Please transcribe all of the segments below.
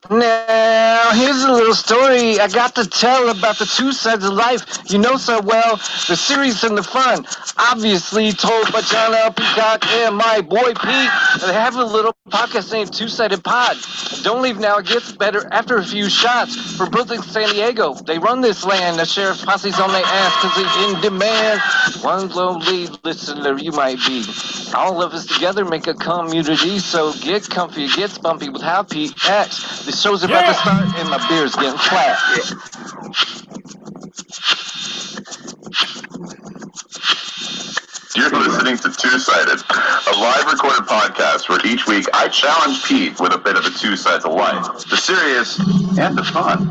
Now, here's a little story I got to tell about the two sides of life you know so well, the serious and the fun. Obviously told by John L. Peacock and my boy Pete. They have a little podcast named Two-Sided Pod. Don't leave now, it gets better after a few shots. For Brooklyn, San Diego, they run this land. The sheriff's posse's on their ass because they in demand. One lonely listener you might be. All of us together make a community, so get comfy, it gets bumpy with how Pete acts. The show's about to start and my beer's getting flat. You're listening to Two-Sided, a live recorded podcast where each week I challenge Pete with a bit of the two sides of life, the serious and the fun.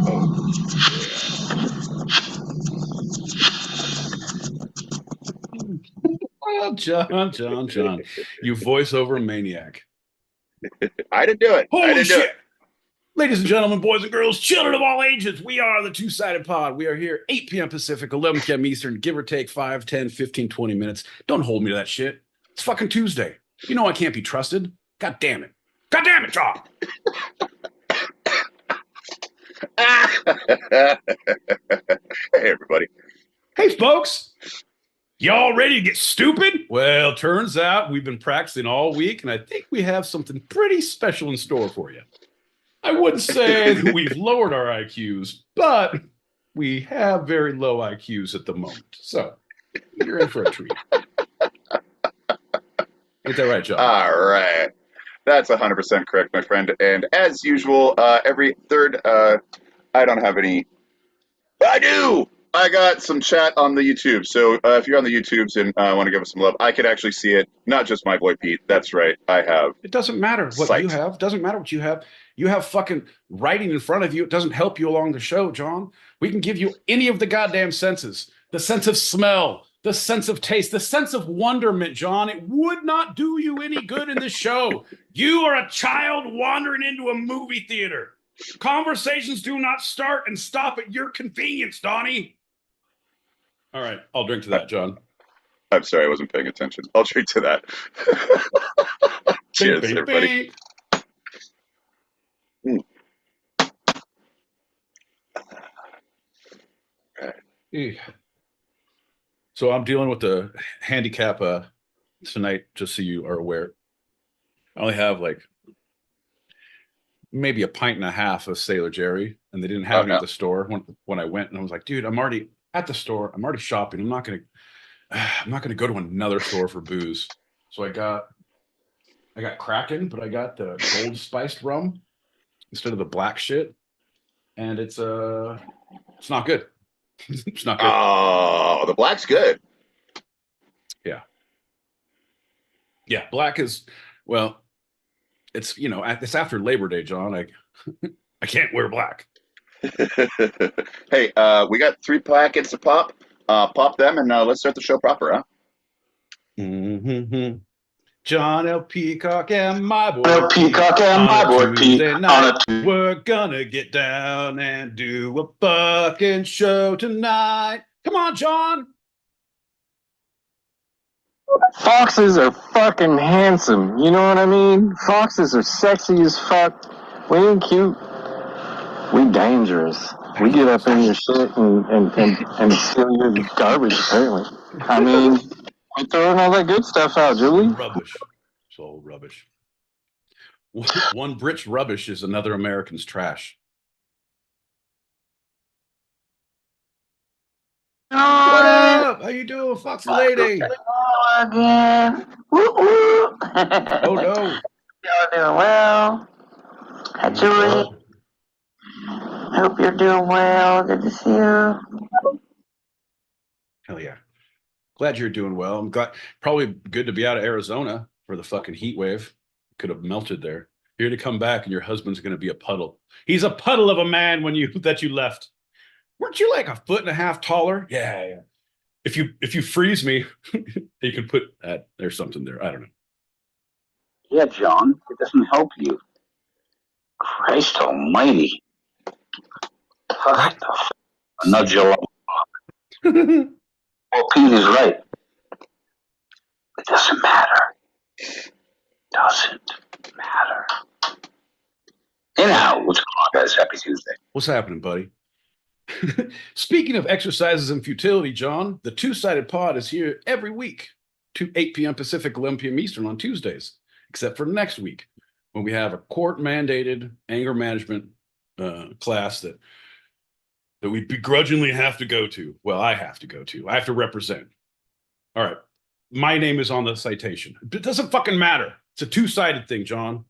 Oh, John, you voiceover maniac. I didn't do it. Holy shit. Ladies and gentlemen, boys and girls, children of all ages, we are the Two-Sided Pod. We are here 8 p.m. Pacific, 11 p.m. Eastern, give or take 5, 10, 15, 20 minutes. Don't hold me to that shit. It's fucking Tuesday. You know I can't be trusted. God damn it. God damn it, John. Hey, everybody. Hey, folks. Y'all ready to get stupid? Well, turns out we've been practicing all week, and I think we have something pretty special in store for you. I wouldn't say that we've lowered our IQs, but we have very low IQs at the moment. So you're in for a treat. Ain't that right, John? All right. That's 100% correct, my friend. And as usual, every third, I don't have any. I do! I got some chat on the YouTube. So if you're on the YouTubes and want to give us some love, I can actually see it. Not just my boy Pete. That's right. I have. It doesn't matter what you have. Doesn't matter what you have. You have fucking writing in front of you. It doesn't help you along the show, John. We can give you any of the goddamn senses. The sense of smell, the sense of taste, the sense of wonderment, John. It would not do you any good in this show. You are a child wandering into a movie theater. Conversations do not start and stop at your convenience, Donnie. All right, I'll drink to that, John. I'm sorry, I wasn't paying attention. I'll drink to that. Cheers, everybody. So I'm dealing with the handicap tonight, just so you are aware. I only have like maybe a pint and a half of Sailor Jerry, and they didn't have it at the store when I went, and I was like, dude, I'm already at the store. I'm already shopping. I'm not gonna go to another store for booze. So I got Kraken, but I got the gold spiced rum instead of the black shit, and it's not good. It's not good. Oh, the black's good. Yeah, black is, well, it's, you know, it's after Labor Day, John. I can't wear black. Hey, we got 3 packets to pop. Pop them, and let's start the show proper, huh? Mm-hmm. John L. Peacock and my boy L. Peacock and my boy Pete. We're gonna get down and do a fucking show tonight. Come on, John. Foxes are fucking handsome. You know what I mean? Foxes are sexy as fuck. We ain't cute. We dangerous. We get up in your shit and steal your garbage, apparently. I mean, we're throwing all that good stuff out, Julie. Rubbish. It's all rubbish. One Brit's rubbish is another American's trash. What up? How you doing, Foxy Lady? Oh, again. Woo-woo. Oh, no. Y'all doing well? Hi, Julie. Hope you're doing well. Good to see you. Hell yeah. Glad you're doing well. I'm glad. Probably good to be out of Arizona for the fucking heat wave. Could have melted there. You're to come back and your husband's going to be a puddle. He's a puddle of a man that you left. Weren't you like 1.5 feet taller? Yeah. If you freeze me, you can put that. There's something there. I don't know. Yeah, John, it doesn't help you. Christ almighty. Right? Nudge you along. Well, Pete is right. It doesn't matter. Doesn't matter. Anyhow, what's going on, guys. Happy Tuesday. What's happening, buddy? Speaking of exercises and futility, John, the two-sided pod is here every week, 8 p.m. Pacific, 11 p.m. Eastern on Tuesdays, except for next week when we have a court-mandated anger management class that we begrudgingly have to go to. Well, I have to go to. I have to represent. All right. My name is on the citation. It doesn't fucking matter. It's a two-sided thing, John.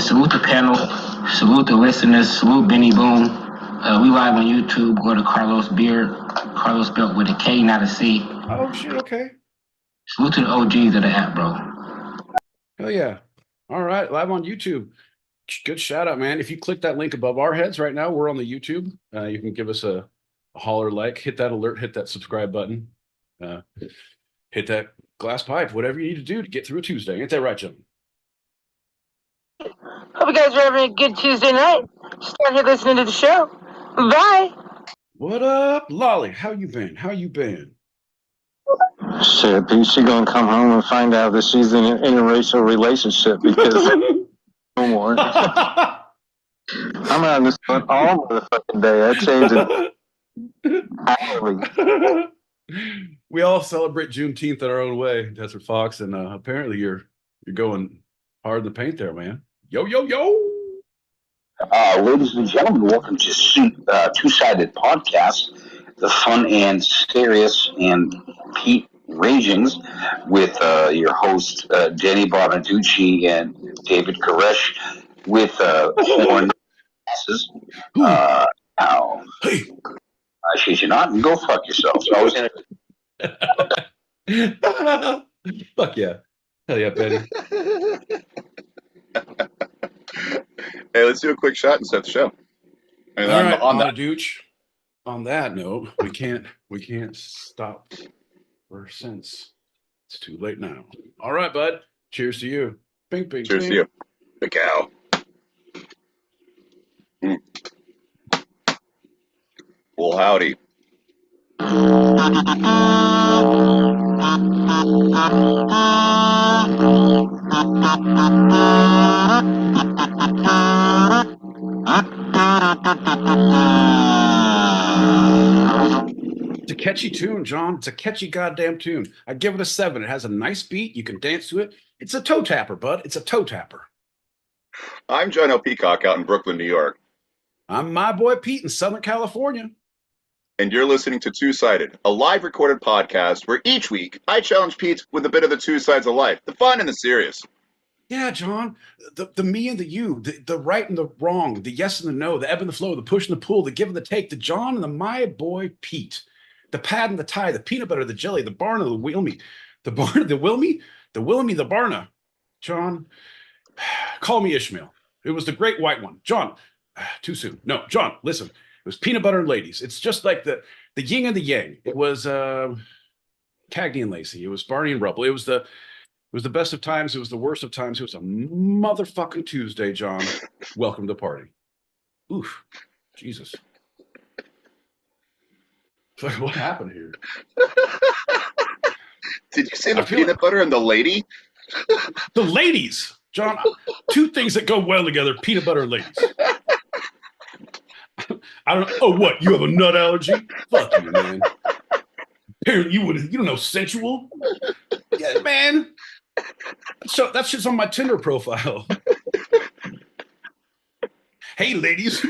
Salute the panel. Salute the listeners. Salute Benny Boom. We live on YouTube. Go to Carlos Beard. Carlos spelled with a K, not a C. Oh, shit. Okay. Salute to the OGs of the app, bro. Hell yeah. All right. Live on YouTube. Good shout out, man. If you click that link above our heads right now, we're on the YouTube. You can give us a holler, like, hit that alert, hit that subscribe button, hit that glass pipe, whatever you need to do to get through a Tuesday. Ain't that right, gentlemen? Hope you guys are having a good Tuesday night. Just out here listening to the show. Bye. What up, Lolly? How you been? Shit, she's gonna come home and find out that she's in an interracial relationship because no more. I'm on this one all motherfucking day. I changed it. We all celebrate Juneteenth in our own way, Desert Fox, and apparently you're going hard in the paint there, man. Yo. Ladies and gentlemen, welcome to Two-Sided Podcast, the fun and serious and Pete Ragings with your host, Danny Bonaducci and David Koresh with horn asses. Now, Hey. I shit you not, and go fuck yourself. So I was in Fuck yeah. Hell yeah, Betty. Hey, let's do a quick shot and set the show. And All right, on that note, we can't stop since it's too late now. All right, bud. Cheers to you. Bing. Cheers to you. The cow. Well, howdy. It's a catchy tune, John. It's a catchy goddamn tune. I give it a 7. It has a nice beat. You can dance to it. It's a toe tapper, bud. It's a toe tapper. I'm John L. Peacock out in Brooklyn, New York. I'm my boy Pete in Southern California. And you're listening to Two-Sided, a live recorded podcast where each week I challenge Pete with a bit of the two sides of life, the fun and the serious. Yeah, John, the me and the you, the right and the wrong, the yes and the no, the ebb and the flow, the push and the pull, the give and the take, the John and the my boy Pete, the pad and the tie, the peanut butter, the jelly, the barna, the wilmy, the wilmy, the barna. John, call me Ishmael. It was the great white one. John, too soon. No, John, listen. It was peanut butter and ladies. It's just like the yin and the yang. It was Cagney and Lacey. It was Barney and Rubble. It was the best of times. It was the worst of times. It was a motherfucking Tuesday, John. Welcome to the party. Oof. Jesus. What happened here? Did you say the peanut butter and the lady? The ladies. John, two things that go well together, peanut butter and ladies. I don't know. Oh, what? You have a nut allergy? Fuck you, man. Apparently you don't know sensual. Yeah, man. So that shit's on my Tinder profile. Hey, ladies.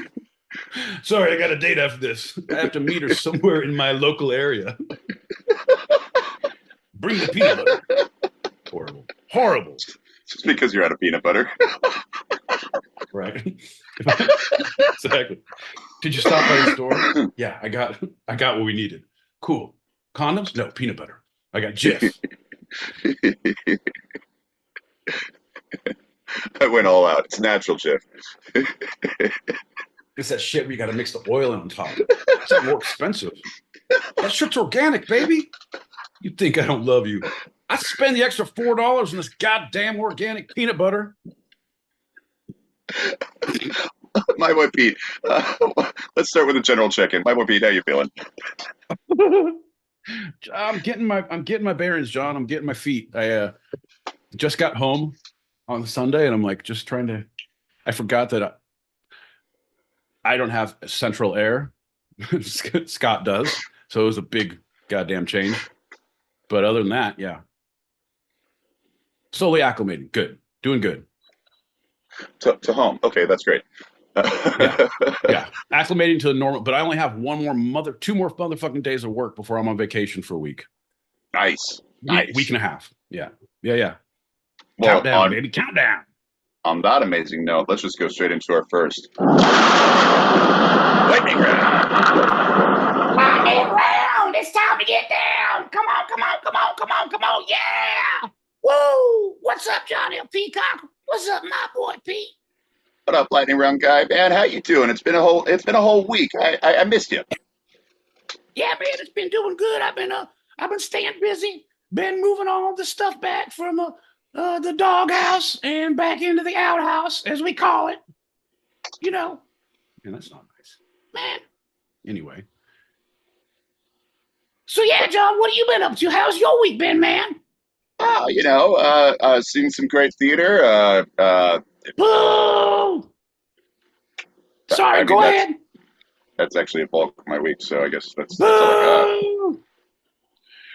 Sorry, I got a date after this. I have to meet her somewhere in my local area. Bring the peanut butter. Horrible. Just because you're out of peanut butter. Right. Exactly. Did you stop by the store? Yeah, I got what we needed. Cool. Condoms? No, peanut butter. I got Jif. I went all out. It's natural, Jif. It's that shit where you got to mix the oil in on top. It's not more expensive. That shit's organic, baby. You think I don't love you? I spend the extra $4 on this goddamn organic peanut butter. My boy Pete. Let's start with a general check-in. My boy Pete, how you feeling? I'm getting my bearings, John. I'm getting my feet. I just got home on Sunday, and I'm like just trying to. I forgot that I don't have central air. Scott does, so it was a big goddamn change. But other than that, yeah, slowly acclimating. Good, doing good. To home. Okay, that's great. Yeah, acclimating to the normal. But I only have two more motherfucking days of work before I'm on vacation for a week. Nice. Week and a half. Yeah. Well, countdown, baby, countdown. On that amazing note, let's just go straight into our first lightning round. Lightning round! It's time to get down! Come on, yeah! Woo! What's up, Johnny Peacock? What's up, my boy Pete? What up, lightning round guy? Man, how you doing? It's been a whole week. I missed you. Yeah, man, it's been doing good. I've been staying busy. Been moving all the stuff back from the doghouse and back into the outhouse, as we call it. You know. Yeah, that's not nice. Man. Anyway. So yeah, John, what have you been up to? How's your week been, man? Seeing some great theater. Boo! Sorry, go ahead. That's actually a bulk of my week, so I guess that's all I got.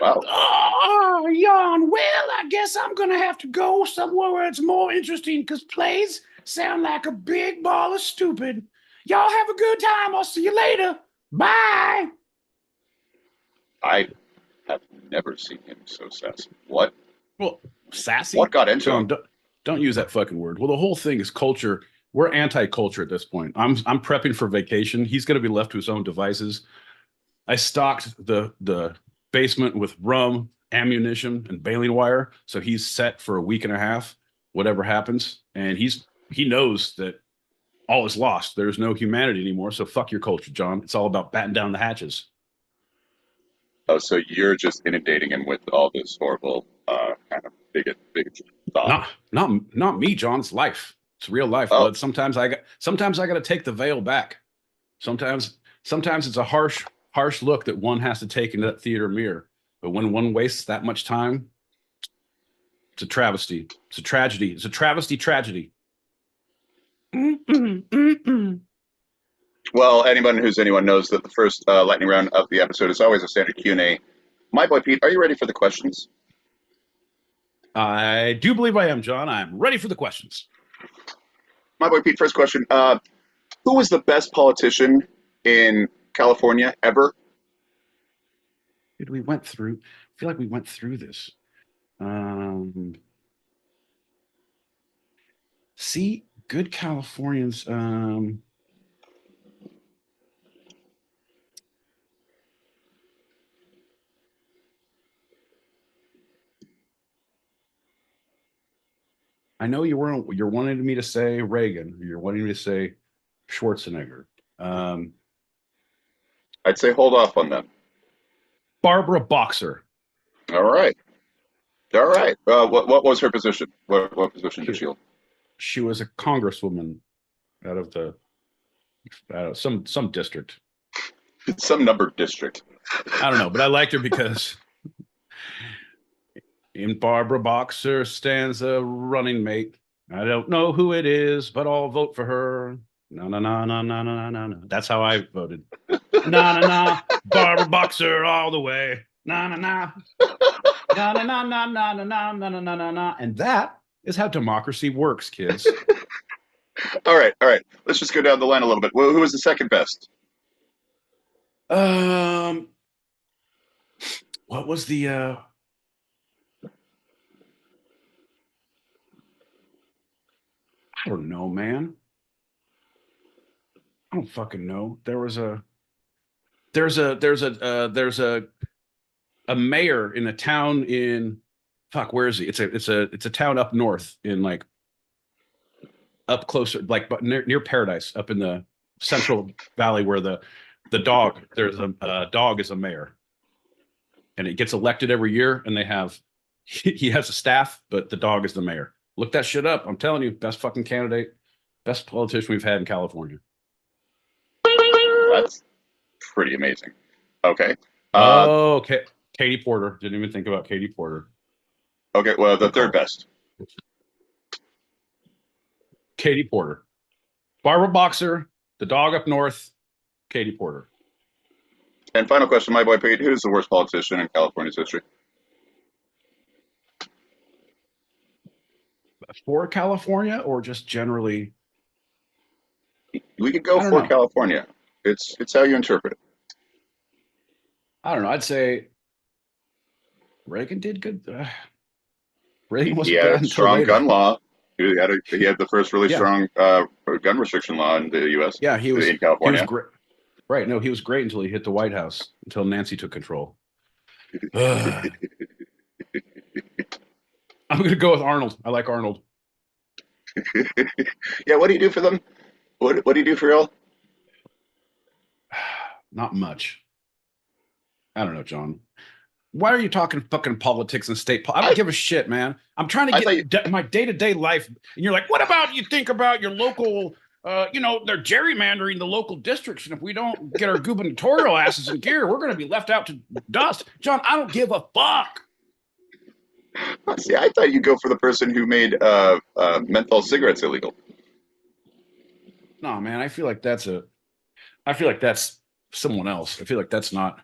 Wow. Oh, yawn. Well, I guess I'm going to have to go somewhere where it's more interesting because plays sound like a big ball of stupid. Y'all have a good time. I'll see you later. Bye. I have never seen him so sassy. What? Well, sassy? What got into him? Don't use that fucking word. Well, the whole thing is culture. We're anti-culture at this point. I'm prepping for vacation. He's going to be left to his own devices. I stocked the basement with rum, ammunition, and baling wire, so he's set for a week and a half, whatever happens. And he knows that all is lost. There's no humanity anymore. So fuck your culture, John. It's all about batting down the hatches. Oh, so you're just inundating him with all this horrible kind of bigot thought. Not me, John. It's life. It's real life. Oh. But sometimes I got to take the veil back. Sometimes it's a harsh look that one has to take into that theater mirror. But when one wastes that much time, it's a travesty. It's a tragedy. It's a travesty tragedy. Well, anyone knows that the first lightning round of the episode is always a standard Q&A. My boy Pete, are you ready for the questions? I do believe I am, John. I'm ready for the questions. My boy Pete, first question. Who was the best politician in California ever? Dude, I feel like we went through this. See, good Californians. I know you're wanting me to say Reagan. You're wanting me to say Schwarzenegger. I'd say hold off on that. Barbara Boxer. All right. What was her position? What position did she hold? She was a congresswoman out of some district. Some numbered district. I don't know, but I liked her because in Barbara Boxer stands a running mate. I don't know who it is, but I'll vote for her. No. That's how I voted. No. Barbara Boxer all the way. No. No. And that is how democracy works, kids. All right. Let's just go down the line a little bit. Who was the second best? What was the I don't know, man. I don't fucking know. There's a mayor in a town in where is he? It's a town up north in like up closer, like but near Paradise, up in the Central Valley, where the dog, there's a dog is a mayor, and it gets elected every year, and he has a staff, but the dog is the mayor. Look that shit up. I'm telling you, best fucking candidate, best politician we've had in California. That's pretty amazing. Okay. Okay. Katie Porter. Didn't even think about Katie Porter. Okay, well, the third best. Katie Porter. Barbara Boxer, the dog up north, Katie Porter. And final question, my boy Pete, who's the worst politician in California's history? For California or just generally? We could go for California. It's how you interpret it. I don't know. I'd say Reagan did good. Reagan wasn't He had bad a strong until gun law. He had the first really Yeah. strong gun restriction law in the U.S. Yeah, he was in California. He was great. Right. No, he was great until he hit the White House, until Nancy took control. I'm going to go with Arnold. I like Arnold. Yeah, what do you do for them? What do you do for real? Not much. I don't know, John. Why are you talking fucking politics and state I don't give a shit, man. I'm trying to get my day-to-day life. And you're like, what about you think about your local, they're gerrymandering the local districts. And if we don't get our gubernatorial asses in gear, we're going to be left out to dust. John, I don't give a fuck. See, I thought you'd go for the person who made menthol cigarettes illegal. No, man, I feel like that's someone else. I feel like that's not.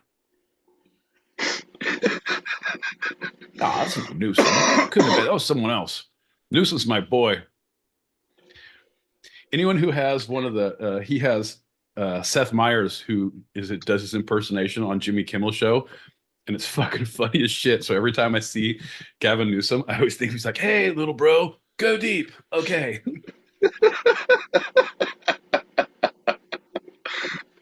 No, that's not Newsom. Couldn't have been. That was someone else. Newsom's my boy. Anyone who has one of the, he has Seth Meyers, who does his impersonation on Jimmy Kimmel Show, and it's fucking funny as shit. So every time I see Gavin Newsom, I always think he's like, "Hey, little bro, go deep." Okay.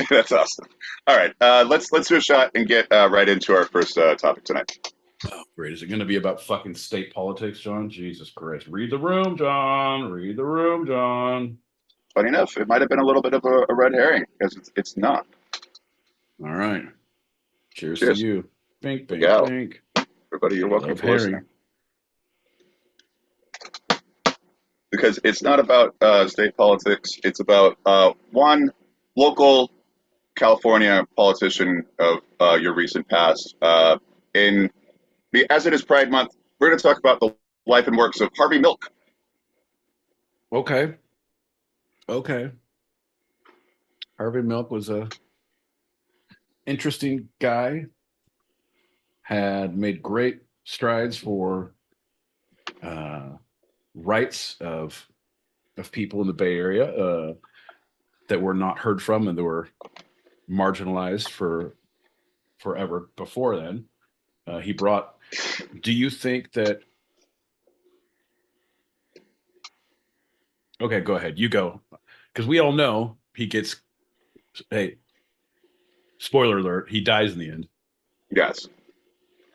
That's awesome. All right, let's do a shot and get right into our first topic tonight. Oh, great. Is it going to be about fucking state politics, John? Jesus Christ. Read the room, John. Read the room, John. Funny enough, it might have been a little bit of a red herring because it's not. All right. Cheers to you. Bink, bink, Yeah. bink. Everybody, you're welcome Love for listening. Because it's not about state politics. It's about one local California politician of your recent past. As it is Pride Month, we're going to talk about the life and works of Harvey Milk. Okay. Harvey Milk was a interesting guy. Had made great strides for rights of people in the Bay Area that were not heard from and that were marginalized forever before then. Do you think that? Okay, go ahead. You go. Because we all know he gets, hey, spoiler alert, he dies in the end. Yes.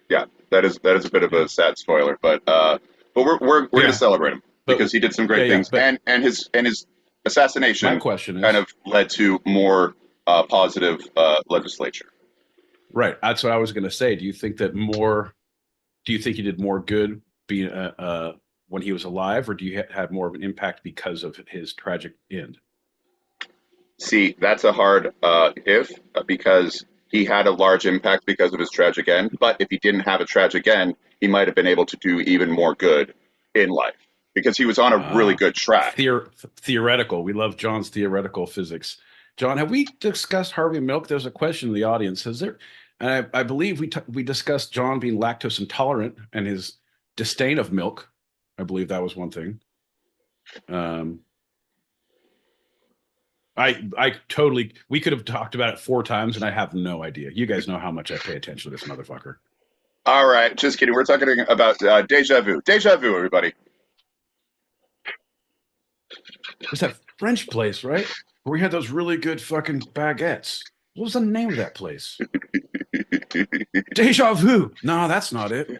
Yeah, that is a bit of a sad spoiler, but we're going to celebrate him because he did some great things, and his assassination my question is, kind of led to more positive legislature. Right. That's what I was going to say. Do you think he did more good being when he was alive, or do you have more of an impact because of his tragic end? See, that's a hard because he had a large impact because of his tragic end. But if he didn't have a tragic end, he might have been able to do even more good in life because he was on a really good track. Theoretical. We love John's theoretical physics. John, have we discussed Harvey Milk? There's a question in the audience. Has there? And I believe we discussed John being lactose intolerant and his disdain of milk. I believe that was one thing. We could have talked about it 4 times and I have no idea. You guys know how much I pay attention to this motherfucker. All right, just kidding. We're talking about Deja Vu. Deja Vu, everybody. It's that French place, right? Where we had those really good fucking baguettes. What was the name of that place? Deja Vu. No, that's not it.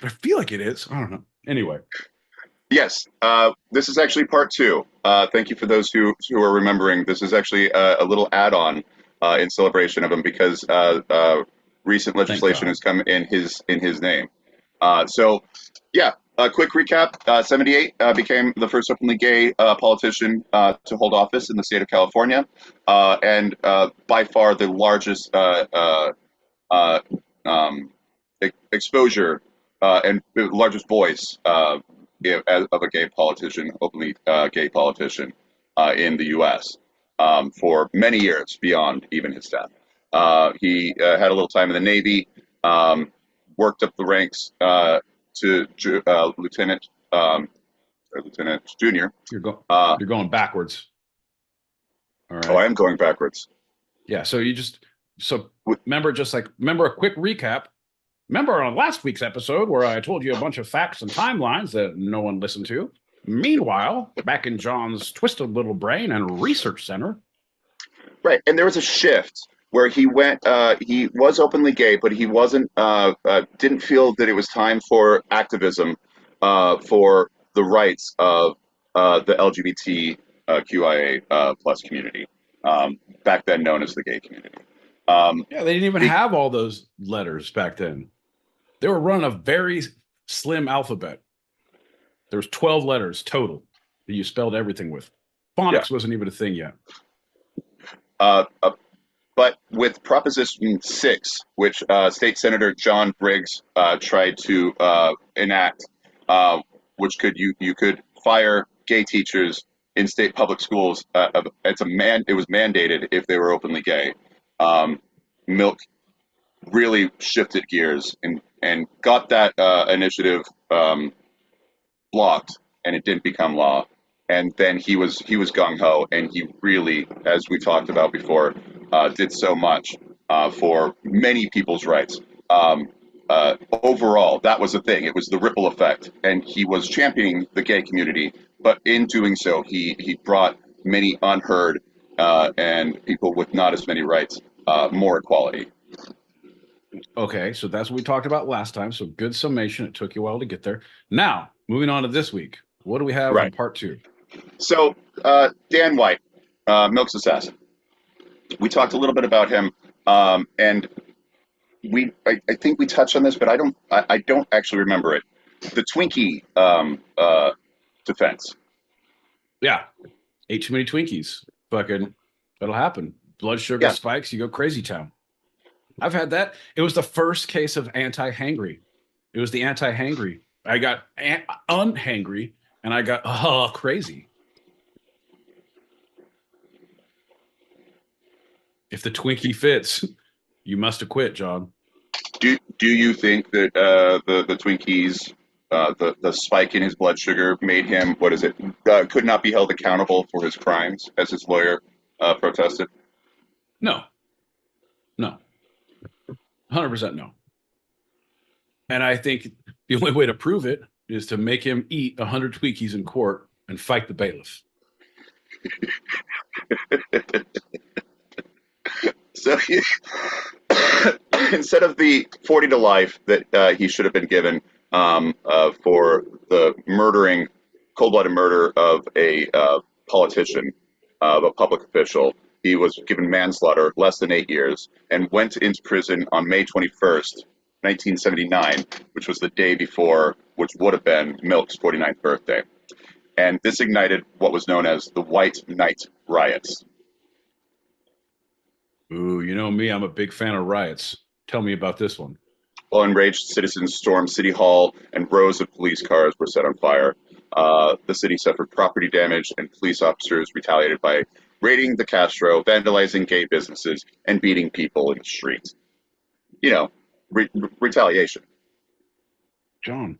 But I feel like it is. I don't know. Anyway. Yes, this is actually part 2. Thank you for those who are remembering. This is actually a little add-on in celebration of him because recent legislation has come in his name. So, yeah, a quick recap. 78 became the first openly gay politician to hold office in the state of California, and by far the largest exposure and the largest voice of a gay politician, openly gay politician in the U.S. For many years beyond even his death. He had a little time in the Navy, worked up the ranks to lieutenant junior. You're going backwards. All right. Oh, I am going backwards. Yeah. So remember a quick recap. Remember on last week's episode where I told you a bunch of facts and timelines that no one listened to? Meanwhile, back in John's twisted little brain and research center. Right. And there was a shift where he was openly gay, but he didn't feel that it was time for activism for the rights of the LGBTQIA plus community, back then known as the gay community. They didn't even have all those letters back then. They were running a very slim alphabet. There was 12 letters total that you spelled everything with. Phonics wasn't even a thing yet. But with Proposition 6, which State Senator John Briggs tried to enact, which you could fire gay teachers in state public schools. It was mandated if they were openly gay. Milk really shifted gears and got that initiative blocked, and it didn't become law. And then he was gung ho, and he really, as we talked about before, did so much for many people's rights. Overall, that was the thing. It was the ripple effect, and he was championing the gay community. But in doing so, he brought many unheard and people with not as many rights more equality. Okay, so that's what we talked about last time. So good summation. It took you a while to get there. Now, moving on to this week. What do we have in part 2? So, Dan White, Milk's assassin. We talked a little bit about him, and I think we touched on this, but I don't actually remember it. The Twinkie defense. Yeah, ate too many Twinkies. Fucking, that'll happen. Blood sugar spikes. You go crazy town. I've had that. It was the first case of anti-hangry. It was the anti-hangry. I got unhangry, and I got crazy. If the Twinkie fits, you must have quit, John. Do you think that the Twinkies, the spike in his blood sugar made him, could not be held accountable for his crimes, as his lawyer protested? No. 100% no. And I think the only way to prove it is to make him eat 100 Twinkies in court and fight the bailiff. So instead of the 40 to life that he should have been given for the cold-blooded murder of a politician, of a public official, he was given manslaughter, less than 8 years, and went into prison on May 21st, 1979, which was the day before, which would have been Milk's 49th birthday. And this ignited what was known as the White Night Riots. Ooh, you know me, I'm a big fan of riots. Tell me about this one. Well, enraged citizens stormed City Hall, and rows of police cars were set on fire. The city suffered property damage, and police officers retaliated by raiding the Castro, vandalizing gay businesses, and beating people in the streets. Retaliation. John,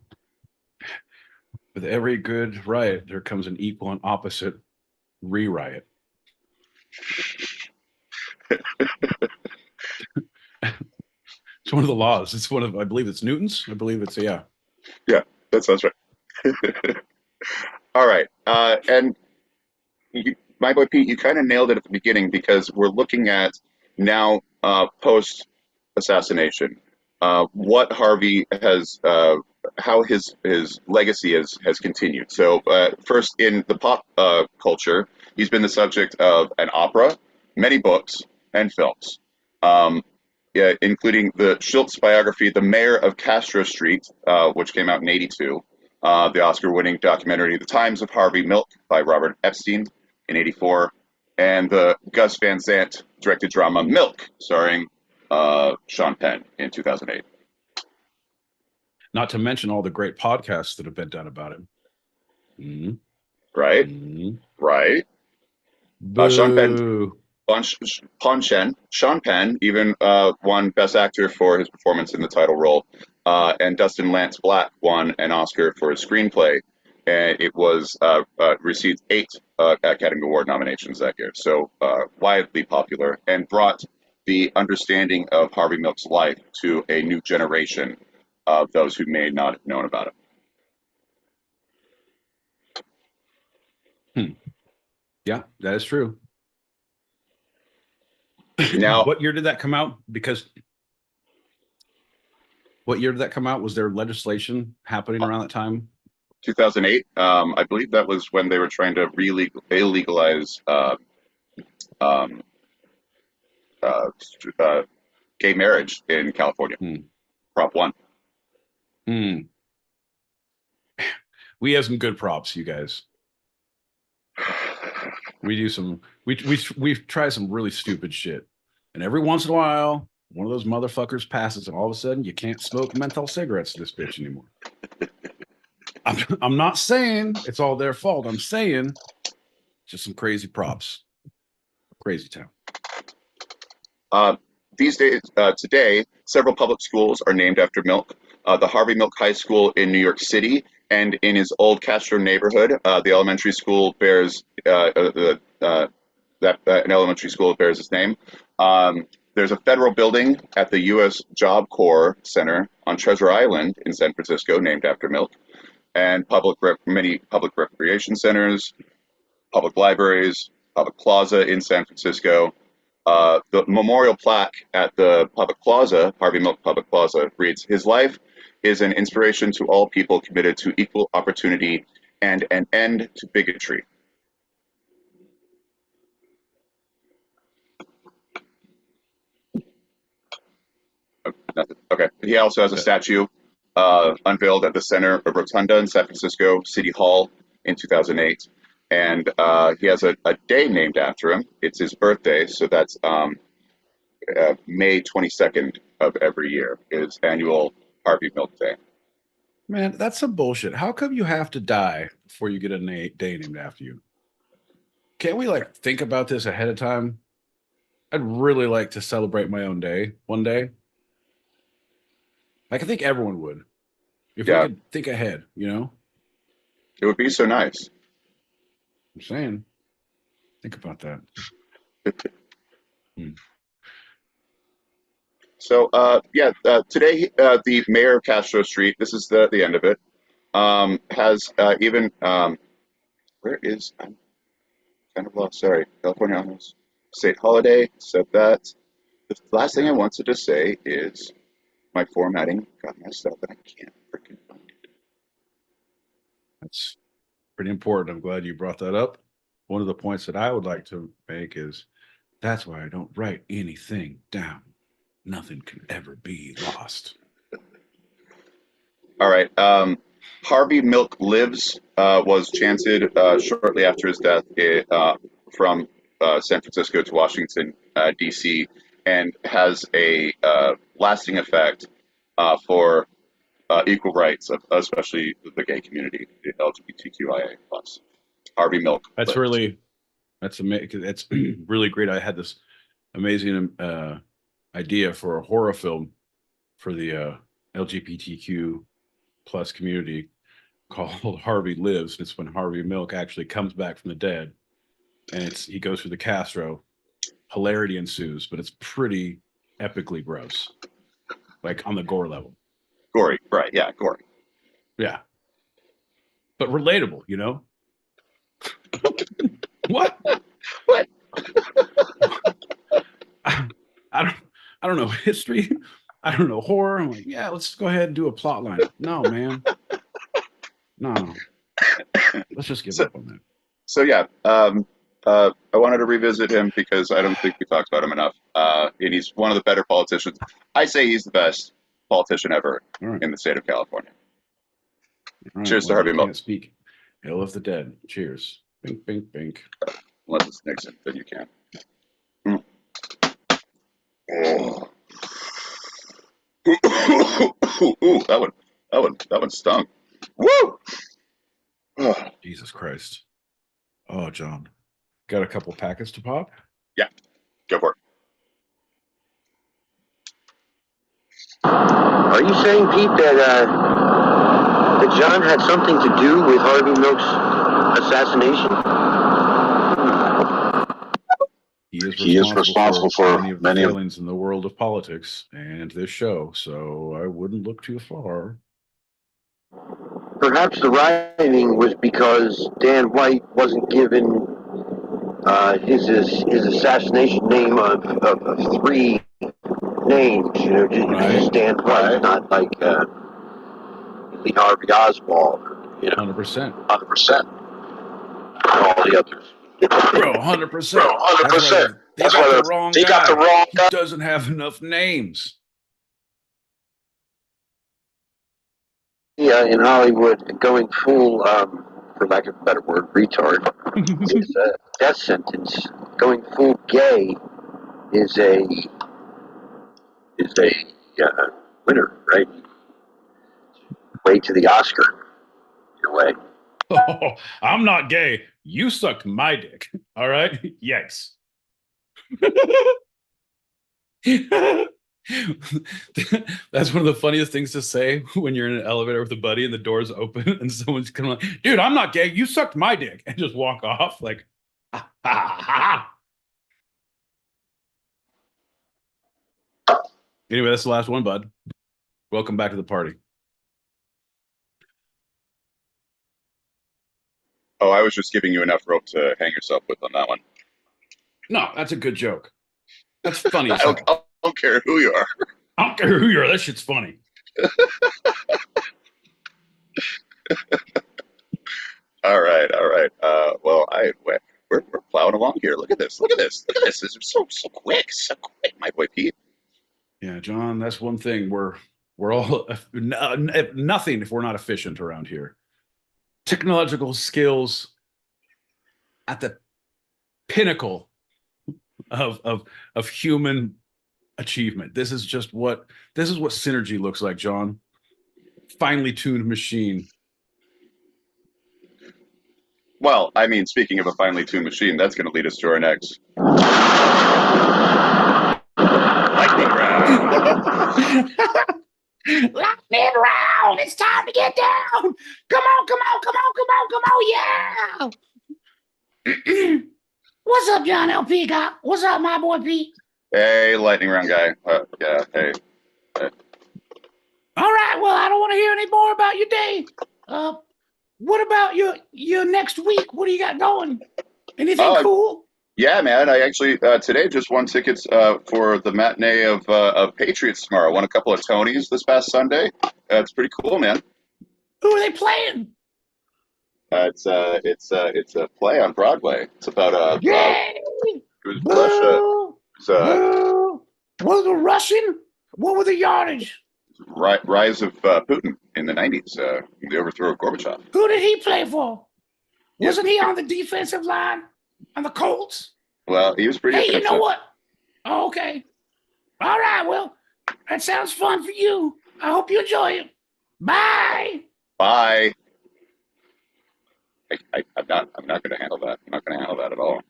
with every good riot, there comes an equal and opposite re-riot. It's one of the laws. It's one of, I believe it's Newton's. I believe it's, yeah. Yeah, that sounds right. All right. And my boy Pete, you kind of nailed it at the beginning, because we're looking at now post-assassination, what Harvey has, how his legacy has continued. So first, in the pop culture, he's been the subject of an opera, many books, and films, including the Schultz biography, The Mayor of Castro Street, which came out in '82, the Oscar-winning documentary, The Times of Harvey Milk by Robert Epstein in '84, and the Gus Van Sant directed drama Milk, starring Sean Penn in 2008. Not to mention all the great podcasts that have been done about him. Mm-hmm. Right? Mm-hmm. Right? Sean Penn even won Best Actor for his performance in the title role, and Dustin Lance Black won an Oscar for his screenplay, and it was received 8 Academy Award nominations that year. So widely popular, and brought the understanding of Harvey Milk's life to a new generation of those who may not have known about it. Yeah, that is true. Now, what year did that come out? Because what year did that come out? Was there legislation happening around that time? 2008. I believe that was when they were trying to illegalize gay marriage in California. Prop 1. We have some good props, you guys. We do some. We try some really stupid shit, and every once in a while, one of those motherfuckers passes, and all of a sudden, you can't smoke menthol cigarettes to this bitch anymore. I'm not saying it's all their fault. I'm saying just some crazy props. Crazy town. These days, today, several public schools are named after Milk. The Harvey Milk High School in New York City, and in his old Castro neighborhood, the elementary school bears an elementary school bears his name. There's a federal building at the U.S. Job Corps Center on Treasure Island in San Francisco named after Milk, and many public recreation centers, public libraries, public plaza in San Francisco. The memorial plaque at the public plaza, Harvey Milk Public Plaza, reads, "His life is an inspiration to all people committed to equal opportunity and an end to bigotry." Okay. He also has a statue unveiled at the center of Rotunda in San Francisco City Hall in 2008. And he has a day named after him. It's his birthday, so that's May 22nd of every year is annual Harvey Milk Day. Man, that's some bullshit. How come you have to die before you get a day named after you? Can't we like think about this ahead of time? I'd really like to celebrate my own day one day. Like I think everyone would. If we could think ahead, you know? It would be so nice. I'm saying. Think about that. So, today the mayor of Castro Street, this is the end of it, has even, where is, I'm kind of lost, sorry, California Honors State Holiday, said that. The last thing I wanted to say is my formatting got messed up and I can't freaking find it. That's pretty important. I'm glad you brought that up. One of the points that I would like to make is that's why I don't write anything down. Nothing can ever be lost. All right. Harvey Milk Lives was chanted shortly after his death from San Francisco to Washington, D.C., and has a lasting effect for equal rights, especially the gay community, the LGBTQIA+. Harvey Milk. That's amazing. That's really great. I had this amazing idea for a horror film for the LGBTQ plus community called Harvey Lives. It's when Harvey Milk actually comes back from the dead, and he goes through the Castro. Hilarity ensues, but it's pretty epically gross, like on the gore level. Gory, right? Yeah, gory. Yeah, but relatable, you know. What? What? I don't know history. I don't know horror. I'm like, yeah, let's go ahead and do a plot line. No, man. No. Let's just give up on that. So yeah, I wanted to revisit him because I don't think we talked about him enough. And he's one of the better politicians. I say he's the best politician ever in the state of California. Cheers to Harvey Milk. Can't speak. Hail of the dead. Cheers. Bink, bink, bink. Unless it's Nixon, then you can. Oh. Ooh, that one stung. Woo! Oh. Jesus Christ. Oh, John. Got a couple packets to pop? Yeah, go for it. Are you saying, Pete, that John had something to do with Harvey Milk's assassination? He is responsible for many of the failings in the world of politics and this show, so I wouldn't look too far. Perhaps the writing was because Dan White wasn't given his assassination name of 3 names. You know, just Dan White, not like Lee Harvey Oswald. You know, 100%. 100%. All the others. Bro, 100%. Bro, 100%. They got the wrong guy. He doesn't have enough names. Yeah, in Hollywood, going full, for lack of a better word, retard, is a death sentence. Going full gay is a winner, right? Way to the Oscar, in a way. Oh, I'm not gay. You sucked my dick. All right? Yikes. That's one of the funniest things to say when you're in an elevator with a buddy and the door's open and someone's kind of like, dude, I'm not gay. You sucked my dick. And just walk off like, ha, ha, ha. Anyway, that's the last one, bud. Welcome back to the party. Oh, I was just giving you enough rope to hang yourself with on that one. No, that's a good joke. That's funny. I don't care who you are. I don't care who you are. That shit's funny. All right. Well, we're plowing along here. Look at this. This is so quick, my boy Pete. Yeah, John, that's one thing. We're all nothing if we're not efficient around here. Technological skills at the pinnacle of human achievement. This is what synergy looks like, John. Finely tuned machine. Well, I mean, speaking of a finely tuned machine, that's going to lead us to our next lightning round. Lightning round! It's time to get down! Come on, yeah! What's up, John L. Peacock? What's up, my boy Pete? Hey, lightning round guy. Yeah, hey. All right, well, I don't want to hear any more about your day. What about your next week? What do you got going? Anything cool? Yeah, man. I actually today just won tickets for the matinee of Patriots tomorrow. Won a couple of Tonys this past Sunday. It's pretty cool, man. Who are they playing? It's a play on Broadway. It's about Yay! it was Russia. Was it Russian? What was the yardage? Rise of Putin in the 90s. The overthrow of Gorbachev. Who did he play for? Wasn't he on the defensive line on the Colts? Well, he was pretty. Hey, you know what? Oh, okay. All right. Well, that sounds fun for you. I hope you enjoy it. Bye. Bye. I'm not going to handle that. I'm not going to handle that at all.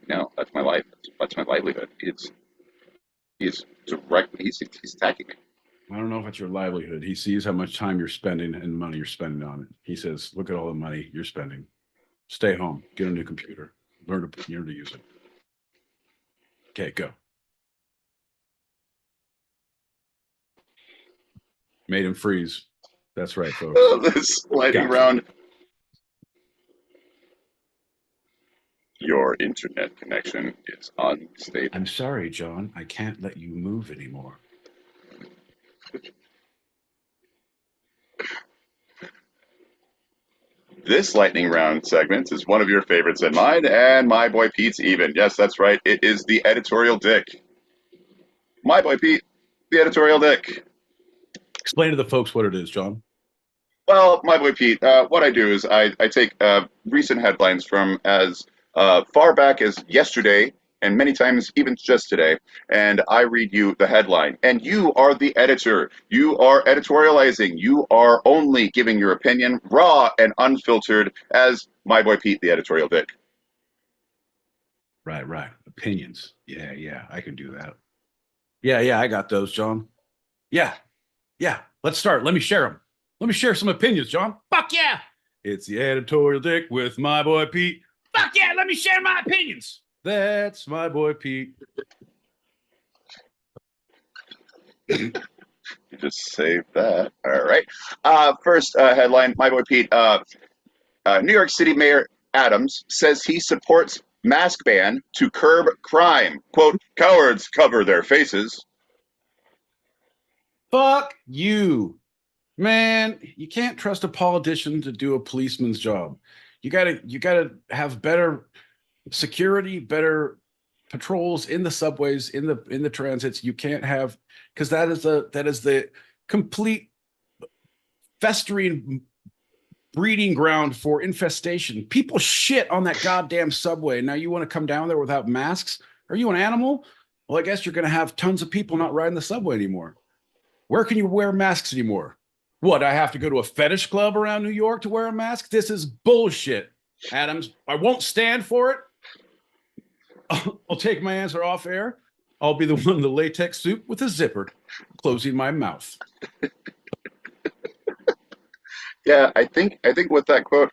No, that's my life. That's my livelihood. He's attacking me. I don't know if it's your livelihood. He sees how much time you're spending and money you're spending on it. He says, look at all the money you're spending. Stay home. Get a new computer. Learn to use it. Okay, go. Made him freeze. That's right, folks. This lightning round. Your internet connection is unstable. I'm sorry, John. I can't let you move anymore. This lightning round segment is one of your favorites and mine, and my boy Pete's even. Yes, that's right. It is the editorial dick. My boy Pete, the editorial dick. Explain to the folks what it is, John. Well, my boy Pete, what I do is I take recent headlines from as far back as yesterday and many times even just today, and I read you the headline. And you are the editor. You are editorializing. You are only giving your opinion, raw and unfiltered, as my boy Pete, the editorial dick. Right. Opinions. Yeah, I can do that. Yeah, I got those, John. Yeah. Let's start. Let me share them. Let me share some opinions, John. Fuck yeah. It's the editorial dick with my boy Pete. Fuck yeah, let me share my opinions. That's my boy Pete. You just saved that. All right. First headline, my boy Pete. New York City Mayor Adams says he supports mask ban to curb crime. Quote, cowards cover their faces. Fuck you. Man, you can't trust a politician to do a policeman's job. You gotta have better security, better patrols in the subways, in the transits. You can't have, because that is the complete festering breeding ground for infestation. People shit on that goddamn subway. Now you want to come down there without masks? Are you an animal? Well, I guess you're going to have tons of people not riding the subway anymore. Where can you wear masks anymore? What, I have to go to a fetish club around New York to wear a mask? This is bullshit, Adams. I won't stand for it. I'll take my answer off air. I'll be the one in the latex suit with a zipper, closing my mouth. Yeah, I think with that quote,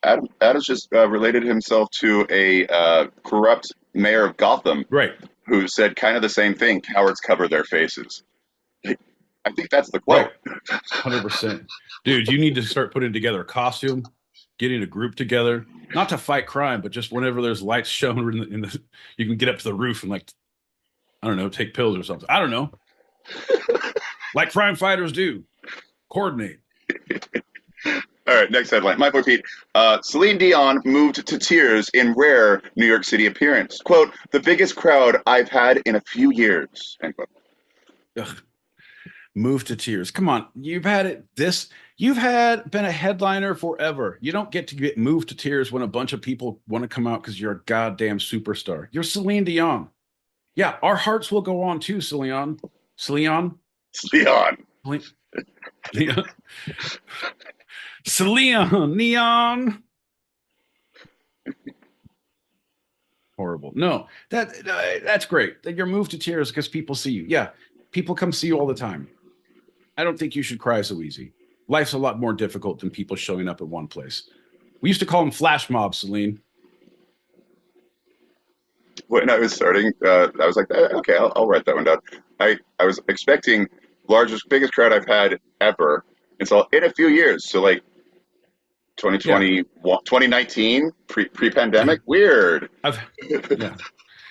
Adams just related himself to a corrupt mayor of Gotham, right? Who said kind of the same thing. Cowards cover their faces. I think that's the quote. 100%. Dude, you need to start putting together a costume, getting a group together, not to fight crime, but just whenever there's lights shown in the you can get up to the roof and, like, I don't know, take pills or something. I don't know. Like crime fighters do. Coordinate. All right, next headline. My boy Pete. Celine Dion moved to tears in rare New York City appearance. Quote, the biggest crowd I've had in a few years. End quote. Ugh. Moved to tears. Come on. You've been a headliner forever. You don't get to get moved to tears when a bunch of people want to come out because you're a goddamn superstar. You're Celine Dion. Yeah, our hearts will go on too, Celine. Celine. Neon. Horrible. No, that's great. That you're moved to tears because people see you. Yeah, people come see you all the time. I don't think you should cry so easy. Life's a lot more difficult than people showing up at one place. We used to call them flash mobs, Celine. When I was starting, I was like, okay, I'll write that one down. I was expecting biggest crowd I've had ever. And so in a few years, so like 2020, 2019, pre-pandemic, weird. Yeah.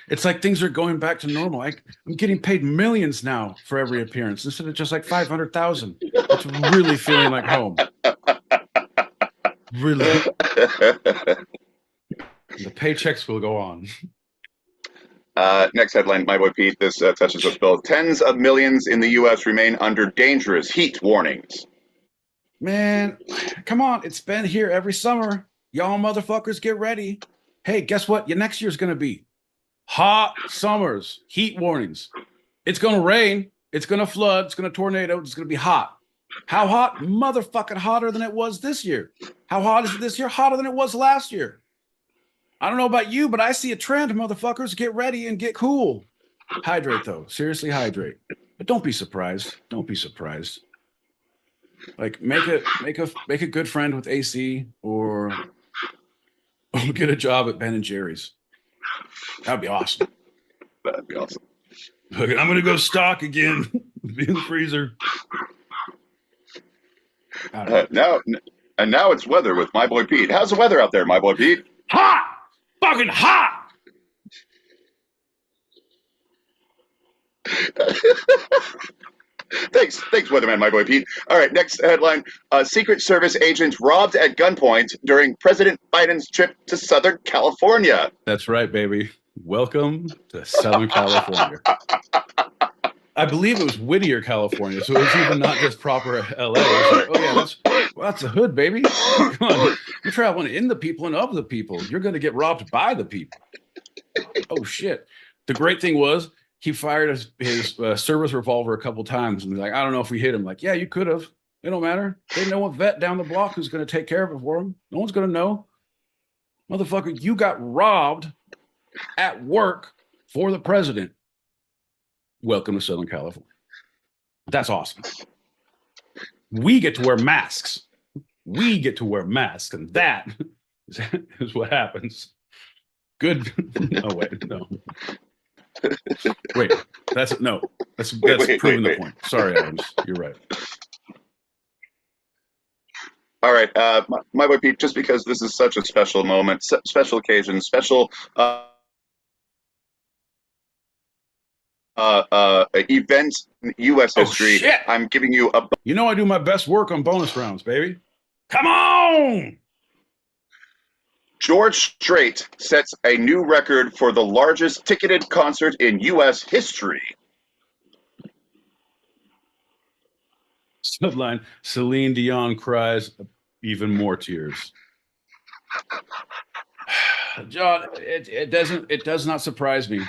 It's like things are going back to normal. I'm getting paid millions now for every appearance instead of just like 500,000. It's really feeling like home. Really. The paychecks will go on. Next headline, my boy Pete. This touches us both. Tens of millions in the U.S. remain under dangerous heat warnings. Man, come on. It's been here every summer. Y'all motherfuckers get ready. Hey, guess what? Your next year's going to be hot summers, heat warnings. It's going to rain. It's going to flood. It's going to tornado. It's going to be hot. How hot? Motherfucking hotter than it was this year. How hot is it this year? Hotter than it was last year. I don't know about you, but I see a trend, motherfuckers. Get ready and get cool. Hydrate, though. Seriously, hydrate. But don't be surprised. Don't be surprised. Like, make a good friend with AC or get a job at Ben and Jerry's. That'd be awesome. That'd be awesome. Okay, I'm gonna go stock again. Be in the freezer. Now it's weather with my boy Pete. How's the weather out there, my boy Pete? Hot! Fucking hot! Thanks, weatherman, my boy Pete. All right, next headline. Secret Service agent robbed at gunpoint during President Biden's trip to Southern California. That's right, baby. Welcome to Southern California. I believe it was Whittier, California, so it was even not just proper LA. Like, oh yeah, that's the hood, baby. Come on. You're traveling in the people and of the people. You're going to get robbed by the people. Oh shit! The great thing was he fired his service revolver a couple times, and he's like, I don't know if we hit him. Like, yeah, you could have. It don't matter. They know a vet down the block who's going to take care of it for him. No one's going to know. Motherfucker, you got robbed at work for the president. Welcome to Southern California. That's awesome. We get to wear masks. We get to wear masks, and that is what happens. Good. No, wait, no. Wait, that's no. That's proving the point. Sorry, Adams. You're right. All right, my boy Pete, just because this is such a special moment, special occasion, special event in U.S. history, shit. I'm giving you a... You know I do my best work on bonus rounds, baby. Come on! George Strait sets a new record for the largest ticketed concert in U.S. history. Subline, Celine Dion cries even more tears. John, it does not surprise me.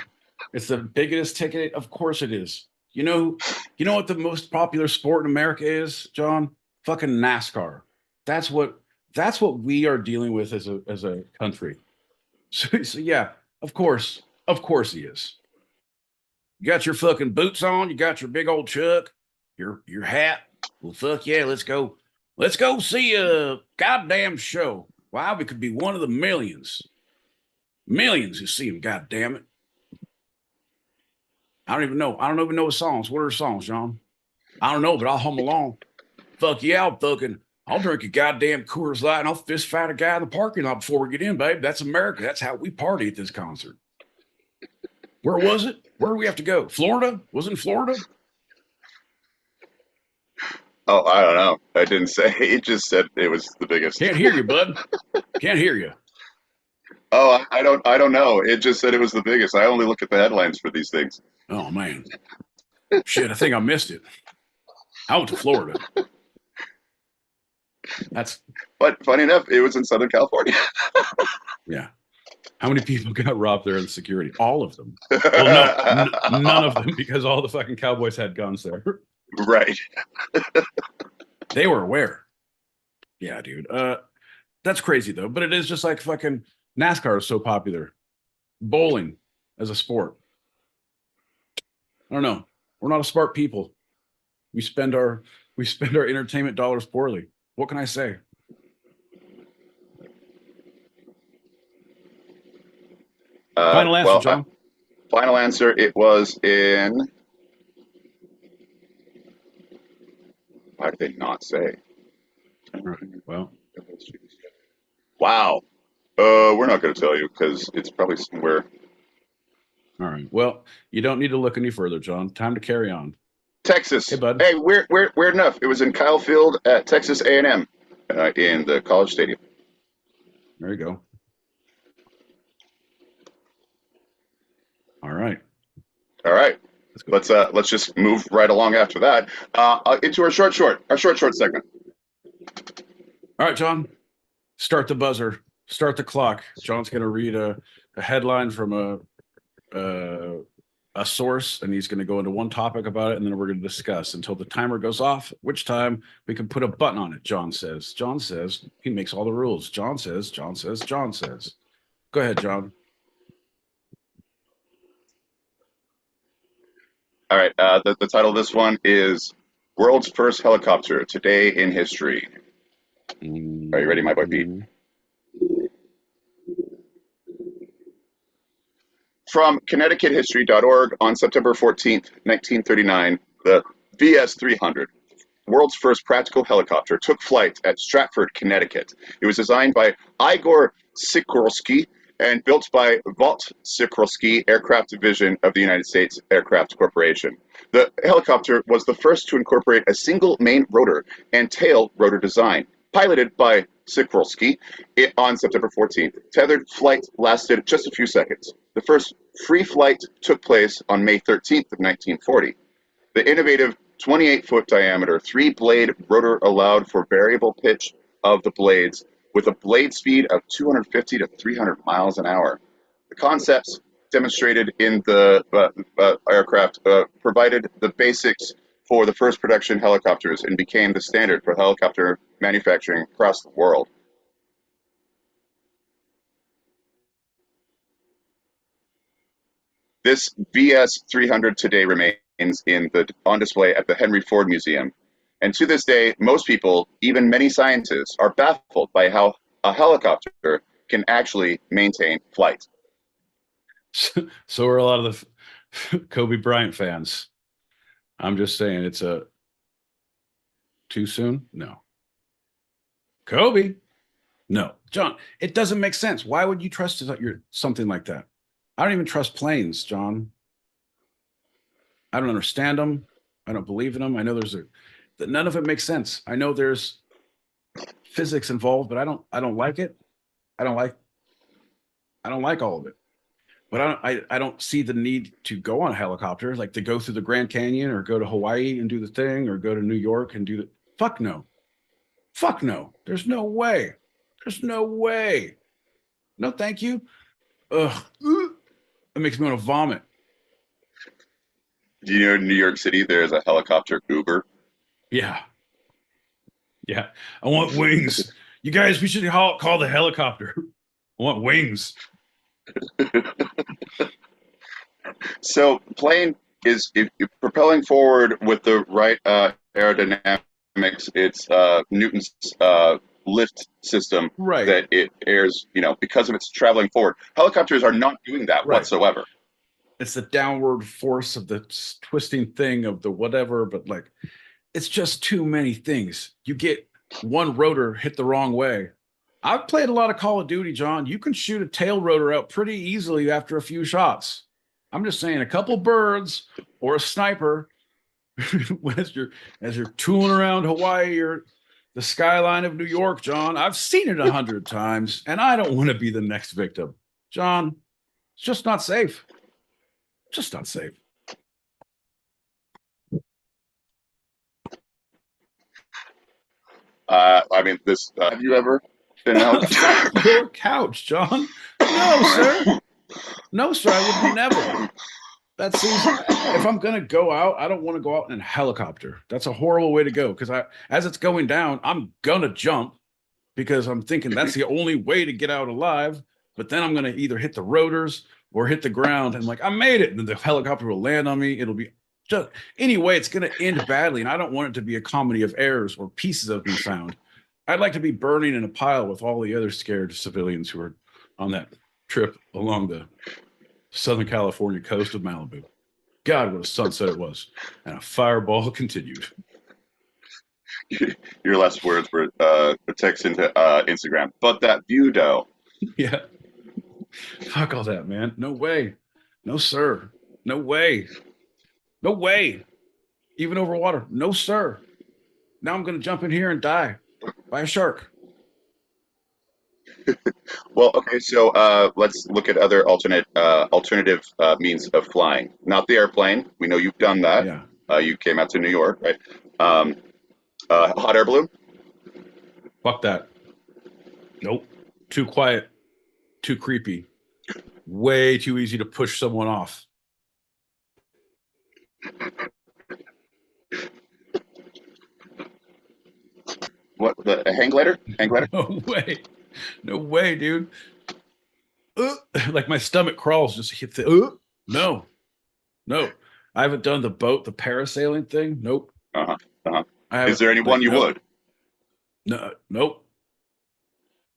It's the biggest ticket. Of course it is. You know what the most popular sport in America is, John? Fucking NASCAR. That's what we are dealing with as a country. So yeah, of course he is. You got your fucking boots on, you got your big old Chuck, your hat. Well, fuck yeah, let's go see a goddamn show. Wow, we could be one of the millions who see him. God damn it. I don't even know his songs. What are his songs, John? I don't know, but I'll hum along. Fuck yeah, I'll drink a goddamn Coors Light and I'll fist fight a guy in the parking lot before we get in, babe. That's America. That's how we party at this concert. Where was it? Where do we have to go? Florida? Was it in Florida? Oh, I don't know. I didn't say. It just said it was the biggest. Can't hear you, bud. Can't hear you. Oh, I don't know. It just said it was the biggest. I only look at the headlines for these things. Oh, man. Shit, I think I missed it. I went to Florida. But funny enough, it was in Southern California. Yeah. How many people got robbed there in security? All of them. Well, no, none of them, because all the fucking cowboys had guns there. Right. They were aware. Yeah, dude. That's crazy though. But it is just like fucking NASCAR is so popular. Bowling as a sport. I don't know. We're not a smart people. We spend our entertainment dollars poorly. What can I say? Final answer, John. Final answer. It was in. Why did they not say? Right. Well. Wow. We're not going to tell you because it's probably somewhere. All right. Well, you don't need to look any further, John. Time to carry on. Texas. Hey, bud. Hey, weird enough. It was in Kyle Field at Texas A&M in the College Stadium. There you go. All right. Let's just move right along after that into our short segment. All right, John. Start the buzzer. Start the clock. John's going to read a headline from a source, and he's going to go into one topic about it, and then we're going to discuss until the timer goes off, which time we can put a button on it. John says. He makes all the rules. John says. Go ahead, John. All right. The title of this one is World's First Helicopter, Today in History. Are you ready, my boy Pete? From ConnecticutHistory.org on September 14th, 1939, the VS-300, world's first practical helicopter, took flight at Stratford, Connecticut. It was designed by Igor Sikorsky and built by Vought Sikorsky Aircraft Division of the United States Aircraft Corporation. The helicopter was the first to incorporate a single main rotor and tail rotor design. Piloted by Sikorsky on September 14th, tethered flight lasted just a few seconds. The first free flight took place on May 13th of 1940. The innovative 28-foot diameter three-blade rotor allowed for variable pitch of the blades with a blade speed of 250 to 300 miles an hour. The concepts demonstrated in the aircraft provided the basics for the first production helicopters and became the standard for helicopter manufacturing across the world. This VS-300 today remains on display at the Henry Ford Museum. And to this day, most people, even many scientists, are baffled by how a helicopter can actually maintain flight. So are a lot of the Kobe Bryant fans. I'm just saying, it's too soon? No. Kobe? No. John, it doesn't make sense. Why would you trust something like that? I don't even trust planes, John. I don't understand them. I don't believe in them. I know none of it makes sense. I know there's physics involved, but I don't like it. I don't like all of it. But I don't see the need to go on a helicopter, like to go through the Grand Canyon or go to Hawaii and do the thing, or go to New York and do the fuck no. Fuck no. There's no way. There's no way. No, thank you. Ugh. It makes me want to vomit. Do you know in New York City there's a helicopter Uber? Yeah. Yeah. I want wings. You guys, we should call the helicopter. I want wings. So plane is if propelling forward with the right aerodynamics. It's Newton's lift system that it airs, because of its traveling forward. Helicopters are not doing that whatsoever. It's the downward force of the twisting thing of the whatever, but like, it's just too many things. You get one rotor hit the wrong way. I've played a lot of Call of Duty, John. You can shoot a tail rotor out pretty easily after a few shots. I'm just saying, a couple birds or a sniper as you're tooling around Hawaii or the skyline of New York, John. I've seen it 100 times, and I don't want to be the next victim. John, it's just not safe. Just not safe. I mean, have you ever been out? Your couch, John. No, sir. No, sir, I would never. That seems, if I'm going to go out, I don't want to go out in a helicopter. That's a horrible way to go, because as it's going down, I'm going to jump because I'm thinking that's the only way to get out alive. But then I'm going to either hit the rotors or hit the ground, and like, I made it. And then the helicopter will land on me. It'll be just, anyway, it's going to end badly. And I don't want it to be a comedy of errors or pieces of me found. I'd like to be burning in a pile with all the other scared civilians who are on that trip along the Southern California coast of Malibu. God, what a sunset it was. And a fireball continued. Your last words were text into Instagram. But that view, though. Yeah. Fuck all that, man. No way. No, sir. No way. No way. Even over water. No, sir. Now I'm going to jump in here and die by a shark. Well, okay, so let's look at other alternative means of flying. Not the airplane. We know you've done that. Yeah. You came out to New York, right? Hot air balloon? Fuck that. Nope. Too quiet. Too creepy. Way too easy to push someone off. What, a hang glider? Hang glider? No way. No way, dude. Like my stomach crawls just hit the. No. I haven't done the parasailing thing. Nope. Is there anyone you would? No.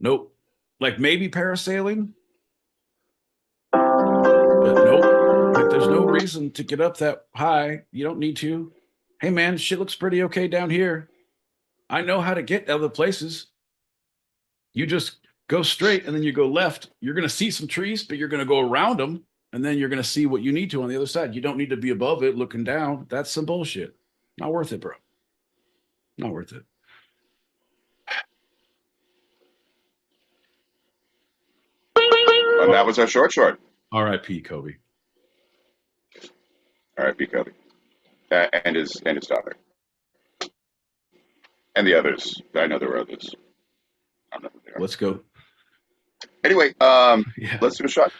Nope. Like maybe parasailing. But nope. Like there's no reason to get up that high. You don't need to. Hey man, shit looks pretty okay down here. I know how to get other places. You just go straight and then you go left. You're going to see some trees, but you're going to go around them. And then you're going to see what you need to on the other side. You don't need to be above it looking down. That's some bullshit. Not worth it, bro. Not worth it. And that was our short. R.I.P. Kobe. R.I.P. Kobe. And his daughter. And the others. I know there were others. I don't know who they are. Let's go. Anyway, Let's do a shot.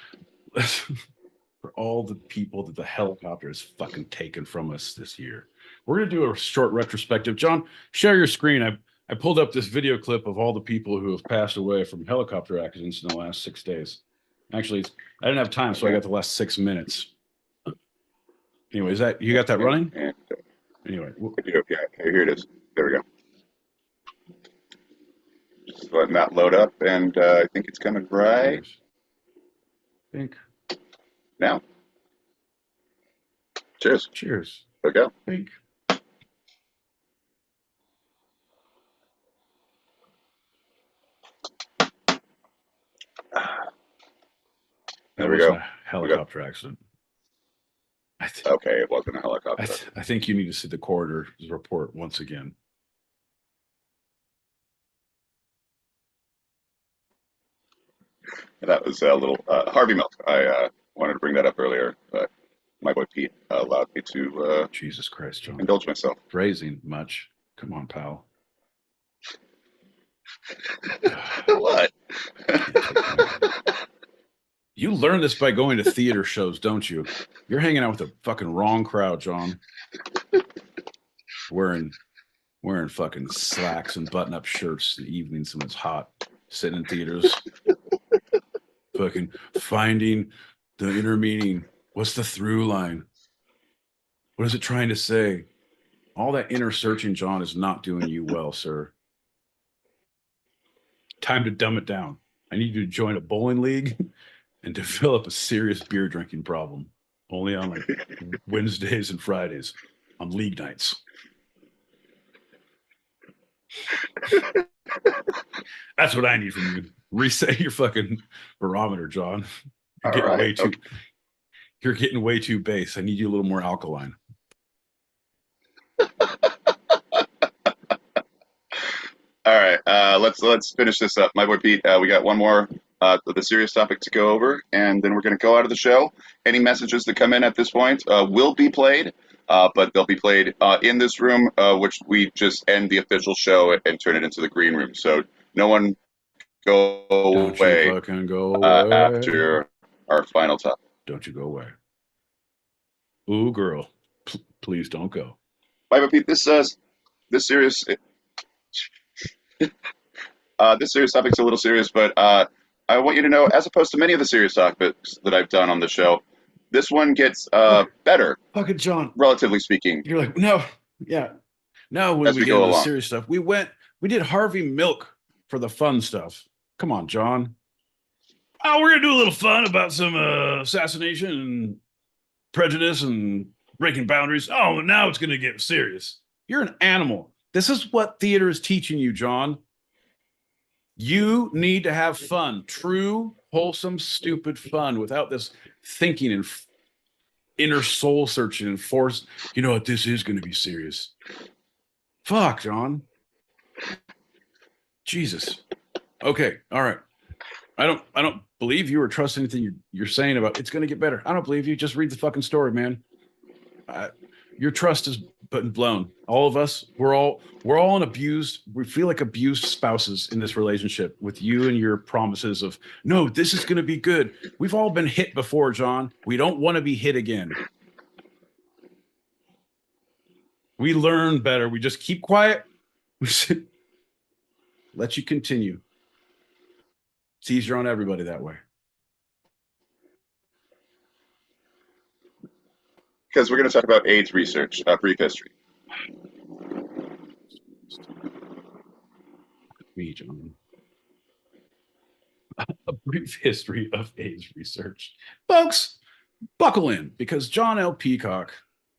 for all the people that the helicopter has fucking taken from us this year. We're going to do a short retrospective. John, share your screen. I pulled up this video clip of all the people who have passed away from helicopter accidents in the last 6 days. Actually, I didn't have time, so I got the last 6 minutes. Anyway, is that you got that running? Anyway, I do. Yeah, here it is. There we go. Just letting that load up, and I think it's coming right now. Cheers. Cheers. There we go. Think. There we go. A helicopter accident. Okay, it wasn't a helicopter. I think you need to see the coroner's report once again. That was a little Harvey milk. I wanted to bring that up earlier, but my boy Pete allowed me to Jesus Christ, John. Indulge myself. Phrasing much. Come on, pal. What? You learn this by going to theater shows, don't you? You're hanging out with the fucking wrong crowd, John. Wearing fucking slacks and button-up shirts in the evenings when it's hot, sitting in theaters, fucking finding the inner meaning. What's the through line? What is it trying to say? All that inner searching, John, is not doing you well, sir. Time to dumb it down. I need you to join a bowling league and develop a serious beer drinking problem. Only on like Wednesdays and Fridays on league nights. That's what I need from you. Reset your fucking barometer, John. You're getting way too base. I need you a little more alkaline. All right, let's finish this up. My boy Pete, we got one more of the serious topic to go over, and then we're going to go out of the show. Any messages that come in at this point will be played, but they'll be played in this room, which we just end the official show and turn it into the green room. So no one go away after our final topic. Don't you go away. Ooh, girl, please don't go. My boy Pete, this serious. This serious topic's a little serious, but I want you to know, as opposed to many of the serious topics that I've done on the show, this one gets better. Fucking John. Relatively speaking. You're like, no, yeah. No, when we get into the serious stuff, we did Harvey Milk for the fun stuff. Come on, John. Oh, we're going to do a little fun about some assassination and prejudice and breaking boundaries. Oh, now it's going to get serious. You're an animal. This is what theater is teaching you, John. You need to have fun. True, wholesome, stupid fun without this thinking and inner soul searching and force. You know what? This is going to be serious. Fuck, John. Jesus. Okay. All right. I don't believe you or trust anything you're saying about it's going to get better. I don't believe you. Just read the fucking story, man. Your trust has been blown. All of us, we're all abused. We feel like abused spouses in this relationship with you and your promises of, no, this is going to be good. We've all been hit before, John. We don't want to be hit again. We learn better. We just keep quiet. Let you continue. It's easier on everybody that way. Because we're going to talk about AIDS research, brief history. Me, John. A brief history of AIDS research. Folks, buckle in, because John L. Peacock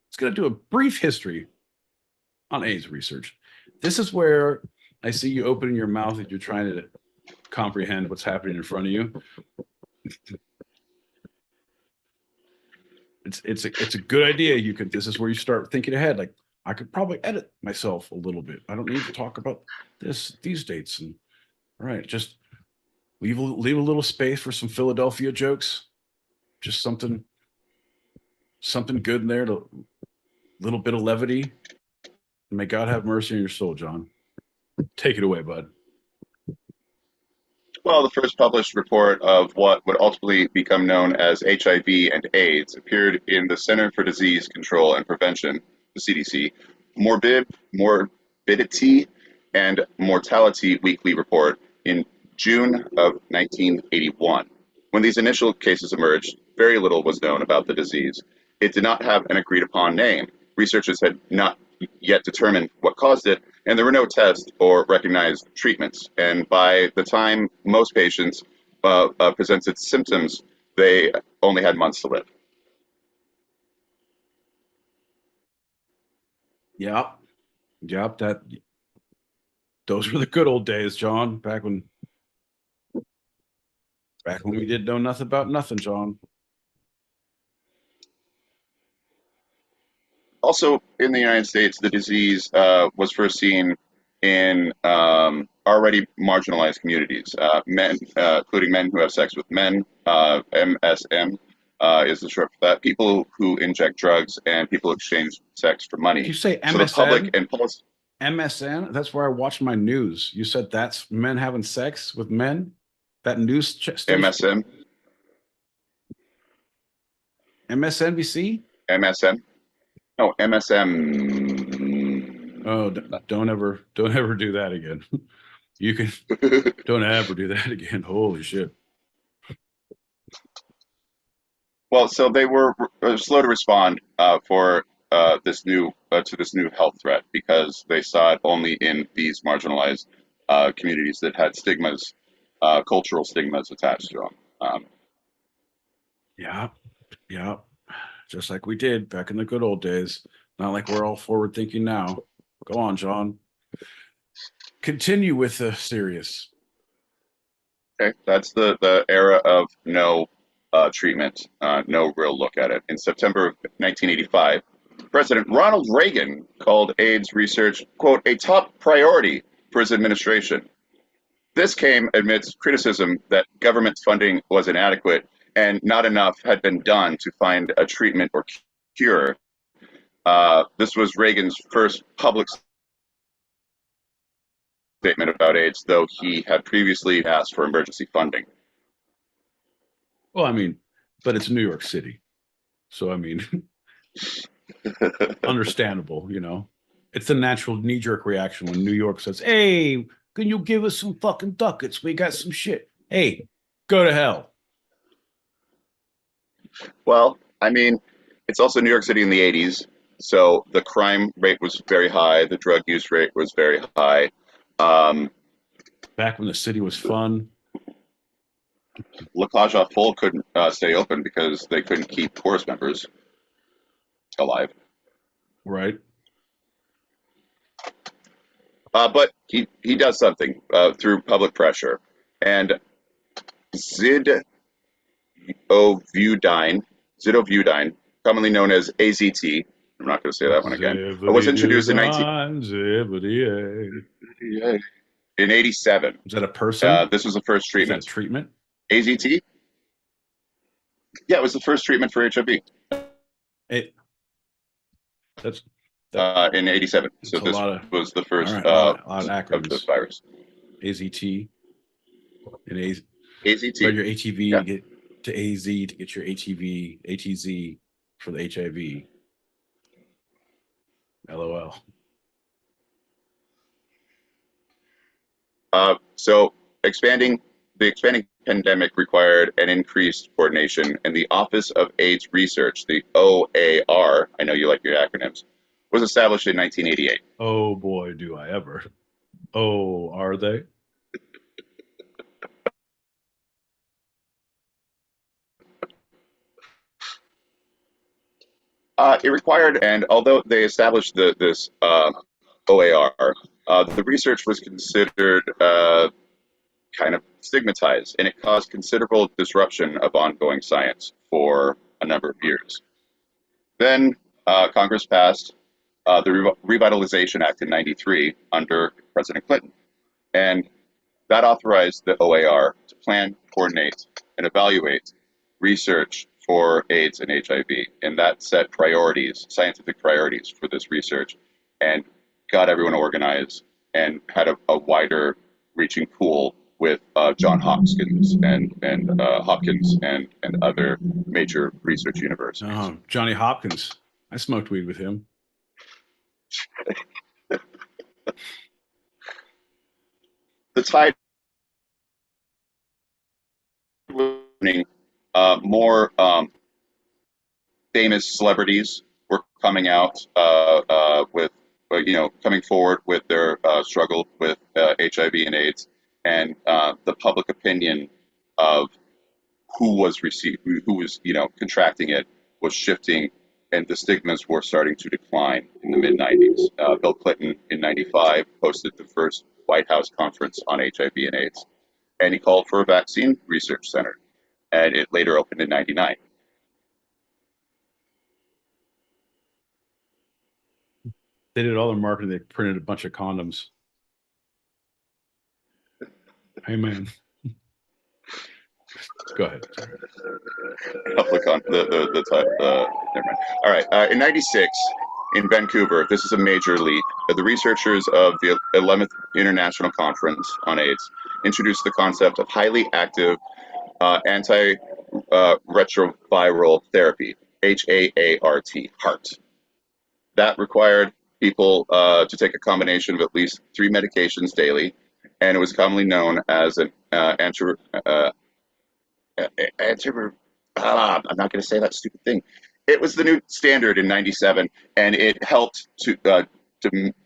is going to do a brief history on AIDS research. This is where I see you opening your mouth and you're trying to comprehend what's happening in front of you. It's a good idea. This is where you start thinking ahead. Like, I could probably edit myself a little bit. I don't need to talk about these dates. And all right, just leave a little space for some Philadelphia jokes. Just something good in there, a little bit of levity. May God have mercy on your soul, John. Take it away, bud. Well, the first published report of what would ultimately become known as HIV and AIDS appeared in the Center for Disease Control and Prevention, the CDC, Morbidity and Mortality Weekly Report in June of 1981. When these initial cases emerged, very little was known about the disease. It did not have an agreed-upon name. Researchers had not yet determined what caused it, and there were no tests or recognized treatments. And by the time most patients presented symptoms, they only had months to live. Yep. Those were the good old days, John. Back when we didn't know nothing about nothing, John. Also, in the United States, the disease was first seen in already marginalized communities, men, including men who have sex with men. MSM is the short for that. People who inject drugs and people who exchange sex for money. Did you say MSM? So the public and policy. MSN? That's where I watch my news. You said that's men having sex with men? That news station? MSM. MSNBC? MSM. No, MSM. Oh, don't ever do that again. You can don't ever do that again. Holy shit. Well, so they were slow to respond for this new health threat because they saw it only in these marginalized communities that had stigmas, cultural stigmas attached to them. Yeah. Just like we did back in the good old days. Not like we're all forward thinking now. Go on, John. Continue with the serious. Okay, that's the era of no treatment, no real look at it. In September of 1985, President Ronald Reagan called AIDS research, quote, a top priority for his administration. This came amidst criticism that government funding was inadequate and not enough had been done to find a treatment or cure. This was Reagan's first public statement about AIDS, though he had previously asked for emergency funding. Well, I mean, but it's New York City. So, I mean, understandable, you know. It's the natural knee-jerk reaction when New York says, hey, can you give us some fucking ducats? We got some shit. Hey, go to hell. Well, I mean, it's also New York City in the 80s, so the crime rate was very high. The drug use rate was very high. Back when the city was fun. La Cage aux Folles couldn't stay open because they couldn't keep chorus members alive. Right. But he does something through public pressure. And zidovudine, commonly known as AZT, I'm not going to say that one again, was introduced in 87. Is that a person? This was the first treatment. Is that a treatment? AZT? Yeah, it was the first treatment for HIV. In 87. So this was the first a lot of acronyms. of the virus. AZT. And AZT. Your ATV to get to AZ to get your ATZ for the HIV. LOL. So the expanding pandemic required an increased coordination, and the Office of AIDS Research, the OAR, I know you like your acronyms, was established in 1988. Oh boy, do I ever. Oh, are they? It required, and although they established this OAR, the research was considered kind of stigmatized, and it caused considerable disruption of ongoing science for a number of years. Then Congress passed the Revitalization Act in '93 under President Clinton, and that authorized the OAR to plan, coordinate, and evaluate research for AIDS and HIV, and that set priorities, scientific priorities for this research, and got everyone organized and had a wider reaching pool with John Hopkins and Hopkins and other major research universities. Oh, Johnny Hopkins. I smoked weed with him. The tide more famous celebrities were coming out with, coming forward with their struggle with HIV and AIDS, and the public opinion of who was contracting it was shifting, and the stigmas were starting to decline in the mid '90s. Bill Clinton in '95 hosted the first White House conference on HIV and AIDS, and he called for a vaccine research center, and it later opened in '99. They did all their marketing. They printed a bunch of condoms. Hey, man. Go ahead. Sorry. Never mind. All right. In '96, in Vancouver, this is a major leap. The researchers of the 11th International Conference on AIDS introduced the concept of highly active anti-retroviral therapy, HAART. That required people to take a combination of at least 3 medications daily, and it was commonly known as an I'm not going to say that stupid thing. It was the new standard in '97, and it helped to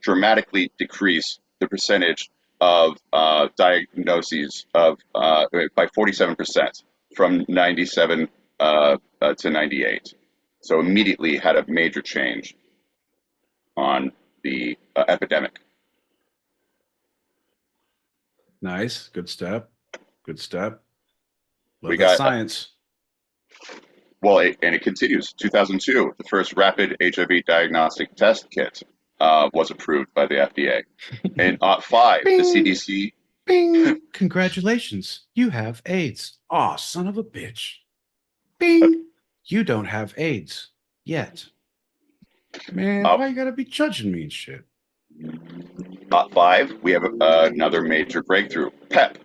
dramatically decrease the percentage of diagnoses of by 47% from '97 to '98. So immediately had a major change on the epidemic. Nice. Good step. Good step. Love We that got science. And it continues. 2002, the first rapid HIV diagnostic test kit was approved by the FDA. In '05, the CDC. Bing! Congratulations. You have AIDS. Aw, son of a bitch. Bing! You don't have AIDS yet. Man, why you gotta be judging me and shit? '05, we have another major breakthrough. PEP,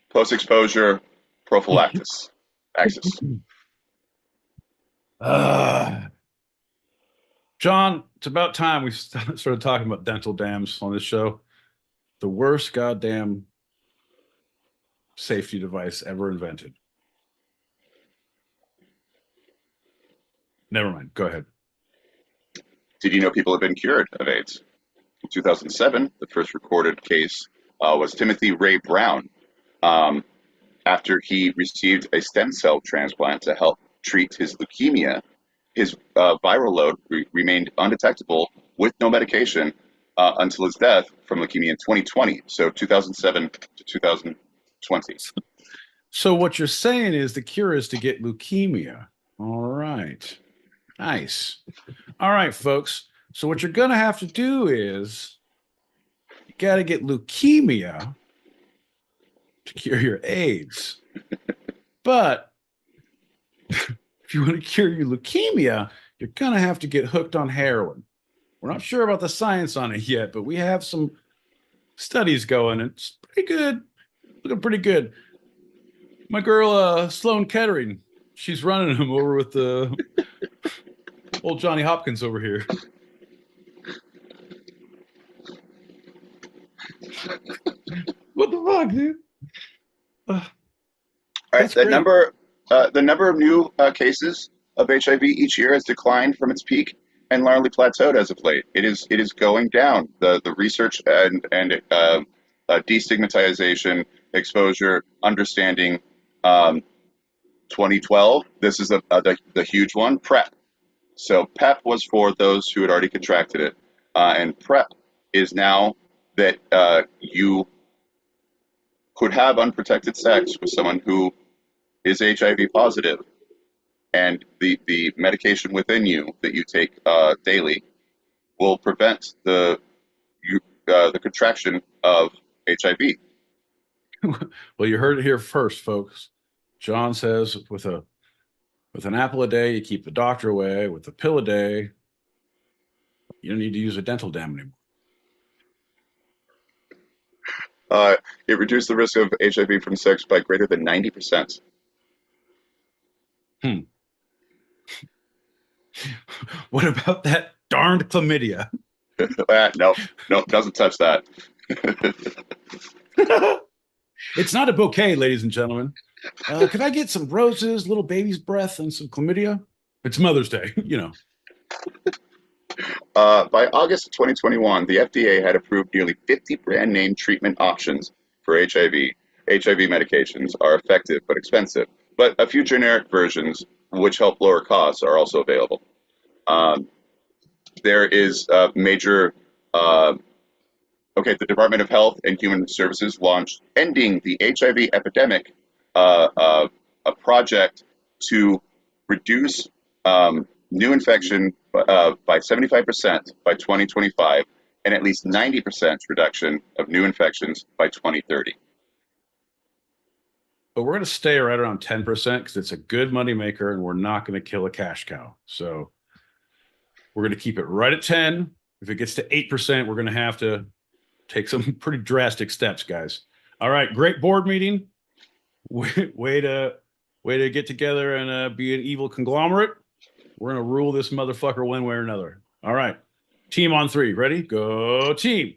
post-exposure prophylaxis. John, it's about time we started talking about dental dams on this show. The worst goddamn safety device ever invented. Never mind. Go ahead. Did you know people have been cured of AIDS? In 2007, the first recorded case was Timothy Ray Brown, after he received a stem cell transplant to help treat his leukemia. His viral load remained undetectable with no medication until his death from leukemia in 2020. So 2007 to 2020. So what you're saying is the cure is to get leukemia. All right. Nice. All right, folks. So what you're going to have to do is you got to get leukemia to cure your AIDS. But if you want to cure your leukemia, you're going to have to get hooked on heroin. We're not sure about the science on it yet, but we have some studies going. It's pretty good. Looking pretty good. My girl, Sloan Kettering, she's running him over with the old Johnny Hopkins over here. What the fuck, dude? All right, the number of new cases of HIV each year has declined from its peak and largely plateaued as of late. It is going down. The research and destigmatization, exposure, understanding. 2012. This is the huge one. PrEP. So PEP was for those who had already contracted it, and PrEP is now that you could have unprotected sex with someone who is HIV positive, and the medication within you that you take daily will prevent the contraction of HIV. Well, you heard it here first, folks. John says with an apple a day, you keep the doctor away. With a pill a day, you don't need to use a dental dam anymore. It reduced the risk of HIV from sex by greater than 90%. What about that darned chlamydia? No, doesn't touch that. It's not a bouquet, ladies and gentlemen. Could I get some roses, little baby's breath, and some chlamydia? It's Mother's Day, you know. By August of 2021, the FDA had approved nearly 50 brand name treatment options for HIV. HIV medications are effective but expensive, but a few generic versions, which help lower costs, are also available. There is a major the Department of Health and Human Services launched Ending the HIV Epidemic, a project to reduce new infection by 75% by 2025 and at least 90% reduction of new infections by 2030. But we're going to stay right around 10% because it's a good moneymaker and we're not going to kill a cash cow. So we're going to keep it right at 10. If it gets to 8%, we're going to have to take some pretty drastic steps, guys. All right, great board meeting. Way to get together and be an evil conglomerate. We're gonna rule this motherfucker one way or another. All right, team on 3. Ready? Go team.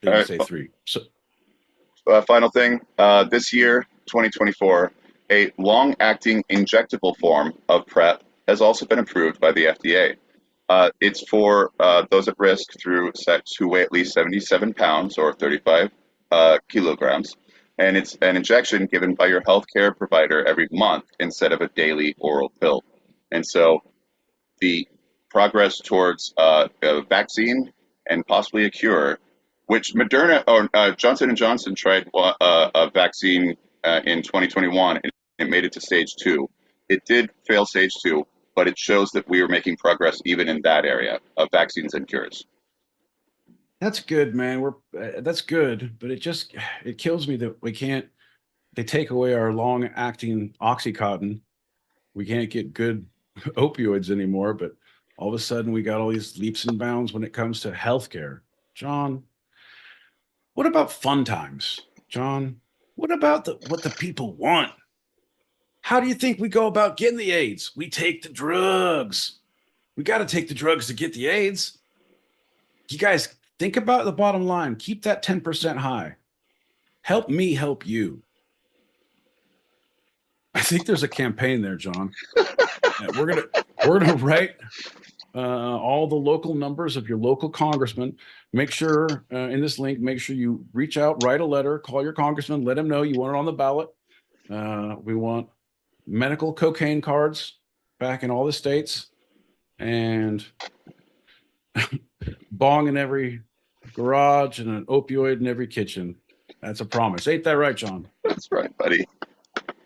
Didn't right. Say 3. So, final thing. This year, 2024, a long-acting injectable form of PrEP has also been approved by the FDA. It's for those at risk through sex who weigh at least 77 pounds or 35 kilograms. And it's an injection given by your healthcare provider every month instead of a daily oral pill. And so the progress towards a vaccine and possibly a cure, which Moderna or Johnson & Johnson tried a vaccine in 2021, and it made it to stage 2. It did fail stage 2, but it shows that we are making progress even in that area of vaccines and cures. that's good, man. That's good, but it kills me that they take away our long-acting Oxycontin. We can't get good opioids anymore, but all of a sudden we got all these leaps and bounds when it comes to healthcare. John, what about fun times? John, what about what the people want? How do you think we go about getting the AIDS? We take the drugs. We got to take the drugs to get the AIDS. You guys think about the bottom line. Keep that 10% high. Help me help you. I think there's a campaign there, John. We're gonna write all the local numbers of your local congressman. Make sure in this link, make sure you reach out, write a letter, call your congressman, let him know you want it on the ballot. We want medical cocaine cards back in all the states and bong in every garage and an opioid in every kitchen. That's a promise. Ain't that right, John? That's right, buddy.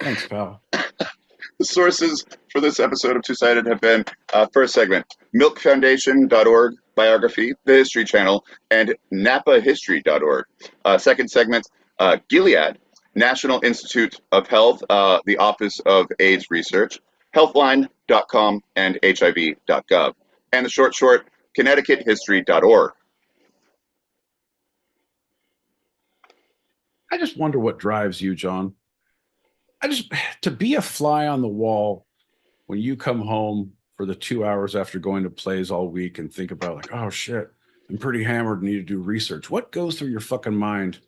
Thanks, pal. The sources for this episode of Two-Sided have been, first segment, milkfoundation.org, biography, the History Channel, and napahistory.org. Second segment, Gilead, National Institute of Health, the Office of AIDS Research, healthline.com, and hiv.gov. And the short, connecticuthistory.org. I just wonder what drives you, John. To be a fly on the wall when you come home for the 2 hours after going to plays all week and think about like, oh shit, I'm pretty hammered and need to do research. What goes through your fucking mind,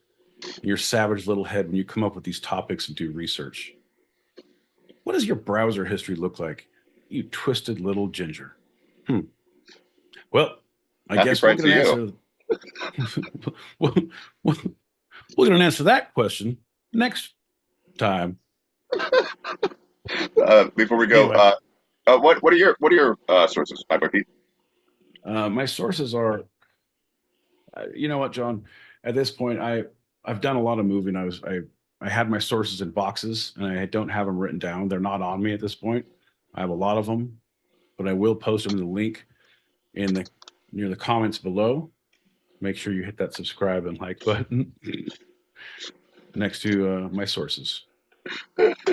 your savage little head when you come up with these topics and do research? What does your browser history look like, you twisted little ginger? Well, I guess we're going to answer. We're going to answer that question next time. Before we go, anyway. What are your sources, my boy Pete? My sources are, you know what, John? At this point, I've done a lot of moving. I had my sources in boxes, and I don't have them written down. They're not on me at this point. I have a lot of them, but I will post them in the link near the comments below. Make sure you hit that subscribe and like button next to my sources. Before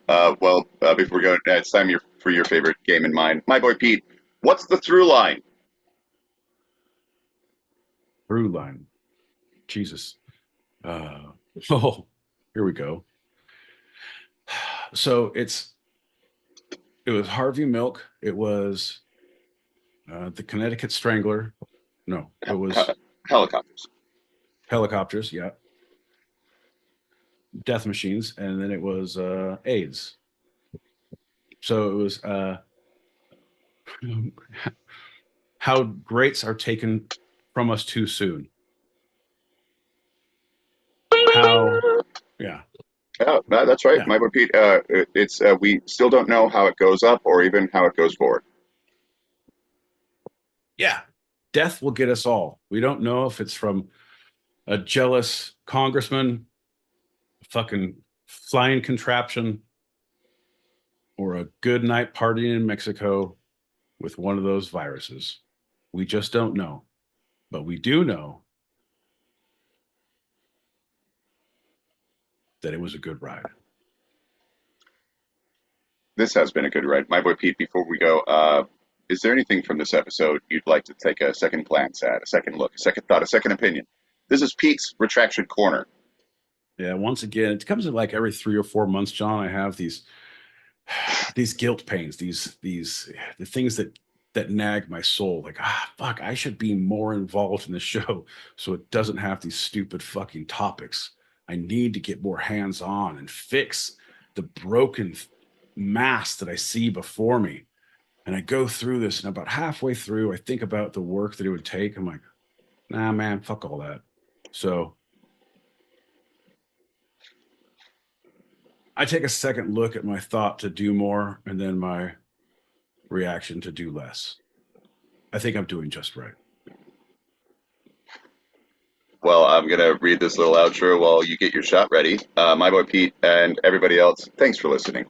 we go, it's time for your favorite game in mind. My boy Pete, what's the through line? Through line. Jesus. Oh, here we go. So it was Harvey Milk. It was the Connecticut Strangler. No, it was Helicopters. Helicopters. Yeah. Death Machines. And then it was AIDS. So it was how greats are taken from us too soon. How, yeah. Oh, that's right. Yeah. My boy Pete. It's we still don't know how it goes up or even how it goes forward. Yeah. Death will get us all. We don't know if it's from a jealous congressman, a fucking flying contraption, or a good night partying in Mexico with one of those viruses. We just don't know. But we do know that it was a good ride. This has been a good ride. My boy Pete, before we go, is there anything from this episode you'd like to take a second glance at, a second look, a second thought, a second opinion? This is Pete's Retraction Corner. Yeah, once again, it comes in like every 3 or 4 months, John. I have these guilt pains, the things that nag my soul. Like, fuck, I should be more involved in the show so it doesn't have these stupid fucking topics. I need to get more hands-on and fix the broken mass that I see before me. And I go through this, and about halfway through, I think about the work that it would take. I'm like, nah, man, fuck all that. So I take a second look at my thought to do more and then my reaction to do less. I think I'm doing just right. Well, I'm going to read this little outro while you get your shot ready. My boy Pete and everybody else, thanks for listening.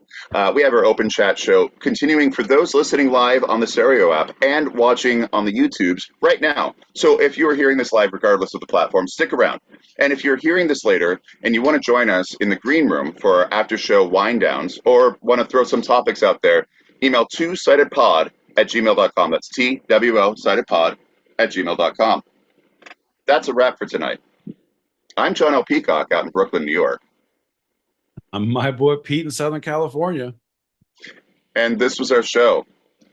We have our open chat show continuing for those listening live on the Stereo app and watching on the YouTubes right now. So if you are hearing this live, regardless of the platform, stick around. And if you're hearing this later and you want to join us in the green room for our after show wind downs or want to throw some topics out there, email twosidedpod@gmail.com. That's TWO sidedpod@gmail.com. That's a wrap for tonight. I'm John L. Peacock out in Brooklyn, New York. I'm my boy Pete in Southern California. And this was our show.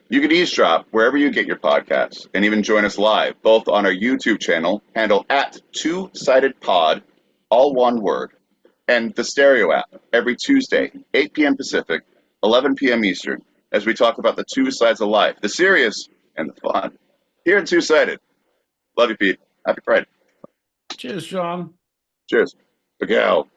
You can eavesdrop wherever you get your podcasts and even join us live, both on our YouTube channel, handle @2sidedpod, all one word, and the Stereo app every Tuesday, 8 p.m. Pacific, 11 p.m. Eastern, as we talk about the two sides of life, the serious and the fun. Here at Two-Sided. Love you, Pete. Happy Friday. Cheers, John. Cheers. Miguel.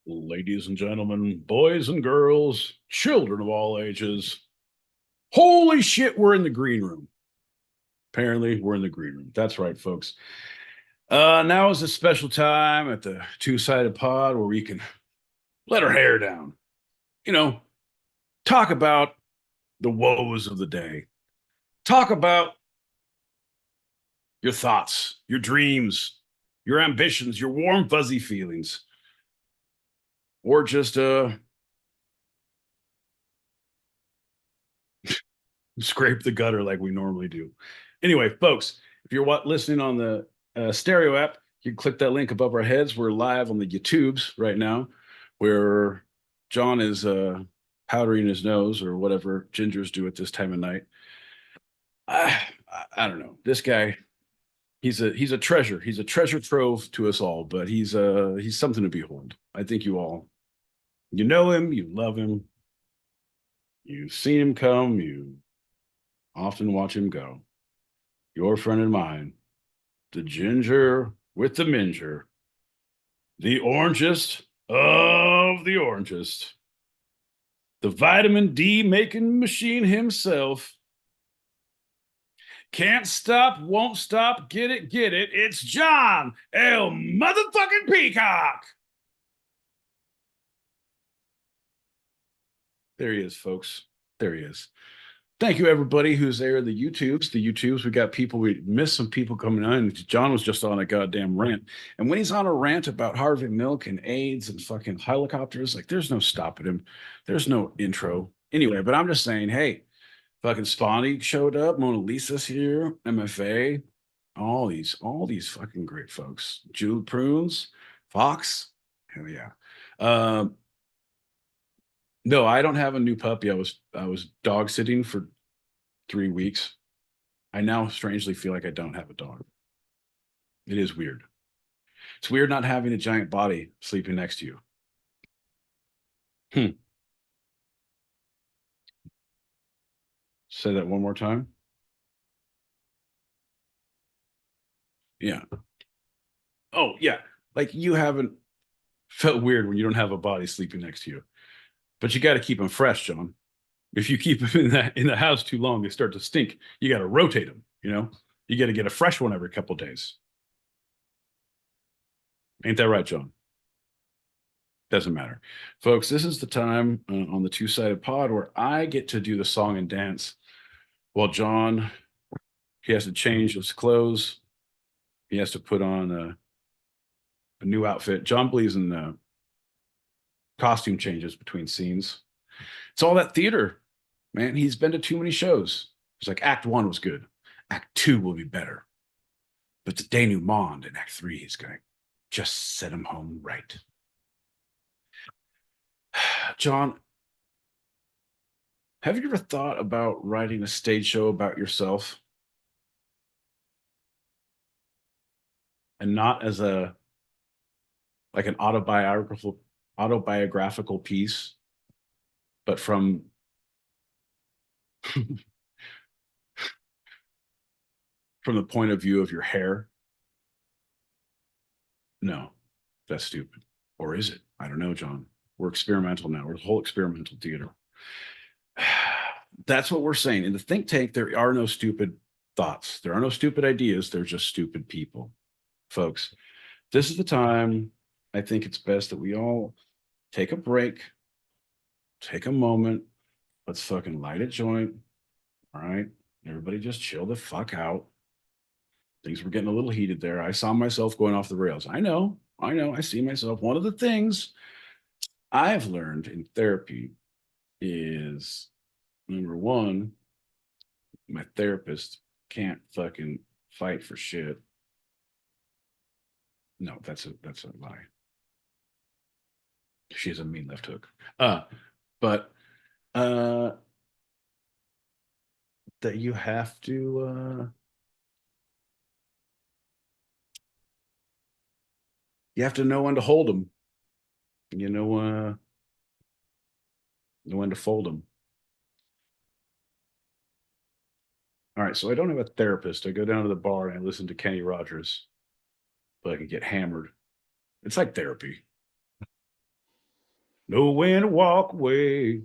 Ladies and gentlemen, boys and girls, children of all ages. Holy shit, we're in the green room. Apparently, we're in the green room. That's right, folks. Now is a special time at the Two-Sided Pod where we can let our hair down. You know, talk about the woes of the day. Talk about your thoughts, your dreams, your ambitions, your warm, fuzzy feelings. Or just scrape the gutter like we normally do. Anyway, folks, if you're listening on the Stereo app, you can click that link above our heads. We're live on the YouTubes right now, where John is powdering his nose or whatever gingers do at this time of night. I don't know. This guy, he's a treasure. He's a treasure trove to us all, but he's something to behold. I think you know him, you love him, you've seen him come, you often watch him go. Your friend and mine, the ginger with the minger, the orangest of the orangest, the vitamin D making machine himself. Can't stop, won't stop, get it. It's John L. Motherfucking Peacock. There he is, folks. There he is. Thank you, everybody who's there in the YouTubes. We got people. We missed some people coming on. John was just on a goddamn rant. And when he's on a rant about Harvey Milk and AIDS and fucking helicopters, like there's no stopping him. There's no intro. Anyway, but I'm just saying, hey, fucking Spawny showed up. Mona Lisa's here. MFA. All these fucking great folks. Jude Prunes, Fox. Hell yeah. No, I don't have a new puppy. I was dog sitting for 3 weeks. I now strangely feel like I don't have a dog. It is weird. It's weird not having a giant body sleeping next to you. Say that one more time. Yeah. Oh, yeah. Like you haven't felt weird when you don't have a body sleeping next to you. But you got to keep them fresh, John. If you keep them in the house too long, they start to stink. You got to rotate them, you know? You got to get a fresh one every couple of days. Ain't that right, John? Doesn't matter. Folks, this is the time on the two-sided pod where I get to do the song and dance while John, he has to change his clothes. He has to put on a new outfit. John believes in costume changes between scenes. It's all that theater, man. He's been to too many shows. It's like Act 1 was good. Act 2 will be better. But the denouement in Act 3 is going to just set him home right. John, have you ever thought about writing a stage show about yourself? And not as an autobiographical piece, but from from the point of view of your hair? No, that's stupid. Or is it? I don't know, John. We're experimental now. We're a whole experimental theater. That's what we're saying. In the think tank, there are no stupid thoughts. There are no stupid ideas. They're just stupid people. Folks, this is the time I think it's best that we all take a break, take a moment. Let's fucking light a joint. All right. Everybody just chill the fuck out. Things were getting a little heated there. I saw myself going off the rails. I know. I see myself. One of the things I've learned in therapy is, number one, my therapist can't fucking fight for shit. No, that's a lie. She has a mean left hook. But that you have to know when to hold them. You know when to fold them. All right, so I don't have a therapist. I go down to the bar and I listen to Kenny Rogers, but I can get hammered. It's like therapy. Know when to walk away,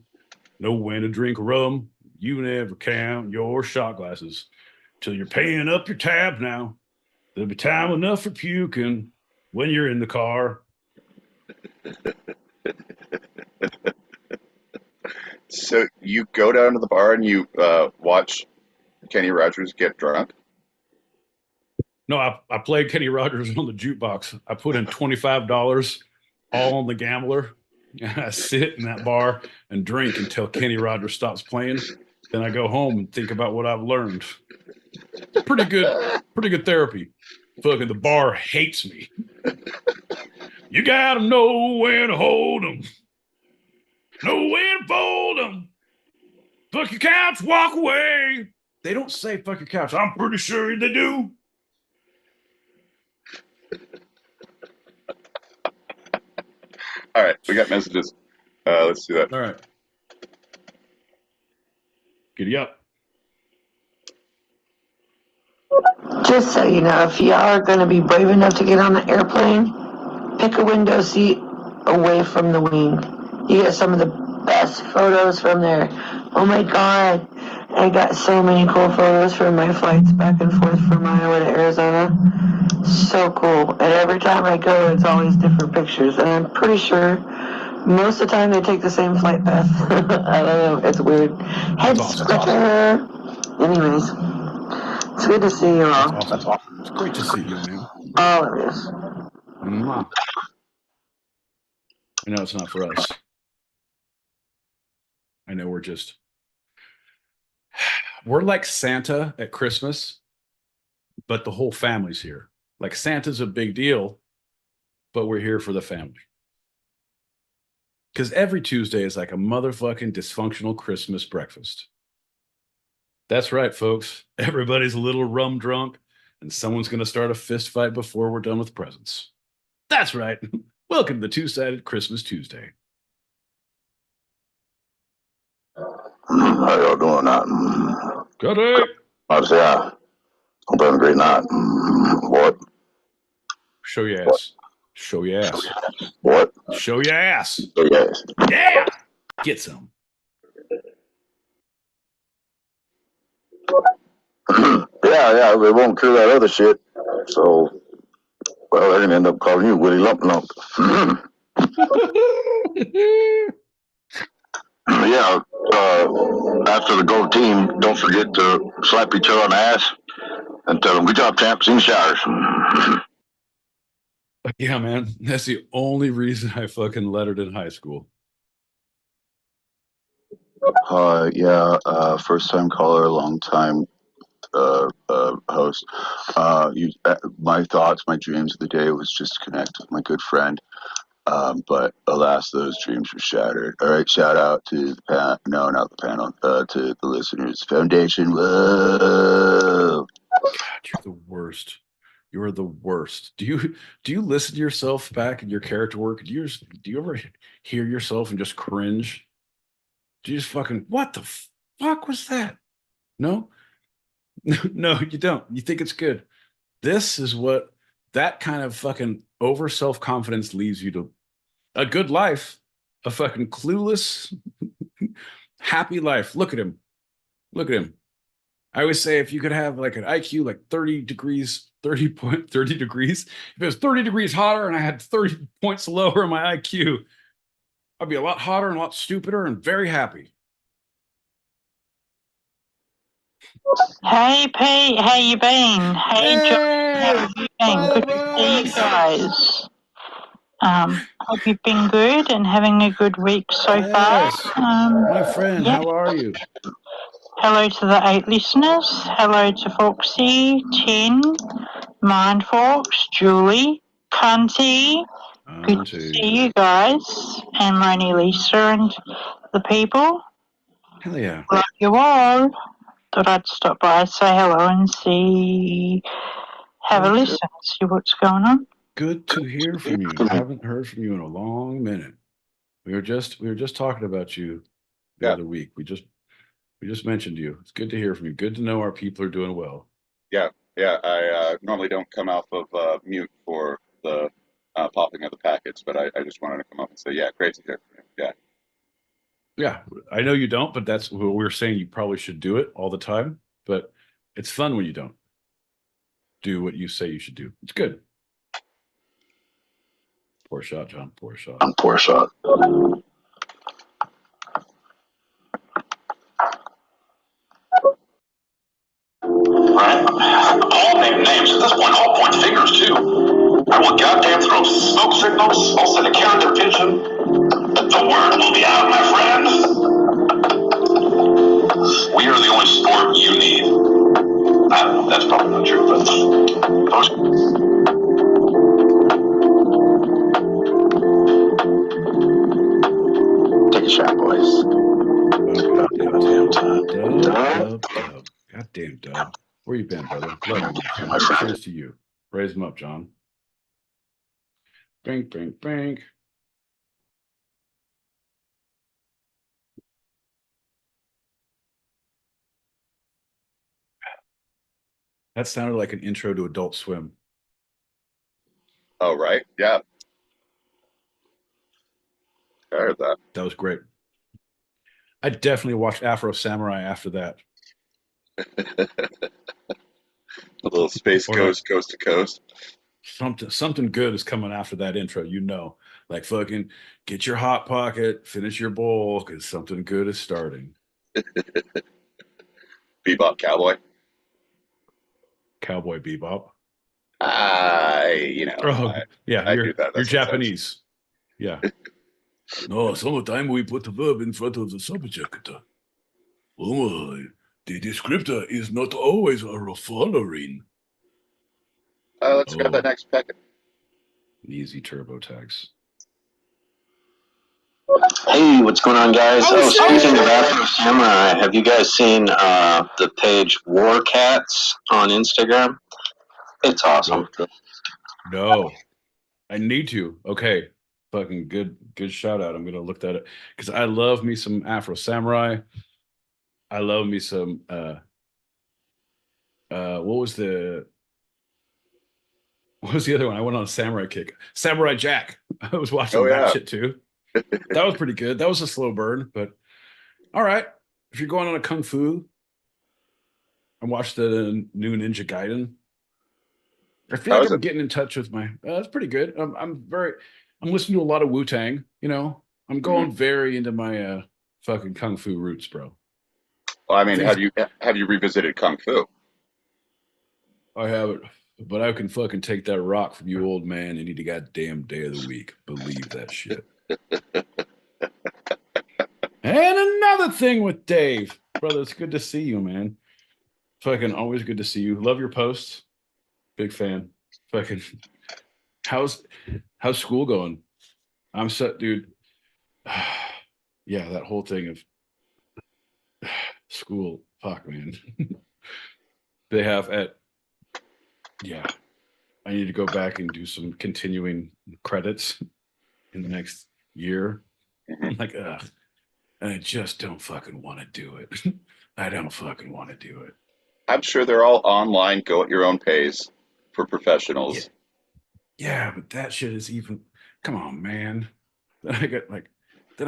know when to drink rum. You never count your shot glasses till you're paying up your tab now. There'll be time enough for puking when you're in the car. So you go down to the bar and you watch Kenny Rogers get drunk? No, I played Kenny Rogers on the jukebox. I put in $25 all on the gambler. And I sit in that bar and drink until Kenny Rogers stops playing. Then I go home and think about what I've learned. It's pretty good therapy. Fucking the bar hates me. You gotta know when to hold them. Know when to fold them. Fuck your couch, walk away. They don't say fuck your couch. I'm pretty sure they do. All right, we got messages. Let's do that. All right. Giddy up. Just so you know, if y'all are going to be brave enough to get on the airplane, pick a window seat away from the wing. You get some of the best photos from there. Oh my God. I got so many cool photos from my flights back and forth from Iowa to Arizona. So cool. And every time I go, it's always different pictures. And I'm pretty sure Most of the time, they take the same flight path. I don't know. It's weird. Head scratcher. Anyways, it's good to see you all. That's awesome. It's great to see you, man. All of this. I know it's not for us. I know we're like Santa at Christmas, but the whole family's here. Like Santa's a big deal, but we're here for the family. Because every Tuesday is like a motherfucking dysfunctional Christmas breakfast. That's right, folks. Everybody's a little rum drunk, and someone's going to start a fist fight before we're done with presents. That's right. Welcome to the Two-Sided Christmas Tuesday. How y'all doing that? Got it. I say, hope you're having a great night. What? Show your ass. Show your ass. What? Show your ass. Show your ass. Yeah. Get some. Yeah, they won't cure that other shit. So, well, they're gonna end up calling you Willie Lump Lump. Yeah, after the gold team, don't forget to slap each other on the ass and tell them, good job, champs, in the showers. Yeah, man. That's the only reason I fucking lettered in high school. First time caller, long time host. My thoughts, my dreams of the day was just to connect with my good friend. But alas, those dreams were shattered. All right, shout out to the panel. No, not the panel. To the listeners. Foundation. Whoa. God, you're the worst. You're the worst. Do you listen to yourself back in your character work? Do you ever hear yourself and just cringe? Do you just fucking, what the fuck was that? No? No, you don't. You think it's good. This is what that kind of fucking over self-confidence leads you to a good life, a fucking clueless, happy life. Look at him. Look at him. I always say if you could have like an IQ like 30 degrees, if it was 30 degrees hotter and I had 30 points lower in my IQ, I'd be a lot hotter and a lot stupider and very happy. Hey Pete, how you been? Hey John, how have you been? Good to see you guys. Hope you've been good and having a good week so far. My friend, yeah. how are you? Hello to the 8 listeners. Hello to Foxy, Tin, Mindfox, Julie, Cunty. Good to see you guys. And Roni, Lisa and the people. Hell yeah. Love you all. Thought I'd stop by, say hello and have a listen, see what's going on. Good to hear from you. I haven't heard from you in a long minute. We were just talking about you the other week. We just mentioned you. It's good to hear from you. Good to know our people are doing well. Yeah. I normally don't come off of mute for the popping of the packets, but I just wanted to come up and say, yeah, great to hear from you. Yeah. Yeah, I know you don't, but that's what we're saying. You probably should do it all the time, but it's fun when you don't do what you say you should do. It's good. Poor shot, John. Poor shot. Poor shot. Right? All name names. At this point, all point fingers, too. I will goddamn throw smoke signals. I'll send a carrier pigeon. The word will be out, my friend. We are the only sport you need. That's probably not true, but those. Take a shot, boys. Goddamn, Dub. Where you been, brother? Love you, my friend. Cheers to you. Raise him up, John. Bink, bink, bink. That sounded like an intro to Adult Swim. Oh, right? Yeah. I heard that. That was great. I definitely watched Afro Samurai after that. A little Space Ghost, Coast to Coast. Something good is coming after that intro, you know. Like fucking get your hot pocket, finish your bowl, because something good is starting. Bebop Cowboy. Cowboy Bebop. I do that you're sometimes. Japanese. Yeah. No, sometimes we put the verb in front of the subject. Oh, the descriptor is not always a following. Let's grab that next packet. Easy turbo tax. Hey, what's going on, guys? Speaking of Afro Samurai, have you guys seen the page War Cats on Instagram? It's awesome. No. I need to. Okay. Fucking good shout out. I'm gonna look that up because I love me some Afro Samurai. I love me some what was the other one? I went on a samurai kick. Samurai Jack. I was watching that shit too. That was pretty good. That was a slow burn, but all right. If you're going on a kung fu and watch the new Ninja Gaiden, I feel like I'm getting in touch with my. That's pretty good. I'm listening to a lot of Wu-Tang. You know, I'm going very into my fucking kung fu roots, bro. Well, I mean, have you revisited kung fu? I haven't, but I can fucking take that rock from you, old man, any goddamn day of the week. Believe that shit. And another thing with Dave, brother, it's good to see you, man. Fucking always good to see you. Love your posts. Big fan. Fucking how's school going? I'm set, dude. Yeah, that whole thing of school. Fuck, man. They have I need to go back and do some continuing credits in the next year. I'm like, ugh. And I just don't fucking want to do it. I don't fucking want to do it. I'm sure they're all online, go at your own pace for professionals. Yeah, but that shit is even. Come on, man. Then I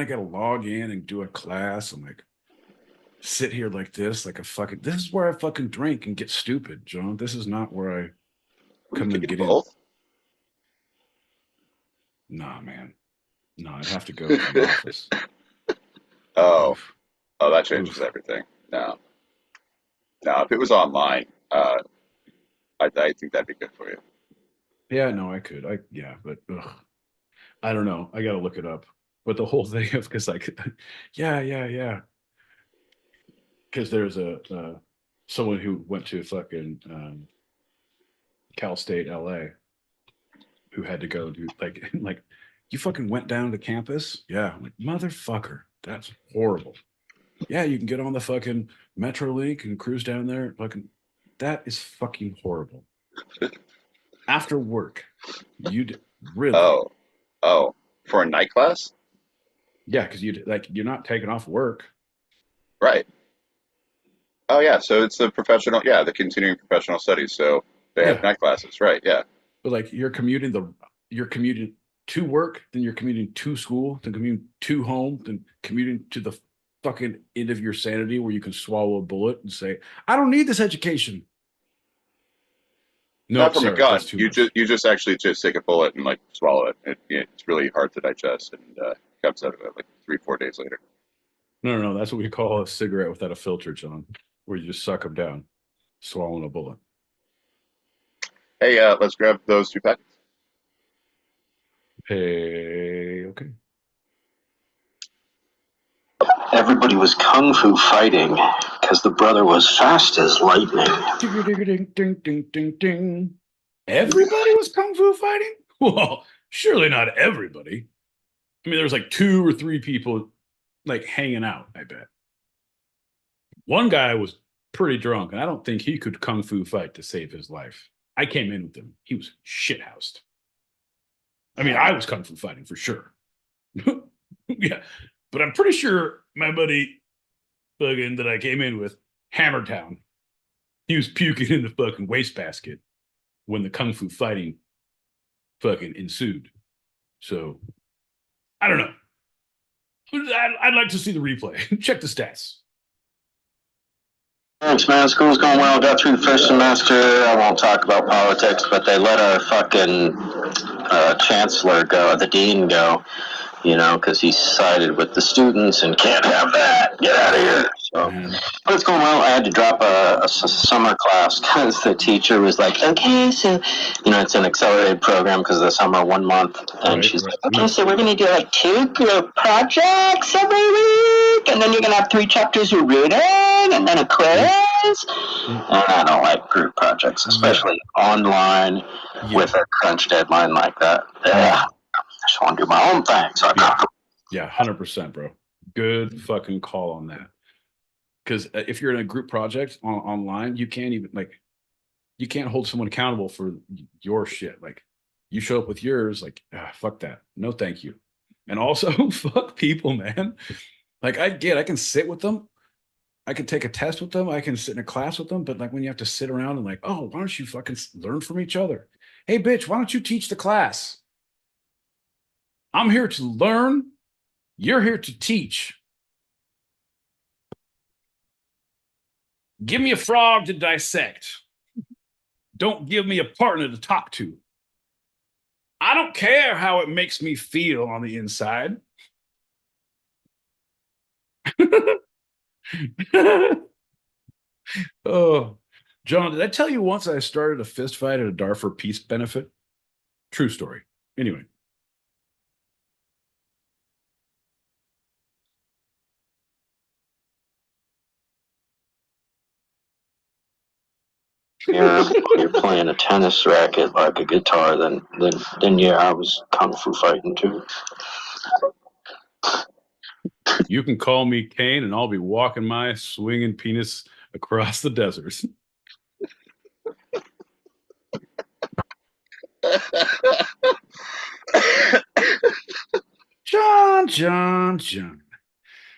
got to log in and do a class. I'm like, sit here like this, like a fucking. This is where I fucking drink and get stupid, John. This is not where I come and get both. Nah, man. No, I'd have to go to the office. Oh, that changes everything. No, if it was online, I think that'd be good for you. Yeah, no, I could. But I don't know. I got to look it up. But the whole thing of because like, yeah. Because there's someone who went to fucking Cal State LA who had to go do like you fucking went down to campus? Yeah. I'm like, motherfucker, that's horrible. Yeah, you can get on the fucking Metrolink and cruise down there. Fucking that is fucking horrible. After work, you'd really for a night class? Yeah, because you're not taking off work. Right. Oh yeah, so it's the the continuing professional studies. So they have night classes, right? Yeah. But like you're commuting to work, then you're commuting to school, then commuting to home, then commuting to the fucking end of your sanity where you can swallow a bullet and say, I don't need this education. No, not from a gun. You just actually take a bullet and like swallow it. It's really hard to digest and comes out of it like 3-4 days later. No. That's what we call a cigarette without a filter, John, where you just suck them down, swallowing a bullet. Hey, let's grab those 2 packets. Hey, okay. Everybody was kung fu fighting because the brother was fast as lightning. Ding. Everybody was kung fu fighting? Well, surely not everybody. I mean, there was like 2 or 3 people like hanging out, I bet. One guy was pretty drunk, and I don't think he could kung fu fight to save his life. I came in with him. He was shithoused. I mean, I was kung fu fighting for sure. Yeah. But I'm pretty sure my buddy fucking that I came in with, Hammertown, he was puking in the fucking wastebasket when the kung fu fighting fucking ensued. So, I don't know. I'd like to see the replay. Check the stats. Thanks, man. School's going well. Got through the first semester. I won't talk about politics, but they let our fucking chancellor go, the dean go, because he sided with the students and can't have that. Get out of here. So, but it's going well. I had to drop a summer class because the teacher was like, okay, so, it's an accelerated program because the summer 1 month. And she's like, okay, so we're going to do like 2 group projects every week. And then you're going to have 3 chapters you're reading and then a quiz. And I don't like group projects, especially online with a crunch deadline like that. I just want to do my own thing. So yeah, 100%, bro. Good fucking call on that. Because if you're in a group project online, you can't even you can't hold someone accountable for your shit. Like, you show up with yours, like, fuck that. No, thank you. And also, fuck people, man. Like, I can sit with them. I can take a test with them. I can sit in a class with them. But like, when you have to sit around and like, oh, why don't you fucking learn from each other? Hey, bitch, why don't you teach the class? I'm here to learn. You're here to teach. Give me a frog to dissect. Don't give me a partner to talk to. I don't care how it makes me feel on the inside. Oh, John, did I tell you once I started a fist fight at a Darfur peace benefit? True story. Anyway. You're playing a tennis racket like a guitar, then yeah, I was kung fu fighting too. You can call me Kane, and I'll be walking my swinging penis across the deserts. John.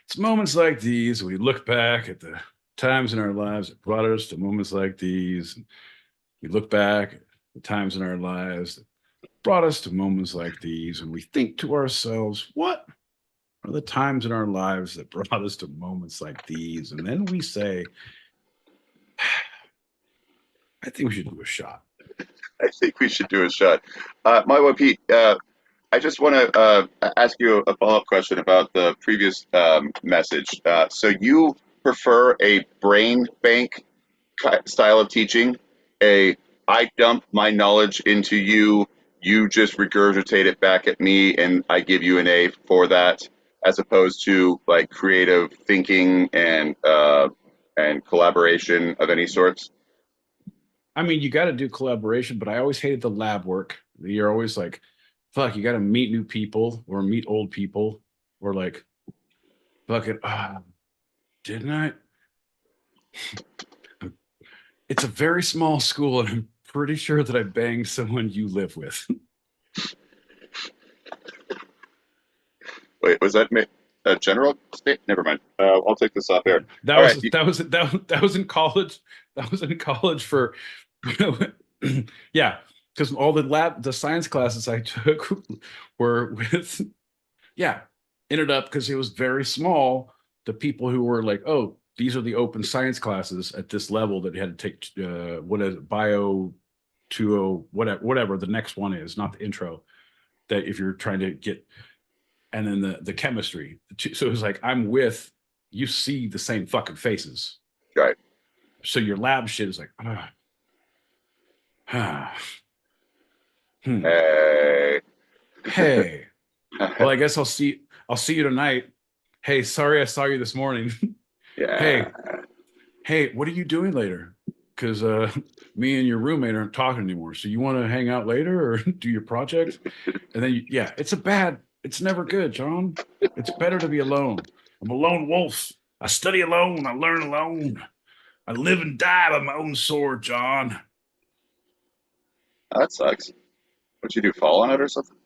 It's moments like these we look back at the times in our lives that brought us to moments like these. We look back at the times in our lives that brought us to moments like these, and we think to ourselves, what are the times in our lives that brought us to moments like these? And then we say, I think we should do a shot. I think we should do a shot. My boy Pete, I just want to ask you a follow-up question about the previous message. So you prefer a brain bank style of teaching, I dump my knowledge into you, you just regurgitate it back at me, and I give you an A for that, as opposed to like creative thinking and collaboration of any sorts? I mean, you got to do collaboration, but I always hated the lab work. You're always like, fuck, you got to meet new people or meet old people or like, fucking, didn't I? It's a very small school, and I'm pretty sure that I banged someone you live with. Wait, was that a general state? Never mind. I'll take this off air. That was in college. That was in college for, yeah, because all the science classes I took were with, ended up because it was very small. The people who were like, oh, these are the open science classes at this level that you had to take. What is it, bio 20, whatever the next one is, not the intro. That if you're trying to get, and then the chemistry. So it was like, I'm with, you see the same fucking faces. Right. So your lab shit is like, Hey. Well, I guess I'll see you tonight. Hey, sorry I saw you this morning. Yeah. Hey, what are you doing later? Because me and your roommate aren't talking anymore. So you want to hang out later or do your project? And then it's never good, John. It's better to be alone. I'm a lone wolf. I study alone. I learn alone. I live and die by my own sword, John. That sucks. What'd you do, fall on it or something?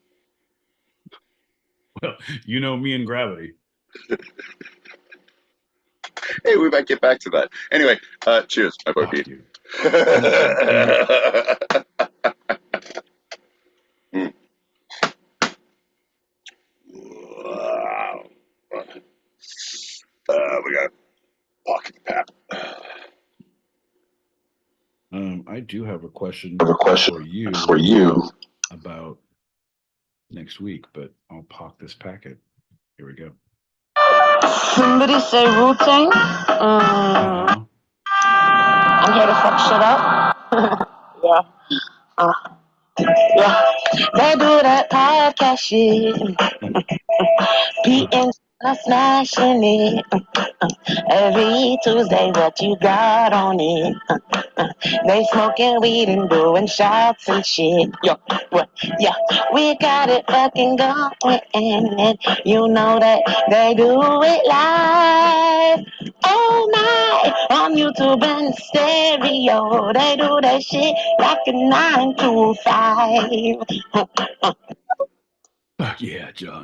Well, you know me and gravity. Hey, we might get back to that. Anyway, cheers, my boy Pete. Wow. We got pocket pap. I do have a question for you about next week, but I'll pop this packet. Here we go. Somebody say Wu-Tang? I'm here to fuck shit up. Yeah. Yeah. They do that podcast shit. Pete and are smashing it. Every Tuesday, what you got on it? They smoking weed and doing shots and shit. Yo, what? Yeah, we got it fucking going, and you know that they do it live. Oh my, on YouTube and stereo, they do that shit like a 9 to 5. Fuck yeah, John.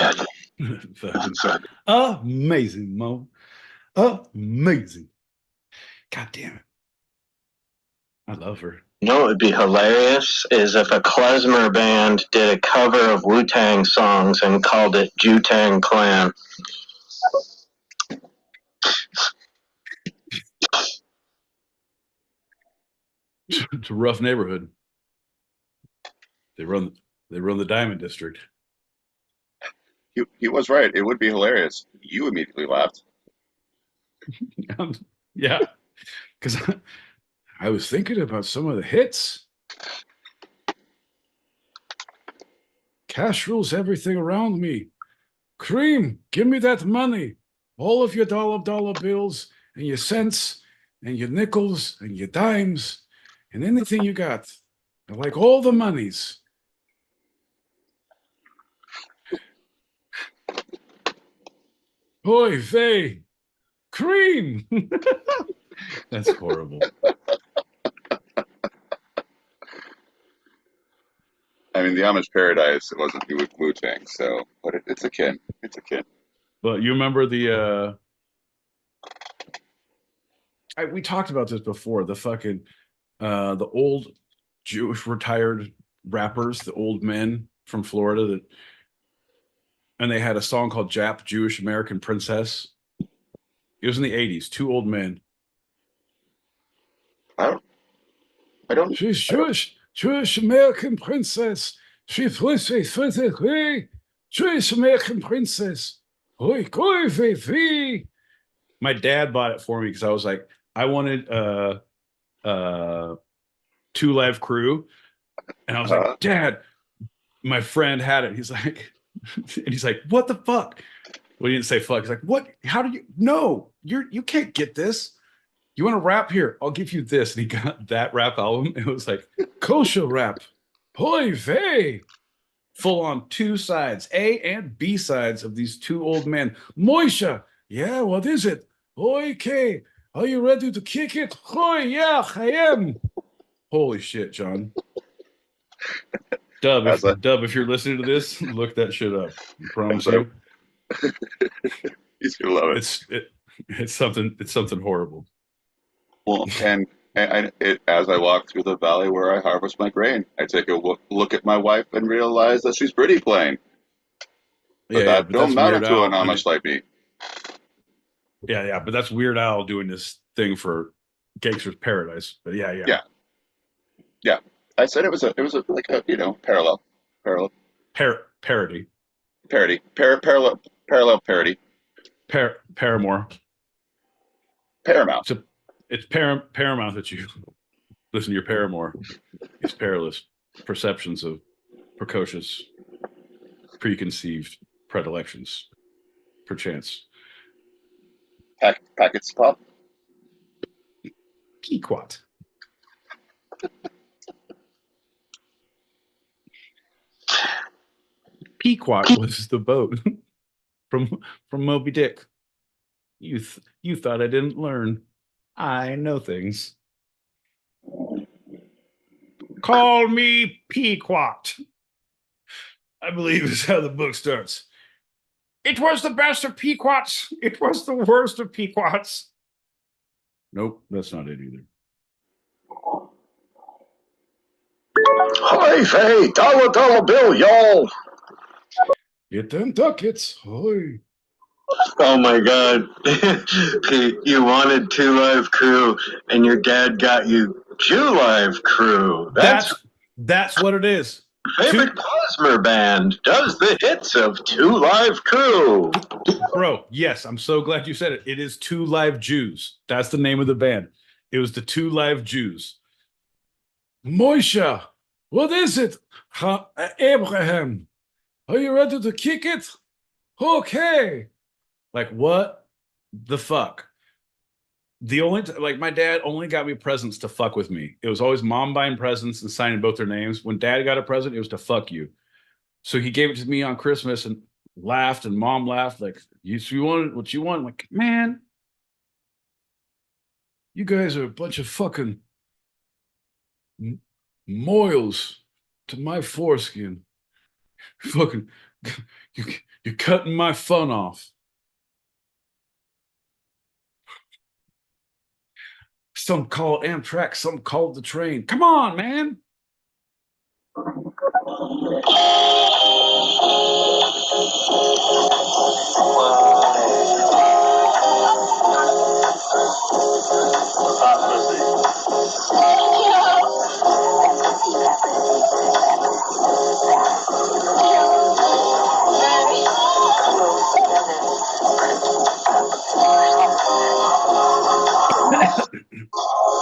Fucking amazing, Mo. Amazing. God damn it. I love her. You know what would be hilarious is if a klezmer band did a cover of Wu-Tang songs and called it Ju-Tang Clan. It's a rough neighborhood. They run the Diamond District. He was right. It would be hilarious. You immediately laughed. Yeah, because I was thinking about some of the hits. Cash rules everything around me. Cream, give me that money. All of your dollar bills and your cents and your nickels and your dimes and anything you got. I like all the monies. Oy vey. Cream. That's horrible. I mean, the Amish Paradise, it wasn't Wu-Tang, so, but it's akin. It's akin. Well, you remember the, we talked about this before, the fucking, the old Jewish retired rappers, the old men from Florida and they had a song called Jap, Jewish American Princess. It was in the 80s, two old men. I don't. She's Jewish American princess. She's Jewish American princess. My dad bought it for me because I was like, I wanted Two Live Crew, and I was like, Dad, my friend had it. He's like, what the fuck? Well, he didn't say fuck. He's like, what? How do you? No, you can't get this. You want to rap here? I'll give you this. And he got that rap album. It was like kosher rap. Hoy vey. Full on two sides, A and B sides of these two old men. Moisha, yeah, what is it? Okay, are you ready to kick it? Hoy, yeah, I am. Holy shit, John. Dub, if you're listening to this, look that shit up. I promise you. He's gonna love it. It's something horrible. Well, and as I walk through the valley where I harvest my grain, I take a look at my wife and realize that she's pretty plain. But that don't matter to an Amish like me. Yeah, but that's Weird Al doing this thing for Gangster's Paradise. But yeah. I said it was like a parallel parody. Parallel parody. Paramore. Paramount. It's paramount that you listen to your paramour. It's perilous perceptions of precocious, preconceived predilections, perchance. Packets pop. Pequot. Pequot was the boat from Moby Dick. You thought I didn't learn. I know things. Call me Pequot, I believe is how the book starts. It was the best of Pequots. It was the worst of Pequots. Nope, that's not it either. Hey, dollar bill, y'all. Get them ducats. Hoy. Oh my God. Pete, you wanted Two Live Crew and your dad got you Jew Live crew. That's what it is. Favorite klezmer band does the hits of 2 Live Crew. Bro, yes, I'm so glad you said it. It is 2 Live Jews. That's the name of the band. It was the 2 Live Jews. Moisha, what is it? Abraham, are you ready to kick it? Okay. Like, what the fuck? The only like my dad only got me presents to fuck with me. It was always mom buying presents and signing both their names. When dad got a present, it was to fuck you. So he gave it to me on Christmas and laughed, and mom laughed like, you wanted what you want? I'm like, man, you guys are a bunch of fucking moils to my foreskin. Fucking, you're cutting my fun off. Some call it Amtrak, some call it the train. Come on, man.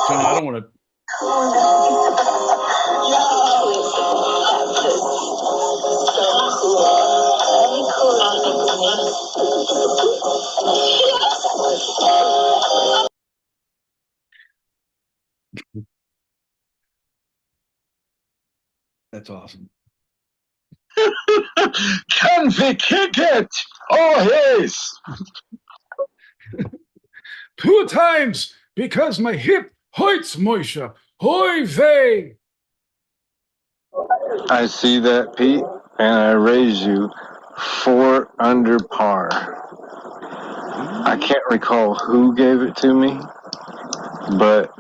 John, I don't want to. That's awesome. Can we kick it? Oh, yes. 2 times because my hip hurts, Moisha. Hoy vey. I see that, Pete, and I raise you 4 under par. I can't recall who gave it to me, but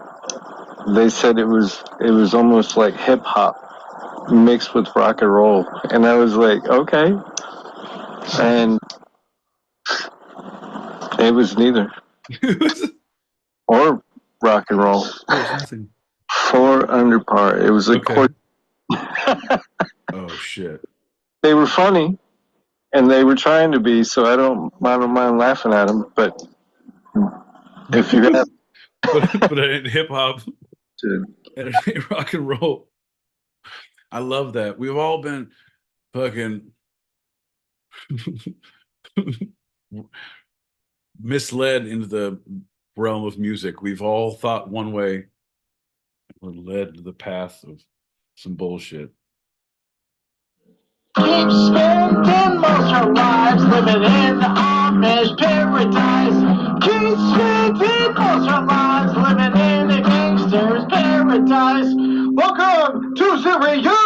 they said it was almost like hip hop mixed with rock and roll, and I was like, okay, and it was neither or rock and roll. There's nothing. 4 under par. It was a court. Oh shit! They were funny, and they were trying to be, so I don't mind laughing at them. But if you're gonna, but it ain't hip hop, and it ain't rock and roll. I love that. We've all been fucking misled into the realm of music. We've all thought one way. We're led to the path of some bullshit. Keep spending most our lives living in the Amish paradise. Keep spending most our lives living in the gangster's paradise. Welcome to Stereo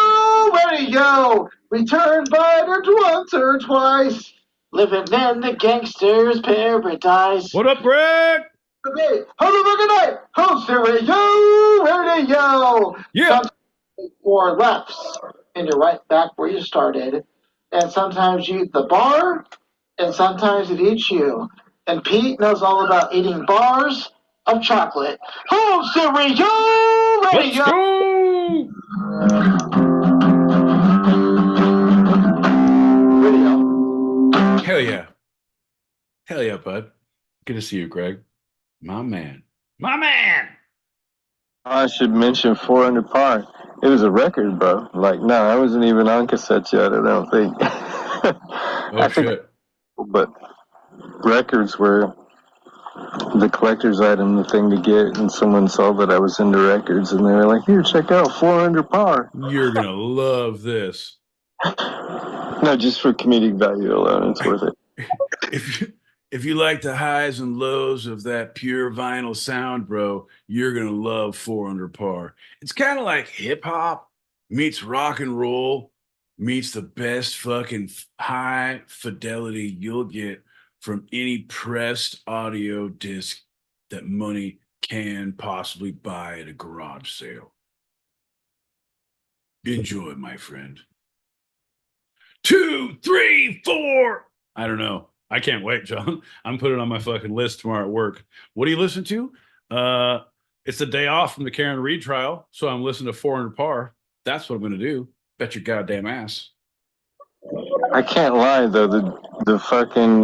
Radio. Return but once or twice. Living in the gangster's paradise. What up, Greg? Hello, good night. Host Stereo Radio. Yeah. Or lefts, and you're right back where you started. And sometimes you eat the bar, and sometimes it eats you. And Pete knows all about eating bars of chocolate. Home Stereo Radio! Let's go! Hell yeah. Hell yeah, bud. Good to see you, Greg. My man. My man! I should mention 4 under par. It was a record, bro. Like, no, I wasn't even on cassette yet, I don't think. Oh, shit. But records were the collector's item, the thing to get, and someone saw that I was into records, and they were like, here, check out 4 under par. You're going to love this. No, just for comedic value alone, it's worth it. If you like the highs and lows of that pure vinyl sound, bro, you're going to love 4 under par. It's kind of like hip hop meets rock and roll meets the best fucking high fidelity you'll get from any pressed audio disc that money can possibly buy at a garage sale. Enjoy, my friend. 2, 3, 4. I don't know. I can't wait, John. I'm putting it on my fucking list tomorrow at work. What do you listen to? It's the day off from the Karen Reed trial, so I'm listening to 400 par. That's what I'm going to do. Bet your goddamn ass. I can't lie though. The fucking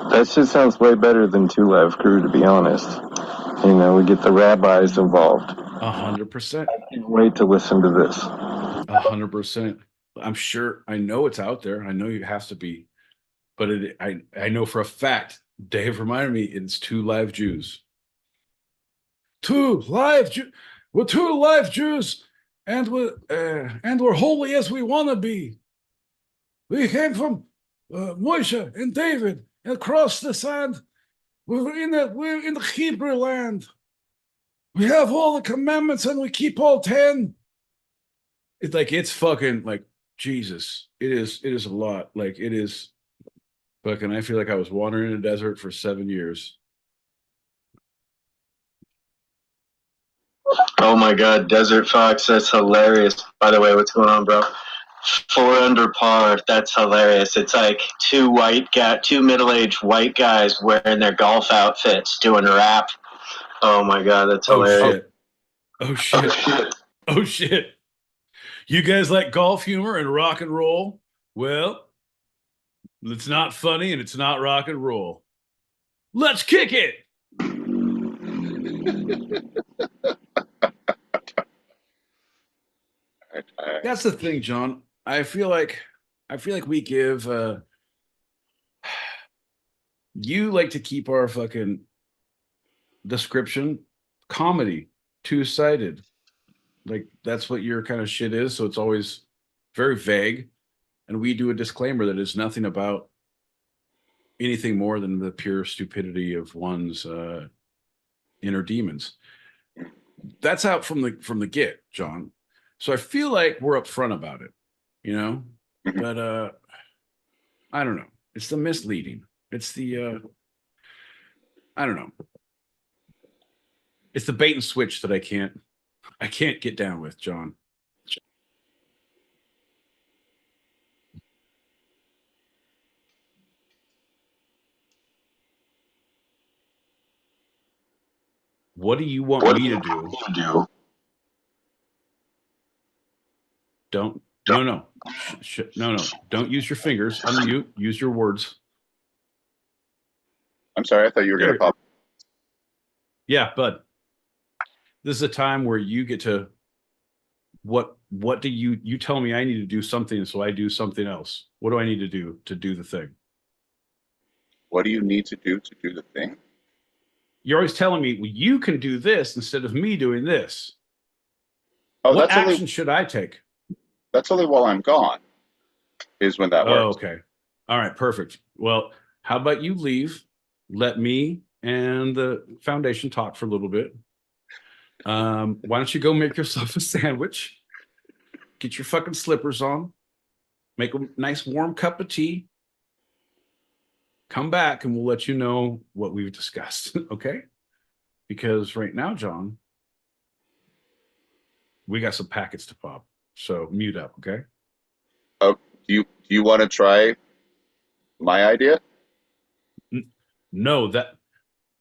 that shit sounds way better than Two Live Crew, to be honest. You know, we get the rabbis involved. 100%. I can't wait to listen to this. 100%. I'm sure. I know it's out there. I know it has to be, but I know for a fact. Dave reminded me it's Two Live Jews. Two live Jews. We're two live Jews, and we're holy as we want to be. We came from Moshe and David and across the sand. We're in the Hebrew land. We have all the commandments and we keep all 10. It's fucking like Jesus. It is a lot. Like it is fucking. I feel like I was wandering in the desert for 7 years. Oh my God, Desert Fox, that's hilarious. By the way, what's going on, bro? 4 under par, that's hilarious. It's like two middle-aged white guys wearing their golf outfits doing a rap. Oh my God, that's hilarious. Oh shit. Oh shit. You guys like golf humor and rock and roll? Well, it's not funny and it's not rock and roll. Let's kick it. That's the thing, John. I feel like we give you like to keep our fucking description comedy, two-sided. Like that's what your kind of shit is, so it's always very vague. And we do a disclaimer that is nothing about anything more than the pure stupidity of one's inner demons. That's out from the get, John. So I feel like we're upfront about it, you know? But I don't know. It's the misleading. It's the I don't know. It's the bait and switch that I can't get down with, John. What do you want me to do? No. No. Don't use your fingers. Unmute. Use your words. I'm sorry. I thought you were going to pop. Yeah, bud. This is a time where you get to. What do you tell me I need to do something, so I do something else? What do I need to do the thing? What do you need to do the thing? You're always telling me, well, you can do this instead of me doing this. Oh, what action should I take? That's only while I'm gone, is when that works. Okay. All right, perfect. Well, how about you leave? Let me and the foundation talk for a little bit. Why don't you go make yourself a sandwich? Get your fucking slippers on. Make a nice warm cup of tea. Come back and we'll let you know what we've discussed, okay? Because right now, John, we got some packets to pop. So mute up, okay? Oh, do you want to try my idea? No, that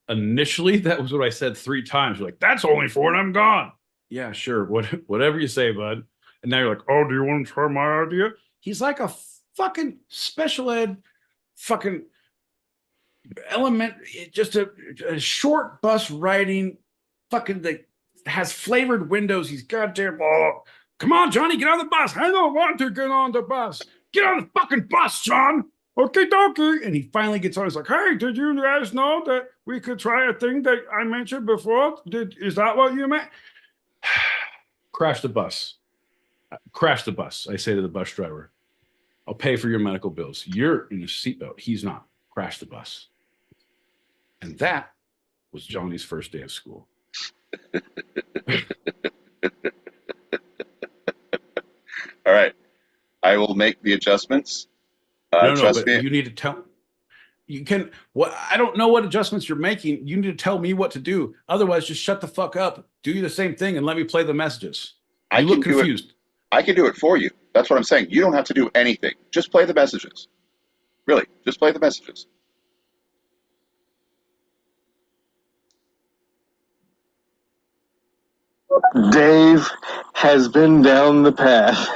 initially that was what I said 3 times. You're like, that's only 4 and I'm gone. Yeah, sure. Whatever you say, bud. And now you're like, oh, do you want to try my idea? He's like a fucking special ed fucking element, just a short bus riding fucking that has flavored windows. He's goddamn. Oh, come on, Johnny, get on the bus. I don't want to get on the bus. Get on the fucking bus, John. Okay, dokie. And he finally gets on. He's like, hey, did you guys know that we could try a thing that I mentioned before? Is that what you meant? Crash the bus. Crash the bus. I say to the bus driver, I'll pay for your medical bills. You're in a seatbelt. He's not. Crash the bus. And that was Johnny's first day of school. All right. I will make the adjustments. No, trust but me. you need to tell. You can. What? I don't know what adjustments you're making. You need to tell me what to do. Otherwise, just shut the fuck up. Do the same thing and let me play the messages. You look confused. I can do it for you. That's what I'm saying. You don't have to do anything. Just play the messages. Really, just play the messages. Dave has been down the path.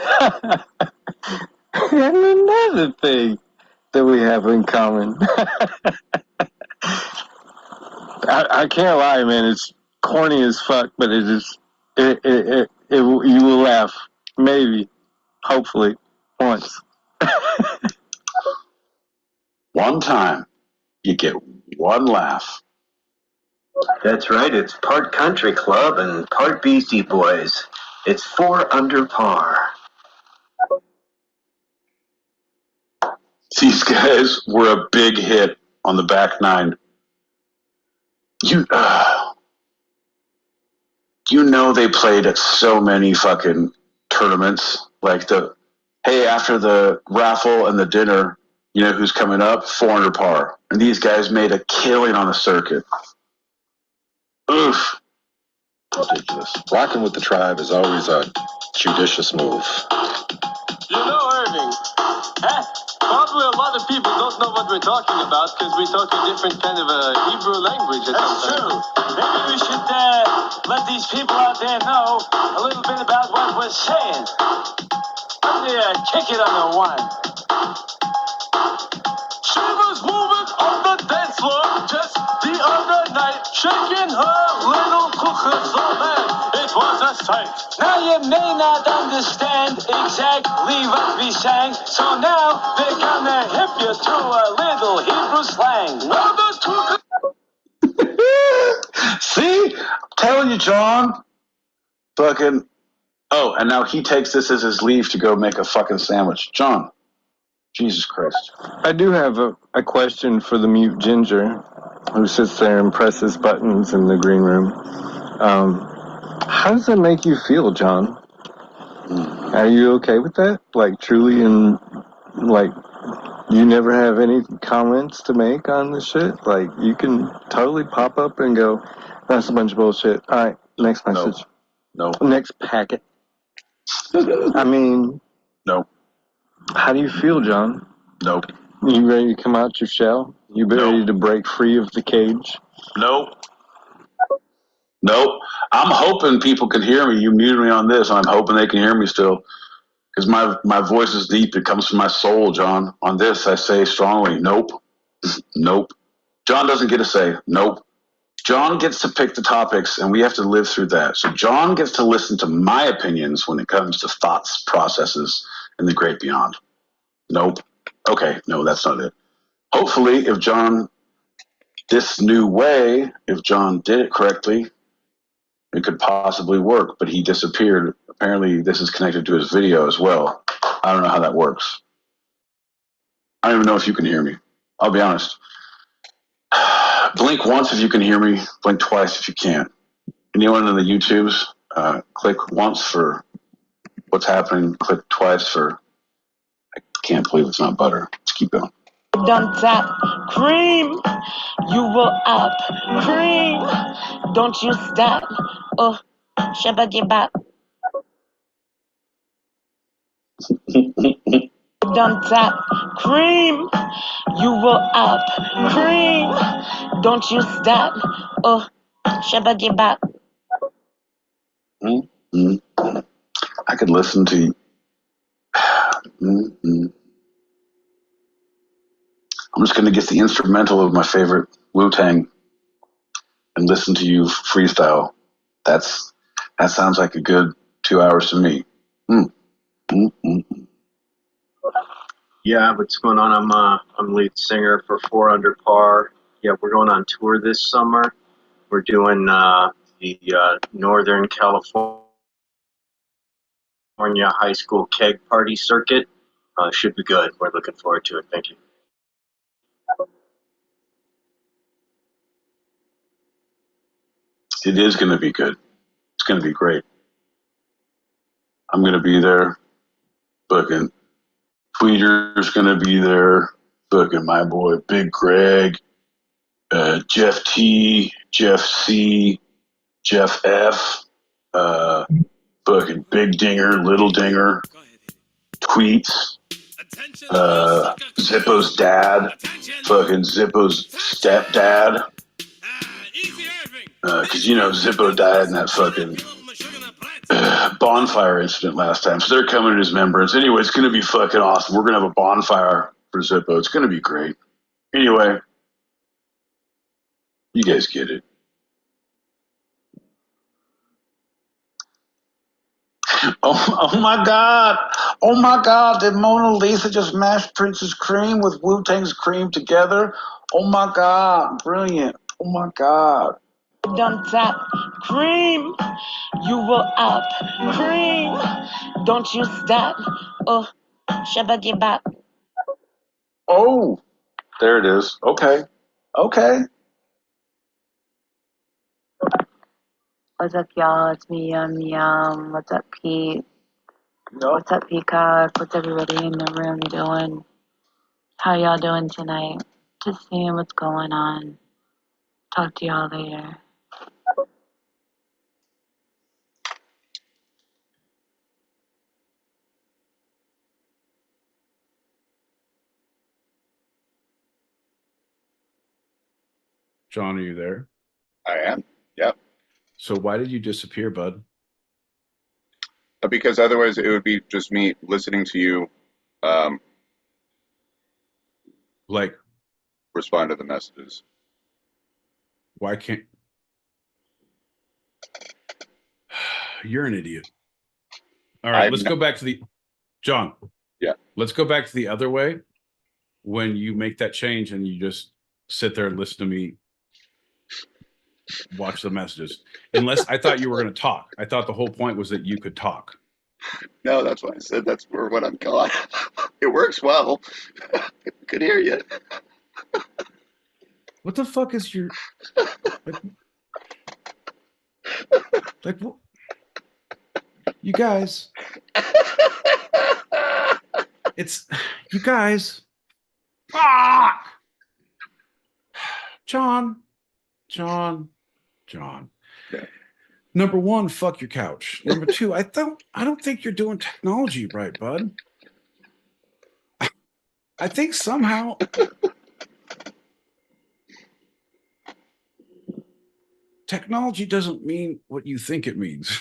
And another thing that we have in common. I can't lie, man. It's corny as fuck, but it is. You will laugh, maybe, hopefully, once. One time, you get one laugh. That's right. It's part Country Club and part Beastie Boys. It's 4 under par. These guys were a big hit on the back nine. You know they played at so many fucking tournaments. Like hey, after the raffle and the dinner, you know who's coming up? 4 under par. And these guys made a killing on the circuit. Oof. Ridiculous. Rocking with the tribe is always a judicious move. You know, Irving, probably a lot of people don't know what we're talking about because we talk a different kind of Hebrew language. That's true. Maybe we should let these people out there know a little bit about what we're saying. Let me kick it on the one. She was moving on the dance floor just the other night, shaking her little kuchas, oh man, it was a sight. Now you may not understand exactly what we sang, so now they're gonna hip you to a little Hebrew slang. Now the See? I'm telling you, John. Fucking. Oh, and now he takes this as his leave to go make a fucking sandwich. John. Jesus Christ. I do have a question for the mute ginger who sits there and presses buttons in the green room. How does that make you feel, John? Are you okay with that? Like, truly, and like, you never have any comments to make on the shit? Like, you can totally pop up and go, that's a bunch of bullshit. All right, next message. No. Next packet. I mean... No. How do you feel, John? Nope. You ready to come out your shell? You ready to break free of the cage? Nope. I'm hoping people can hear me. You muted me on this, and I'm hoping they can hear me still. Because my voice is deep. It comes from my soul, John. On this, I say strongly, nope. Nope. John doesn't get to say, nope. John gets to pick the topics, and we have to live through that. So John gets to listen to my opinions when it comes to thoughts, processes, and the great beyond. Nope. Okay, no, that's not it. Hopefully, if John, this new way, if John did it correctly, it could possibly work, but he disappeared. Apparently, this is connected to his video as well. I don't know how that works. I don't even know if you can hear me. I'll be honest. Blink once if you can hear me. Blink twice if you can't. Anyone in the YouTubes, click once for what's happening. Click twice for I can't believe it's not butter. Let's keep going. Don't tap cream, you will up cream. Don't you stop. Oh, shabba bop. Don't tap cream, you will up cream. Don't you stop. Oh, shabba bop. I could listen to you. I'm just going to get the instrumental of my favorite Wu-Tang and listen to you freestyle. That sounds like a good 2 hours to me. Yeah, what's going on? I'm lead singer for 4 Under Par. Yeah, we're going on tour this summer. We're doing the Northern California high school keg party circuit. Should be good. We're looking forward to it. Thank you. It is going to be good. It's going to be great. I'm going to be there. Fucking Tweeter's going to be there. Fucking my boy Big Greg, Jeff T, Jeff C, Jeff F, fucking Big Dinger, Little Dinger, Tweets, Zippo's dad, fucking Zippo's stepdad. Because, you know, Zippo died in that fucking bonfire incident last time. So they're coming in his remembrance. Anyway, it's going to be fucking awesome. We're going to have a bonfire for Zippo. It's going to be great. Anyway, you guys get it. Oh my God. Oh my God. Did Mona Lisa just mash Prince's cream with Wu-Tang's cream together? Oh my God. Brilliant. Oh my God. Don't tap cream, you will up cream. Don't you stop. Oh, shabba bop. Oh, there it is. Okay. Okay. What's up, y'all? It's me, Yum. What's up, Pete? What's up, Peacock? What's everybody in the room doing? How y'all doing tonight? Just seeing what's going on. Talk to y'all later. John, are you there? I am. Yep. So why did you disappear, bud? Because otherwise it would be just me listening to you like respond to the messages. Why can't you're an idiot. All right, let's go back to the John. Yeah. Let's go back to the other way when you make that change and you just sit there and listen to me watch the messages. Unless I thought you were going to talk. I thought the whole point was that you could talk. No, that's why I said that's where what I'm going. It works well. I could hear you. What the fuck is your like you guys? It's you guys. Fuck! John. Yeah. Number one, fuck your couch. Number two, I don't think you're doing technology right, bud. I think somehow technology doesn't mean what you think it means.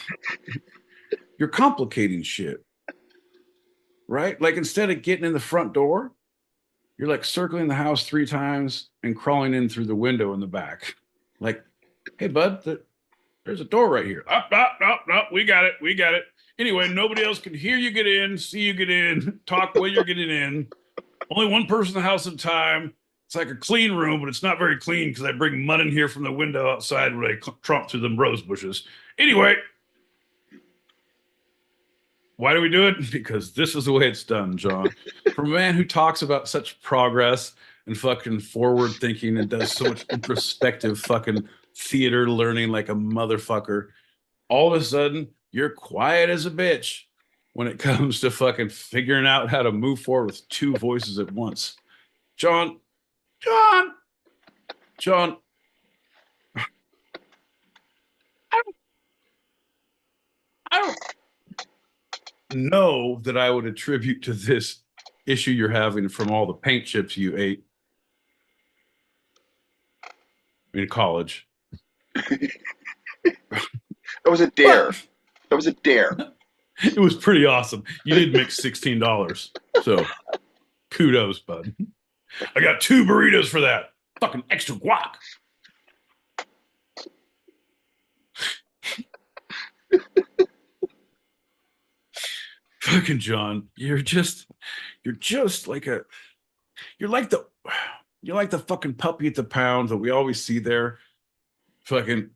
You're complicating shit. Right? Like instead of getting in the front door, you're like circling the house 3 times and crawling in through the window in the back. Like, hey, bud, there's a door right here. Up, we got it. Anyway, nobody else can hear you get in, see you get in, talk while you're getting in. Only one person in the house at a time. It's like a clean room, but it's not very clean because I bring mud in here from the window outside where I tromp through them rose bushes. Anyway, why do we do it? Because this is the way it's done, John. From a man who talks about such progress and fucking forward thinking and does so much introspective fucking theater learning like a motherfucker, all of a sudden you're quiet as a bitch when it comes to fucking figuring out how to move forward with 2 voices at once. John. I don't know that I would attribute to this issue you're having from all the paint chips you ate in college. That was a dare. That was a dare. It was pretty awesome. You did make $16. So kudos, bud. I got 2 burritos for that. Fucking extra guac. Fucking John, you're like the fucking puppy at the pound that we always see there. Fucking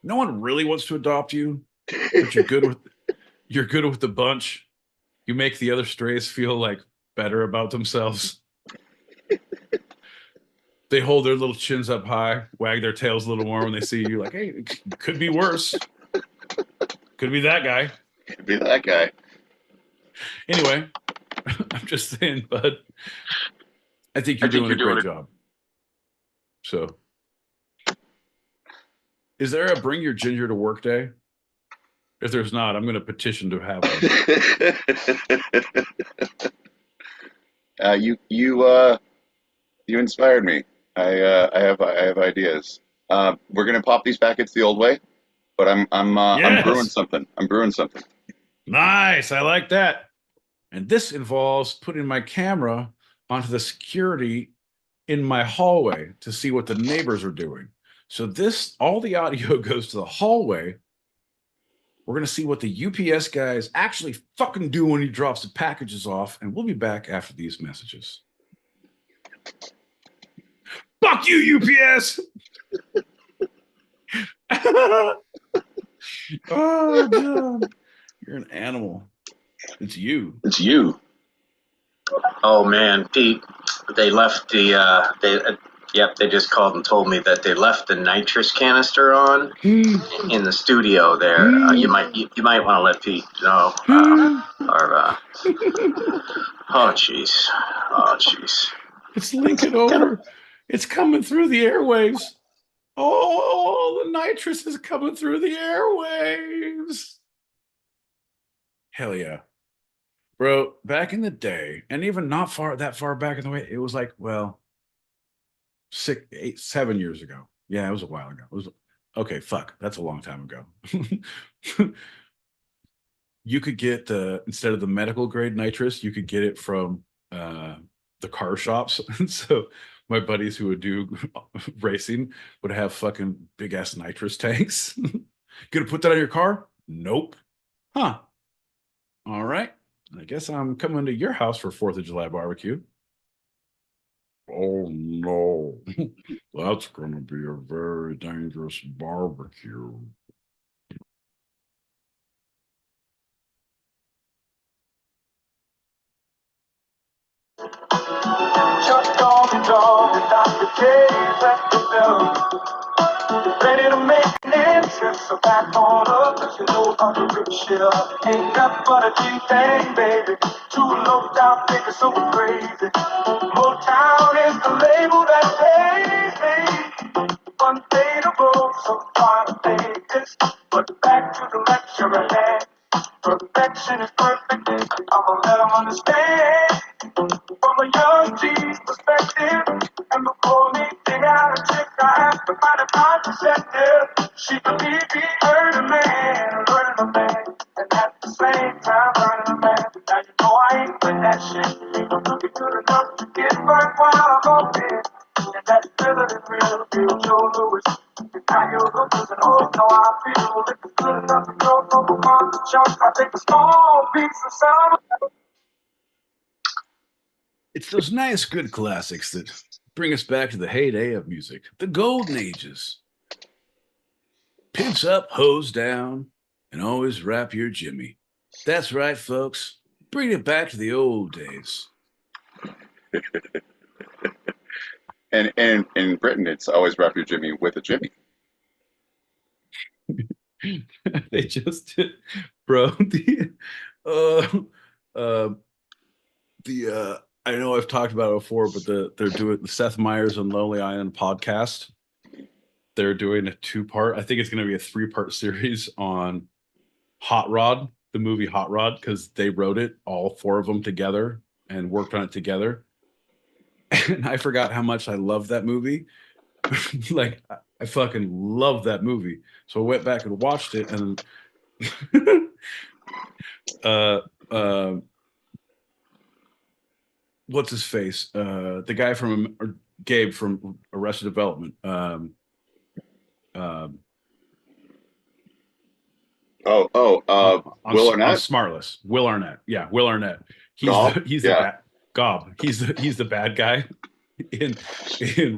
no one really wants to adopt you, but you're good with the bunch. You make the other strays feel like better about themselves. They hold their little chins up high, wag their tails a little more when they see you, like, hey, it could be worse. Could be that guy. Could be that guy. Anyway, I'm just saying, bud. I think you're doing a great job. So, is there a bring your ginger to work day? If there's not, I'm going to petition to have one. You inspired me. I have ideas. We're gonna pop these packets the old way. But I'm brewing Yes. something. I'm brewing something. Nice. I like that. And this involves putting my camera onto the security in my hallway to see what the neighbors are doing. So all the audio goes to the hallway. We're going to see what the UPS guy is actually fucking doing when he drops the packages off. And we'll be back after these messages. Fuck you, UPS! Oh, John. You're an animal. It's you. It's you. Oh man, Pete, they left the they just called and told me that they left the nitrous canister on in the studio there. You might want to let Pete know. Oh jeez. It's linking over. It's coming through the airwaves. Oh, the nitrous is coming through the airwaves. Hell yeah. Bro, back in the day, and even not that far back in the way, it was like, well, 6, 8, 7 years ago. Yeah, it was a while ago. It was okay, fuck. That's a long time ago. You could get instead of the medical grade nitrous, you could get it from the car shops. And so my buddies who would do racing would have fucking big ass nitrous tanks. Gonna put that on your car? Nope. Huh. All right. I guess I'm coming to your house for 4th of July barbecue. Oh no. That's gonna be a very dangerous barbecue. Chuck on the dog with Dr. K's at the bell. Ready to make an entrance, so back on up, cause you know I'm the rich shit up. Ain't nothing but a G-thing, baby. Too low down, thinking so crazy. Motown is the label that pays me. Unfadable, so far to take this. But back to the lecture at hand. Perfection is perfect, I'ma let them understand. From a young G's perspective, and before me figure out a chick, I have to find a contraceptive. She could be earning a man, and at the same time earning a man. Now you know I ain't with that shit. Ain't no looking good enough to get burnt while I'm open. And that's realer than real, Bill Joe Lewis. And now you're looking and oh, know how I feel. If it's good enough to go from a month to chunk, I take a small piece of some. It's those nice, good classics that bring us back to the heyday of music, the golden ages. Pimps up, hose down, and always rap your Jimmy. That's right, folks. Bring it back to the old days. And in Britain, it's always wrap your Jimmy with a Jimmy. They just did, bro. I know I've talked about it before, but they're doing the Seth Meyers and Lonely Island podcast. They're doing a 2-part. I think it's going to be a 3-part series on Hot Rod, the movie Hot Rod, because they wrote it, all 4 of them together, and worked on it together. And I forgot how much I love that movie. Like, I fucking love that movie. So I went back and watched it, and what's his face? The guy from Gabe from Arrested Development. Will Arnett? Smartless. Will Arnett. Yeah, Will Arnett. He's the bad guy in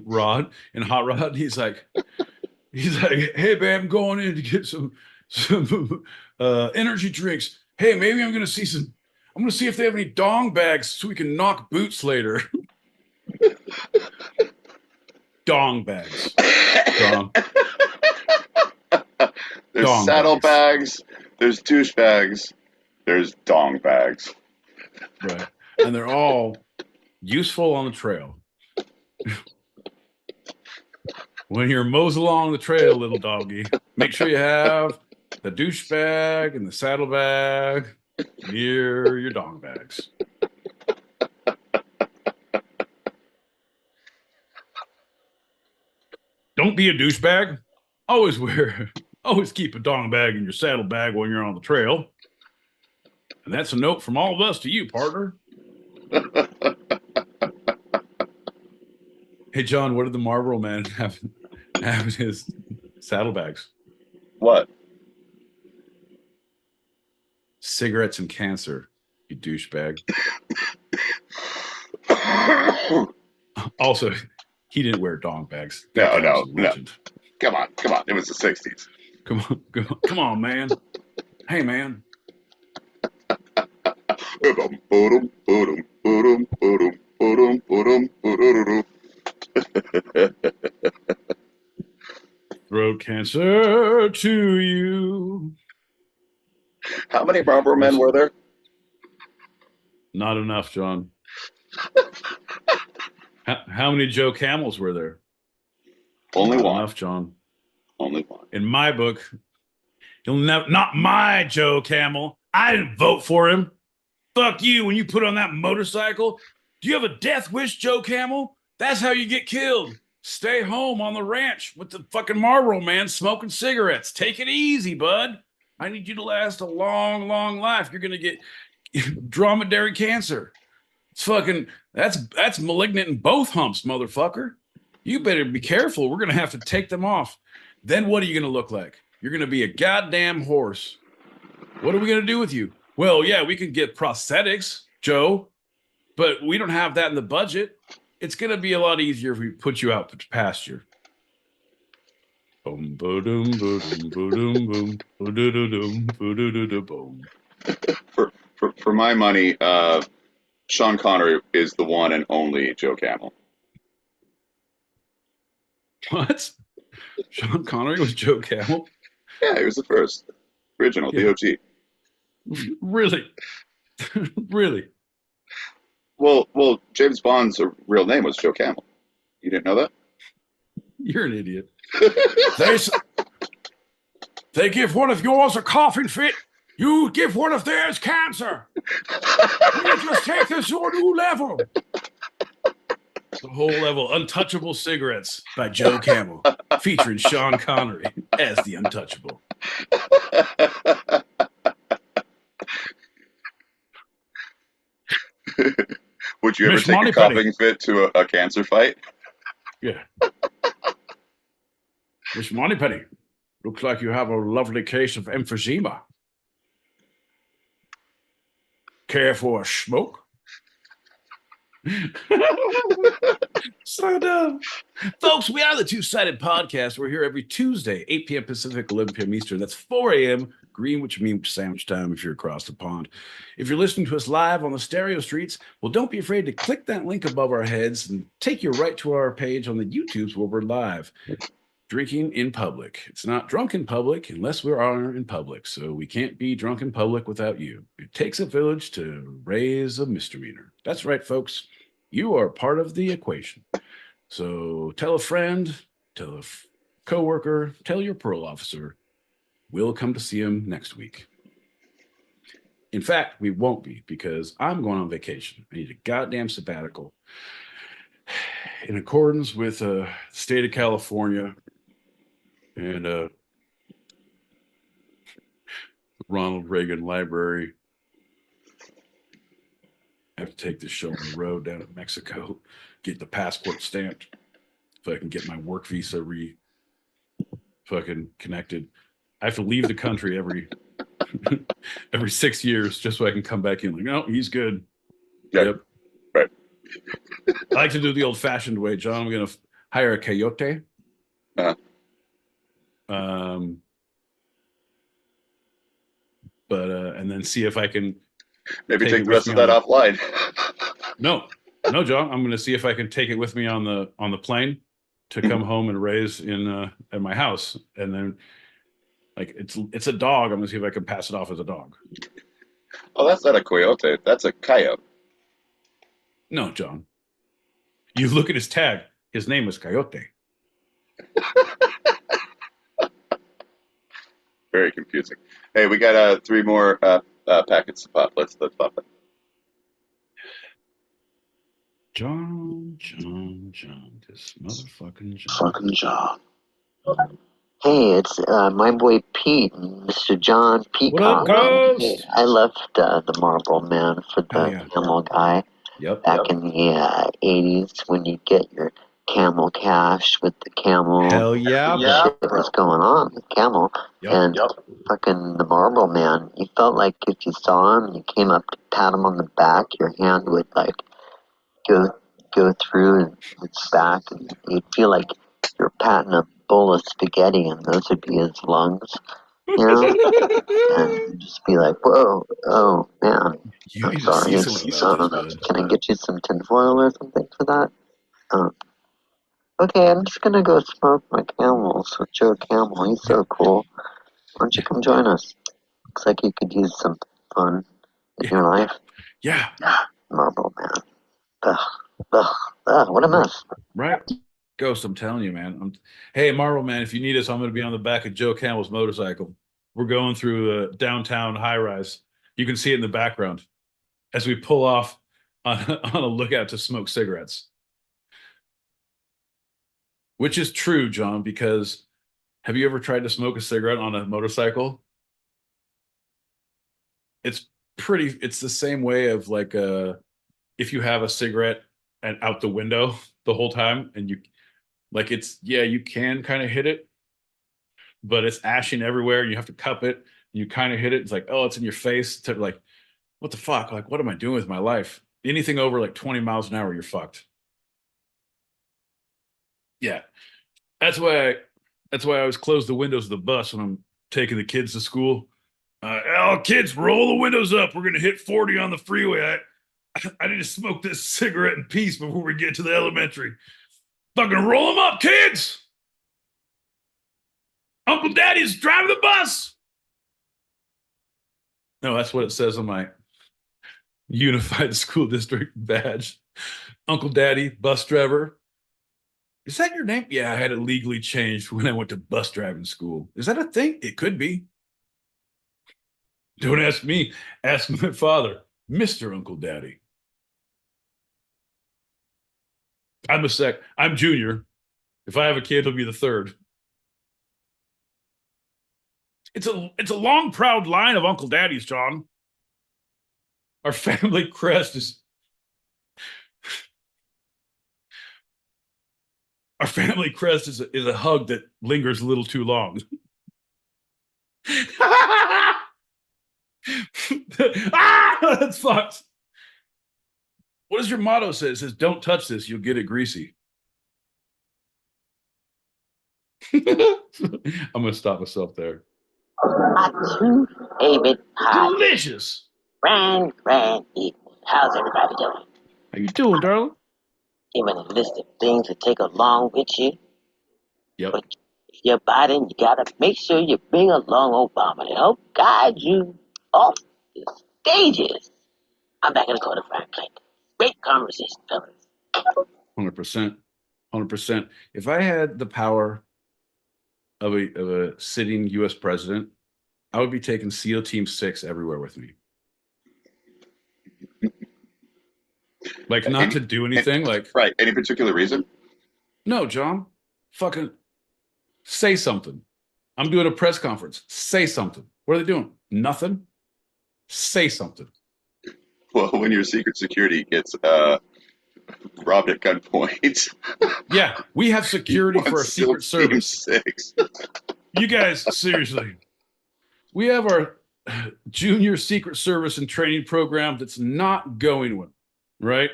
Rod, in Hot Rod. He's like, hey man, I'm going in to get some energy drinks. Hey, maybe I'm gonna see if they have any dong bags so we can knock boots later. Dong bags. Dong. There's dong saddlebags, there's douchebags, there's dong bags. Right. And they're all useful on the trail. When you're mosey along the trail, little doggy, make sure you have the douchebag and the saddlebag near your dong bags. Don't be a douchebag. Always wear Always keep a dong bag in your saddlebag when you're on the trail. And that's a note from all of us to you, partner. Hey, John, what did the Marlboro Man have in his saddlebags? What? Cigarettes and cancer, you douchebag. Also, he didn't wear dong bags. That guy was a legend. Come on. It was the 60s. Come on, man. Hey, man. Throat cancer to you. How many Marlboro Men were there? Not enough, John. How many Joe Camels were there? Only one. Enough, John. Only one. In my book, he'll never. Not my Joe Camel. I didn't vote for him. Fuck you. When you put on that motorcycle, do you have a death wish, Joe Camel? That's how you get killed. Stay home on the ranch with the fucking Marlboro Man smoking cigarettes. Take it easy, bud. I need you to last a long, long life. You're gonna get dromedary cancer. It's fucking that's malignant in both humps, motherfucker. You better be careful. We're gonna have to take them off. Then what are you gonna look like? You're gonna be a goddamn horse. What are we gonna do with you? Well, yeah, we can get prosthetics, Joe, but we don't have that in the budget. It's gonna be a lot easier if we put you out to pasture. Boom, boom, boom, boom, boom, boom. For my money, Sean Connery is the one and only Joe Camel. What? Sean Connery was Joe Camel? Yeah, he was the first. Original, the OG. Really? Really? Well, James Bond's real name was Joe Camel. You didn't know that? You're an idiot. They give one of yours a coughing fit. You give one of theirs cancer. You just take this to a new level. The whole level, Untouchable Cigarettes by Joe Camel, featuring Sean Connery as the Untouchable. Would you ever take a coughing fit to a cancer fight? Yeah. Miss Moneypenny, looks like you have a lovely case of emphysema. Care for a smoke? So dumb. Folks, we are the Two-Sided Podcast. We're here every Tuesday, 8 p.m. Pacific, 11 p.m. Eastern. That's 4 a.m. Greenwich Mean Sandwich time if you're across the pond. If you're listening to us live on the stereo streets, well, don't be afraid to click that link above our heads and take you right to our page on the YouTubes where we're live. Drinking in public. It's not drunk in public unless we are in public. So we can't be drunk in public without you. It takes a village to raise a misdemeanor. That's right, folks. You are part of the equation. So tell a friend, tell a coworker, tell your parole officer. We'll come to see him next week. In fact, we won't be because I'm going on vacation. I need a goddamn sabbatical. In accordance with the state of California and Ronald Reagan Library. I have to take this show on the road down to Mexico, get the passport stamped so I can get my work visa fucking connected. I have to leave the country every 6 years just so I can come back in. Like, no, he's good. Yep. Right. I like to do the old-fashioned way, John. I'm going to hire a coyote. And then see if I can maybe take the rest of that offline. No, John. I'm going to see if I can take it with me on the plane to come home and raise in at my house, and then like it's a dog. I'm going to see if I can pass it off as a dog. Oh, that's not a coyote. That's a coyote. No, John. You look at his tag. His name is Coyote. Very confusing. Hey, we got 3 more packets to pop. Let's pop it. John, this motherfucking John. Fucking John. Hey, it's my boy Pete, Mr. John Peacock. Hey, I left the Marble Man for the camel guy back in the 80s when you get your camel cash with the camel. Hell yeah. Shit was going on with camel. And fucking the Marble Man, you felt like if you saw him, you came up to pat him on the back, your hand would like go through his back, and you'd feel like you're patting a bowl of spaghetti, and those would be his lungs, you know? And you'd just be like, whoa, oh, man, I'm sorry. Can I get you some tinfoil or something for that? Okay, I'm just gonna go smoke my camels with Joe Camel. He's so cool. Why don't you come join us? Looks like you could use some fun in your life. Yeah. Marble Man. What a mess. Right. Ghost, I'm telling you, man. Hey, Marble Man, if you need us, I'm going to be on the back of Joe Campbell's motorcycle. We're going through the downtown high rise. You can see it in the background as we pull off on a lookout to smoke cigarettes. Which is true, John, because have you ever tried to smoke a cigarette on a motorcycle? It's the same way of like if you have a cigarette and out the window the whole time and you like you can kind of hit it, but it's ashing everywhere and you have to cup it and you kind of hit it. It's like, oh, it's in your face. To like, what the fuck? Like, what am I doing with my life? Anything over like 20 miles an hour, you're fucked. Yeah. That's why I always close the windows of the bus when I'm taking the kids to school. Oh, kids, roll the windows up. We're going to hit 40 on the freeway. I need to smoke this cigarette in peace before we get to the elementary. Fucking roll them up, kids. Uncle Daddy's driving the bus. No, that's what it says on my Unified School District badge. Uncle Daddy, bus driver. Is that your name? Yeah, I had it legally changed when I went to bus driving school. Is that a thing? It could be. Don't ask me. Ask my father, Mr. Uncle Daddy. I'm junior. If I have a kid, he'll be the third. It's a long, proud line of Uncle Daddies, John. Our family crest is a hug that lingers a little too long. That's fucked. What does your motto say? It says, don't touch this, you'll get it greasy. I'm going to stop myself there. My two favorite pies. Delicious. Grand equal. How's everybody doing? How you doing, darling? Given a list of things to take along with you. Yep. But if you're Biden, you gotta make sure you bring along Obama to help guide you off the stages. I'm back in the corner, Frank Clank. Great conversation, fellas. 100%. 100%. If I had the power of a sitting U.S. president, I would be taking SEAL Team 6 everywhere with me. Like, not to do anything. Like, right. Any particular reason? No, John. Fucking say something. I'm doing a press conference. Say something. What are they doing? Nothing. Say something. Well, when your secret security gets robbed at gunpoint. Yeah, we have security for our Secret Service. You guys, seriously. We have our junior Secret Service and training program that's not going well, right?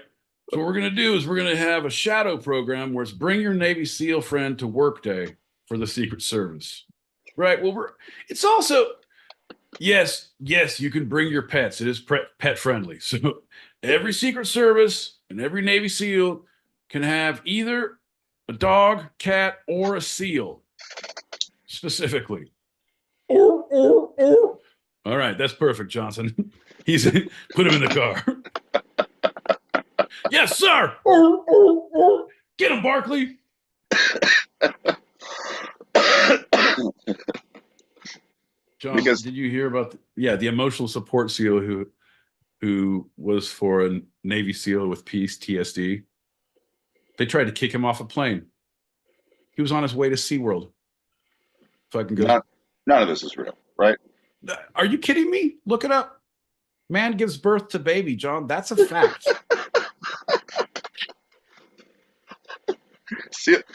So what we're going to do is we're going to have a shadow program where it's bring your Navy SEAL friend to work day for the Secret Service, right? Well, it's also, yes, you can bring your pets. It is pet friendly. So every Secret Service and every Navy SEAL can have either a dog, cat, or a seal, specifically. All right, that's perfect, Johnson. He's put him in the car. Yes, sir. Get him, Barkley. John, did you hear about the emotional support SEAL who was for a Navy SEAL with PTSD? They tried to kick him off a plane. He was on his way to SeaWorld. fucking goes. None of this is real, right? Are you kidding me? Look it up. Man gives birth to baby, John. That's a fact.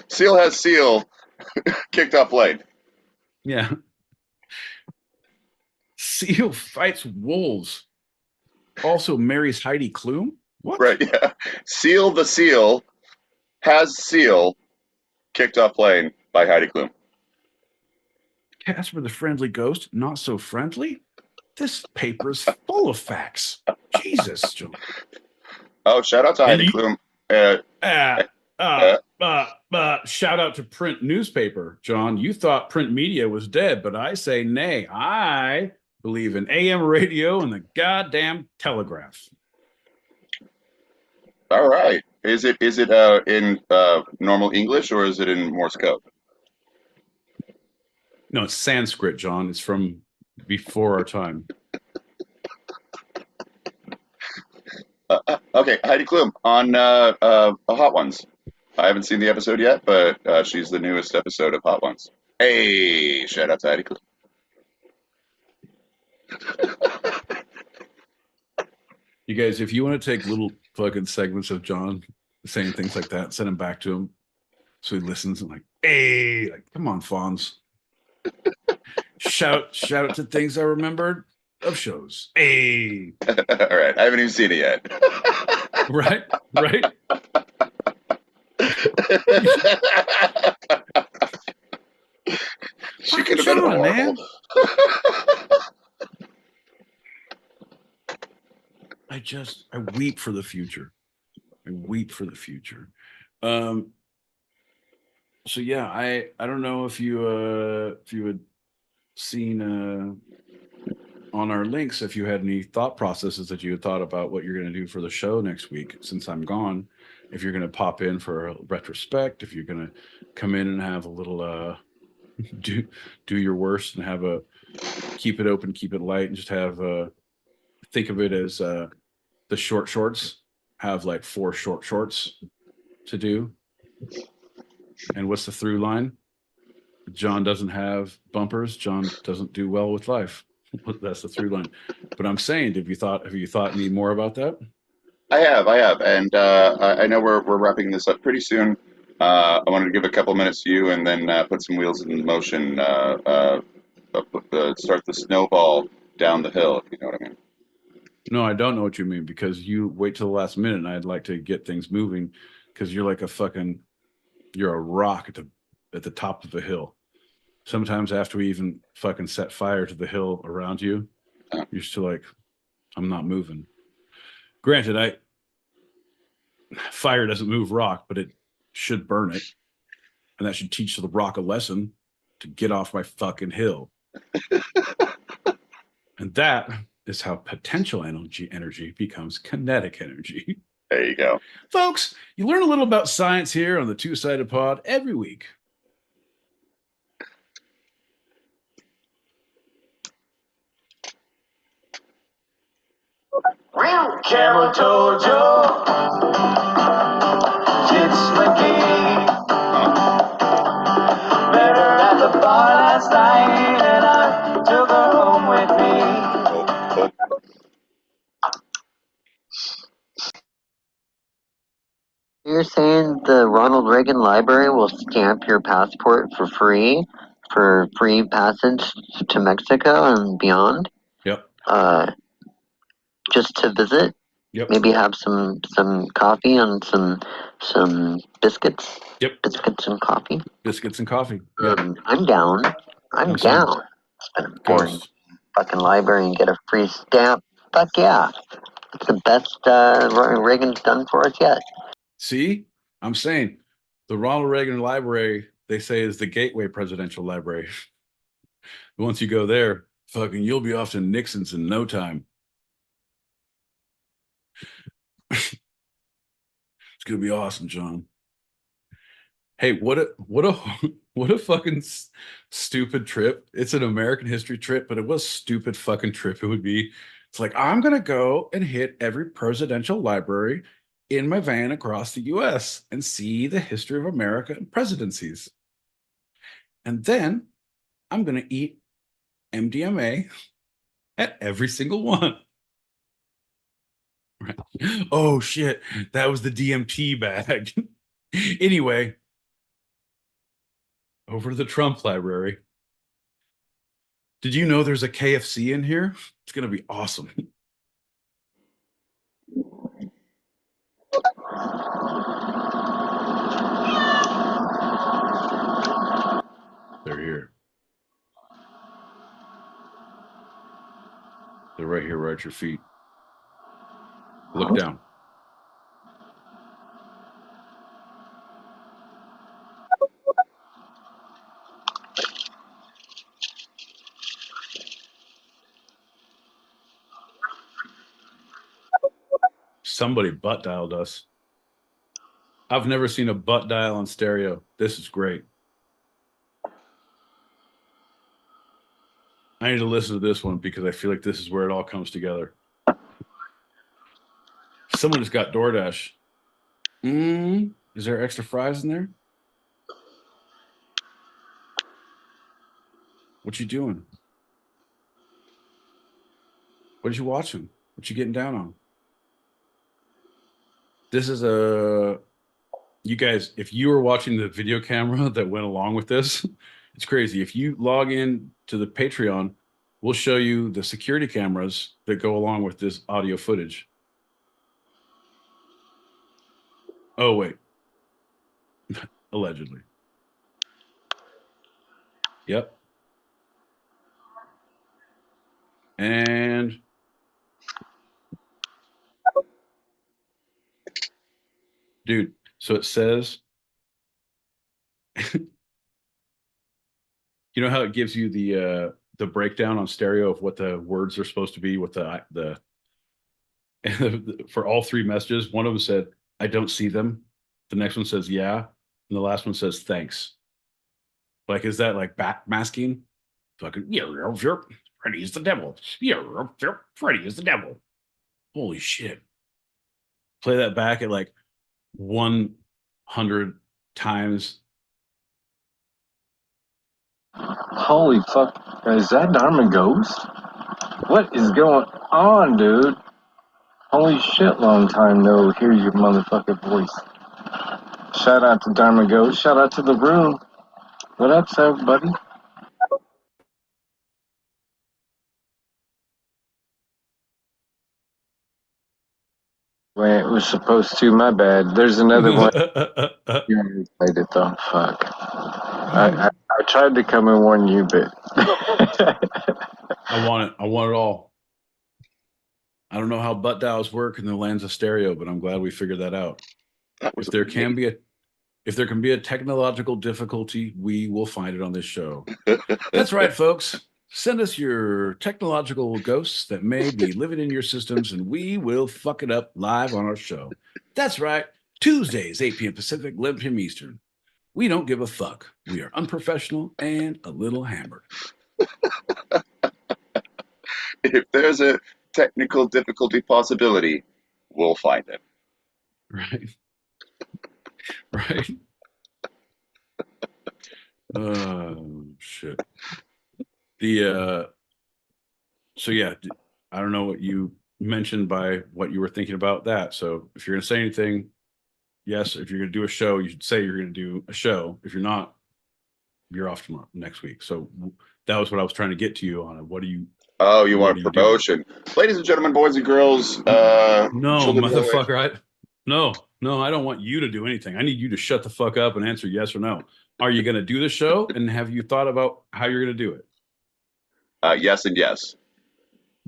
Seal has seal kicked off plane. Yeah. Seal fights wolves. Also marries Heidi Klum. What? Right, yeah. Seal the seal has seal kicked off plane by Heidi Klum. Casper the Friendly Ghost, not so friendly? This paper's full of facts. Jesus, John. Oh, shout out to Heidi Klum. Shout out to print newspaper, John. You thought print media was dead, but I say nay. I believe in AM radio and the goddamn telegraph. All right. Is it in normal English or is it in Morse code? No, it's Sanskrit, John. It's from before our time. Okay, Heidi Klum on Hot Ones. I haven't seen the episode yet, but she's the newest episode of Hot Ones. Hey, shout out to Heidi Klum. You guys, if you want to take little fucking segments of John saying things like that, send them back to him so he listens and like, hey, like, come on, Fonz. shout out to things I remembered of shows. Hey. All right, I haven't even seen it yet. Right. She could have been horrible. Man. I weep for the future. So yeah, I don't know if you had seen on our links, if you had any thought processes that you had thought about what you're going to do for the show next week since I'm gone. If you're going to pop in for a retrospect, if you're going to come in and have a little do your worst and have a keep it open, keep it light, and just have think of it as the short shorts, have like 4 short shorts to do. And what's the through line? John doesn't have bumpers. John doesn't do well with life. That's the through line. But I'm saying, have you thought any more about that? I have, and I know we're wrapping this up pretty soon. I wanted to give a couple minutes to you, and then put some wheels in motion. Start the snowball down the hill, if you know what I mean. No, I don't know what you mean, because you wait till the last minute, and I'd like to get things moving, because you're like you're a rock at the top of the hill. Sometimes after we even fucking set fire to the hill around you, you're still like, I'm not moving. Granted, fire doesn't move rock, but it should burn it. And that should teach the rock a lesson to get off my fucking hill. And that is how potential energy becomes kinetic energy. There you go. Folks, you learn a little about science here on the Two-Sided Pod every week. Real camel Jojo, it's Slicky. Met her at the bar last night, and I took her home with me. You're saying the Ronald Reagan Library will stamp your passport for free passage to Mexico and beyond? Yep. Just to visit? Yep. Maybe have some coffee and some biscuits? Yep. Biscuits and coffee? Biscuits and coffee. Yep. I'm down. I'm down. Spend a boring fucking library and get a free stamp. Fuck yeah. It's the best Reagan's done for us yet. See, I'm saying the Ronald Reagan Library, they say, is the gateway presidential library. Once you go there, fucking, you'll be off to Nixon's in no time. It's gonna be awesome, John. Hey, what a fucking stupid trip. It's an American history trip, but it was stupid fucking trip. It would be. It's like, I'm gonna go and hit every presidential library in my van across the US and see the history of America and presidencies. And then I'm going to eat MDMA at every single one. Right. Oh, shit. That was the DMT bag. Anyway, over to the Trump library. Did you know there's a KFC in here? It's going to be awesome. They're here. They're right here, right at your feet. Look down. Somebody butt dialed us. I've never seen a butt dial on stereo. This is great. I need to listen to this one because I feel like this is where it all comes together. Someone just got DoorDash. Is there extra fries in there? What you doing? What you watching? What you getting down on? This is you guys, if you were watching the video camera that went along with this, it's crazy. If you log in to the Patreon, we'll show you the security cameras that go along with this audio footage. Oh, wait. Allegedly. Yep. And dude, so it says, you know how it gives you the breakdown on stereo of what the words are supposed to be, what the for all three messages. One of them said, "I don't see them." The next one says, "Yeah," and the last one says, "Thanks." Like, is that like back masking? Fucking Freddy is the devil. Freddy is the devil. Holy shit! Play that back at like 100 times. Holy fuck. Is that Dharma Ghost? What is going on, dude? Holy shit, long time no hear your motherfucking voice. Shout out to Dharma Ghost. Shout out to the room. What up, everybody? Wait, it was supposed to. My bad. There's another one. You're excited though. Fuck. I tried to come and warn you, but I want it. I want it all. I don't know how butt dials work in the lands of stereo, but I'm glad we figured that out. If there can be a technological difficulty, we will find it on this show. That's right, folks. Send us your technological ghosts that may be living in your systems, and we will fuck it up live on our show. That's right. Tuesdays, 8 p.m. Pacific, 11 p.m. Eastern. We don't give a fuck. We are unprofessional and a little hammered. If there's a technical difficulty possibility, we'll find it. Right. Right. Oh, shit. So yeah, I don't know what you mentioned by what you were thinking about that. So if you're going to say anything, yes, if you're going to do a show, you should say you're going to do a show. If you're not, you're off tomorrow, next week. So that was what I was trying to get to you on. What do you? Oh, you want a promotion? Ladies and gentlemen, boys and girls. No, children, motherfucker. No, I don't want you to do anything. I need you to shut the fuck up and answer yes or no. Are you going to do the show? And have you thought about how you're going to do it? Yes and yes.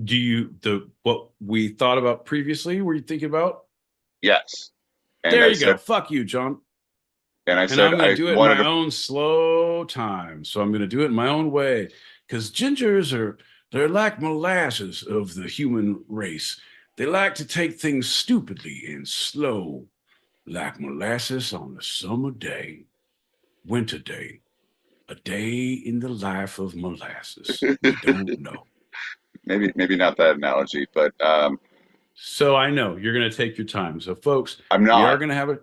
Do you what we thought about previously? Were you thinking about? Yes. And there you go. Fuck you, John. And I said I'm going to do it in my own slow time. So I'm going to do it in my own way, because gingers they're like molasses of the human race. They like to take things stupidly and slow, like molasses on a summer day, winter day, a day in the life of molasses. We don't know. Maybe not that analogy, but so I know you're going to take your time. So folks, I'm not. We are going to have it.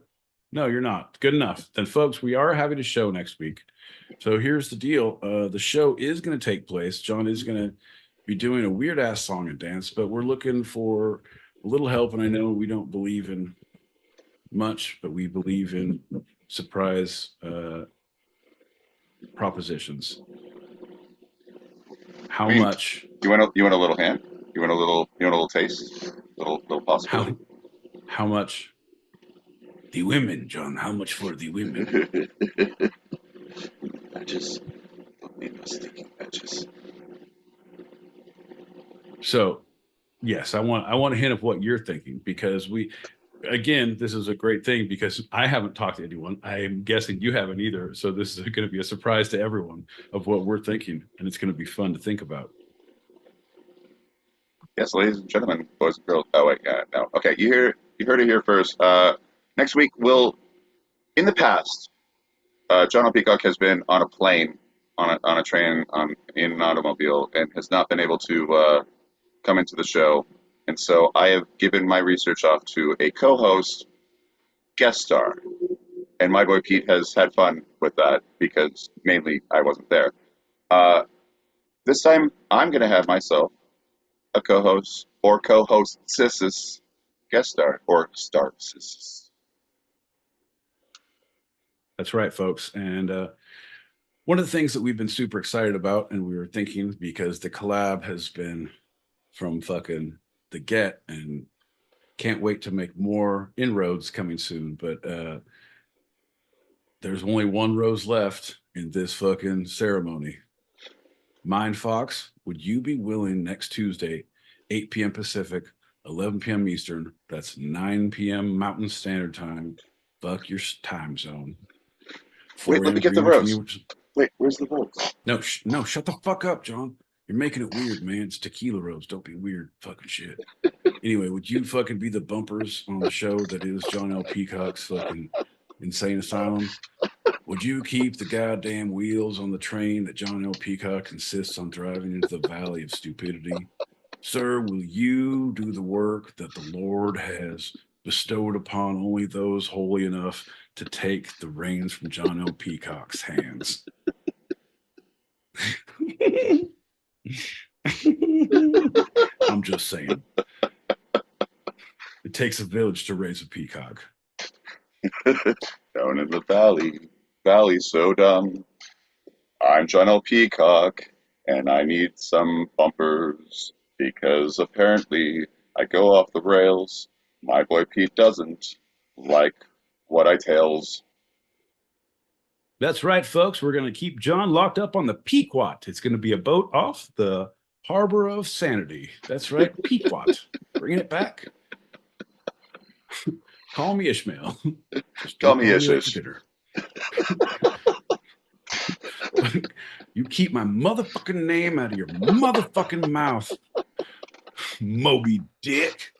No, you're not. Good enough. Then, folks, we are having a show next week. So here's the deal. The show is going to take place. John is going to be doing a weird-ass song and dance, but we're looking for a little help. And I know we don't believe in much, but we believe in surprise propositions. How much? You want a little hand? You want a little taste? Little possibility? How much? The women, John. How much for the women? Matches. Don't need no stinking matches. So, yes, I want a hint of what you're thinking, because this is a great thing because I haven't talked to anyone. I'm guessing you haven't either. So this is going to be a surprise to everyone of what we're thinking, and it's going to be fun to think about. Yes, ladies and gentlemen, boys and girls. Oh wait, no. Okay, you heard it here first. Next week, in the past, John L. Peacock has been on a plane, on a train, in an automobile, and has not been able to come into the show. And so I have given my research off to a co-host guest star. And my boy Pete has had fun with that because mainly I wasn't there. This time I'm going to have myself a co-host or co-hostess guest star or star sis. That's right, folks. And one of the things that we've been super excited about, and we were thinking because the collab has been from fucking the get, and can't wait to make more inroads coming soon. But there's only one rose left in this fucking ceremony. Mind Fox, would you be willing next Tuesday, 8 p.m. Pacific, 11 p.m. Eastern, that's 9 p.m. Mountain Standard Time, fuck your time zone. Wait, let me get the rose. Wait, where's the rose? No, shut the fuck up, John. You're making it weird, man. It's tequila rose. Don't be weird. Fucking shit. Anyway, would you fucking be the bumpers on the show that is John L. Peacock's fucking insane asylum? Would you keep the goddamn wheels on the train that John L. Peacock insists on driving into the valley of stupidity? Sir, will you do the work that the Lord has bestowed upon only those holy enough to take the reins from John L. Peacock's hands? I'm just saying. It takes a village to raise a peacock. Down in the valley so dumb. I'm John L. Peacock, and I need some bumpers because apparently I go off the rails. My boy Pete doesn't like what I tails. That's right, folks. We're going to keep John locked up on the Pequot. It's going to be a boat off the Harbor of Sanity. That's right, Pequot. Bringing it back. Call me Ishmael. Call me Ish. You keep my motherfucking name out of your motherfucking mouth, Moby Dick.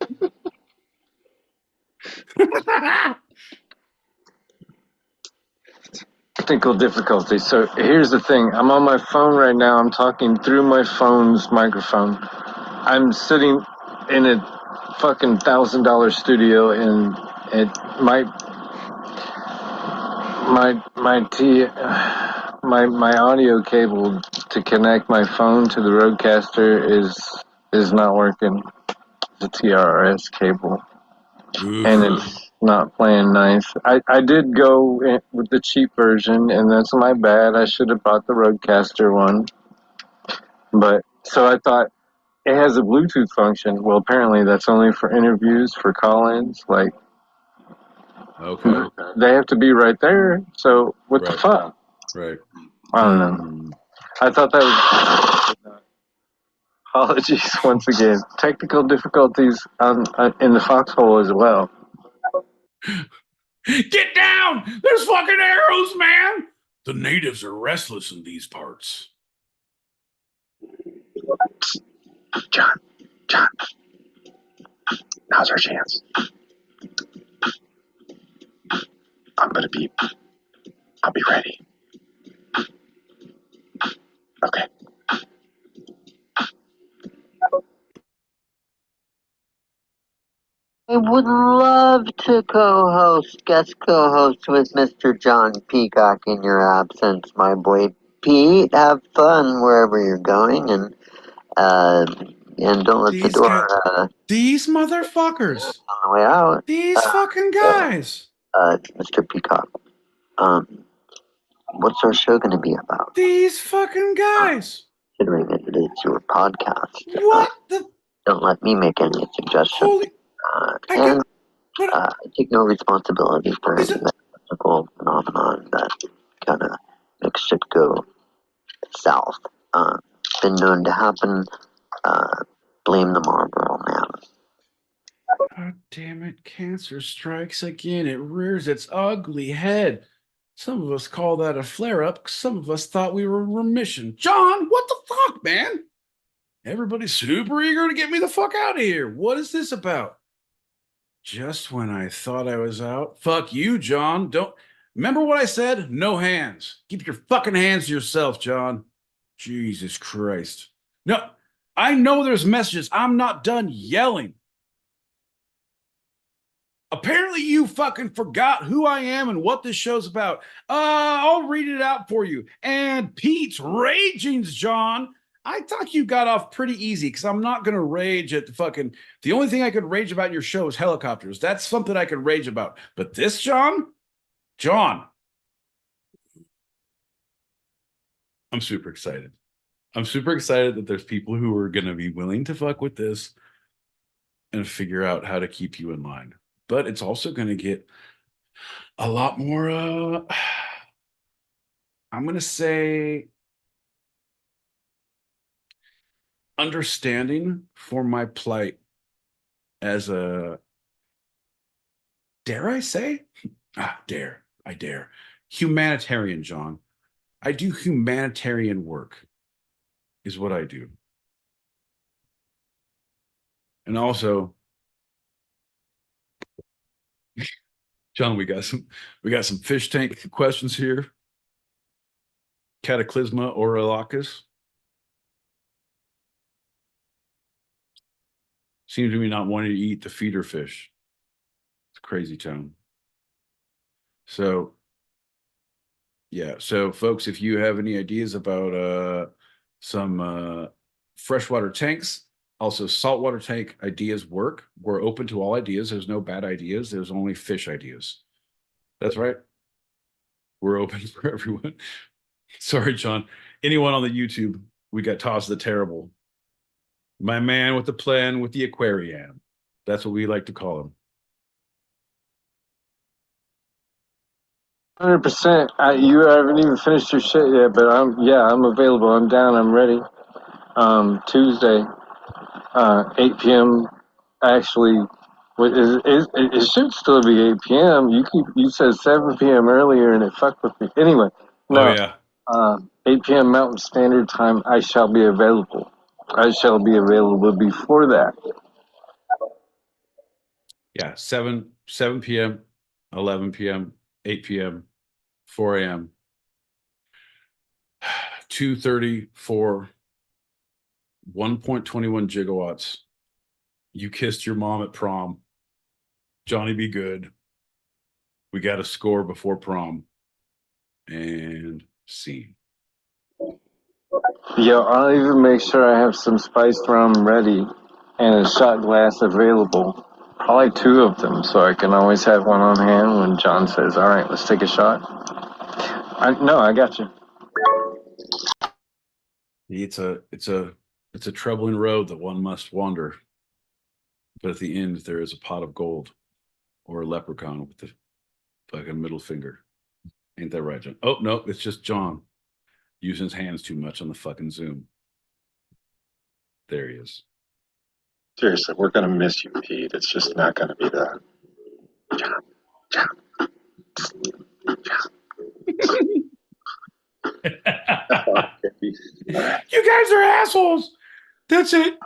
Technical difficulties. So here's the thing. I'm on my phone right now. I'm talking through my phone's microphone. I'm sitting in a fucking $1,000 studio, and my audio cable to connect my phone to the Rodecaster is not working. It's a TRS cable. And it's not playing nice. I did go with the cheap version, and that's my bad. I should have bought the Rodecaster one. But so I thought it has a Bluetooth function. Well, apparently that's only for interviews, for call-ins. Like, okay, they have to be right there. So what the fuck? Right. I don't know. I thought that was. Apologies once again. Technical difficulties in the foxhole as well. Get down! There's fucking arrows, man! The natives are restless in these parts. John, now's our chance. I'll be ready. Okay. would love to guest co-host with Mr. John Peacock in your absence, my boy Pete. Have fun wherever you're going, and don't let the door these motherfuckers on the way out. These fucking guys. Mr. Peacock. What's our show going to be about? These fucking guys. Considering that it is your podcast. What the? Don't let me make any suggestions. Holy. I take no responsibility for any mystical phenomenon that kind of makes shit go south. Been known to happen. Blame the Marlboro Man. God damn it. Cancer strikes again. It rears its ugly head. Some of us call that a flare-up. Some of us thought we were in remission. John, what the fuck, man? Everybody's super eager to get me the fuck out of here. What is this about? Just when I thought I was out. Fuck you, John. Don't remember what I said? No hands. Keep your fucking hands to yourself, John. Jesus Christ. No, I know there's messages. I'm not done yelling. Apparently you fucking forgot who I am and what this show's about. I'll read it out for you. And Pete's ragings, John. I thought you got off pretty easy because I'm not going to rage at the only thing I could rage about in your show is helicopters. That's something I could rage about. But this, John, I'm super excited. I'm super excited that there's people who are going to be willing to fuck with this and figure out how to keep you in line. But it's also going to get a lot more, I'm going to say, understanding for my plight as a, dare I say? I dare. Humanitarian, John. I do humanitarian work, is what I do. And also, John, we got some fish tank questions here. Cataclysma or Oralakis. Seems to me not wanting to eat the feeder fish. It's a crazy town. So, yeah. So, folks, if you have any ideas about some freshwater tanks, also saltwater tank ideas work. We're open to all ideas. There's no bad ideas. There's only fish ideas. That's right. We're open for everyone. Sorry, John. Anyone on the YouTube, we got Toss the Terrible. My man with the plan with the aquarium. That's what we like to call him. 100%. You haven't even finished your shit yet, but I'm available. I'm down. I'm ready. Tuesday, 8 p.m. Actually, it should still be 8 p.m. You said 7 p.m. earlier, and it fucked with me. Anyway, no. Oh yeah. 8 p.m. Mountain Standard Time. I shall be available. I shall be available before that. Yeah, 7 p.m., 11 p.m., 8 p.m., 4 a.m., 2:30 for 1.21 gigawatts. You kissed your mom at prom. Johnny be good. We got a score before prom. And scene. Yo, I'll even make sure I have some spiced rum ready and a shot glass available. Probably 2 of them, so I can always have one on hand when John says, all right, let's take a shot. I got you. It's a troubling road that one must wander. But at the end, there is a pot of gold or a leprechaun with the fucking middle finger. Ain't that right, John? Oh, no, it's just John using his hands too much on the fucking Zoom. There he is. Seriously, we're going to miss you, Pete. It's just not going to be that. You guys are assholes. That's it.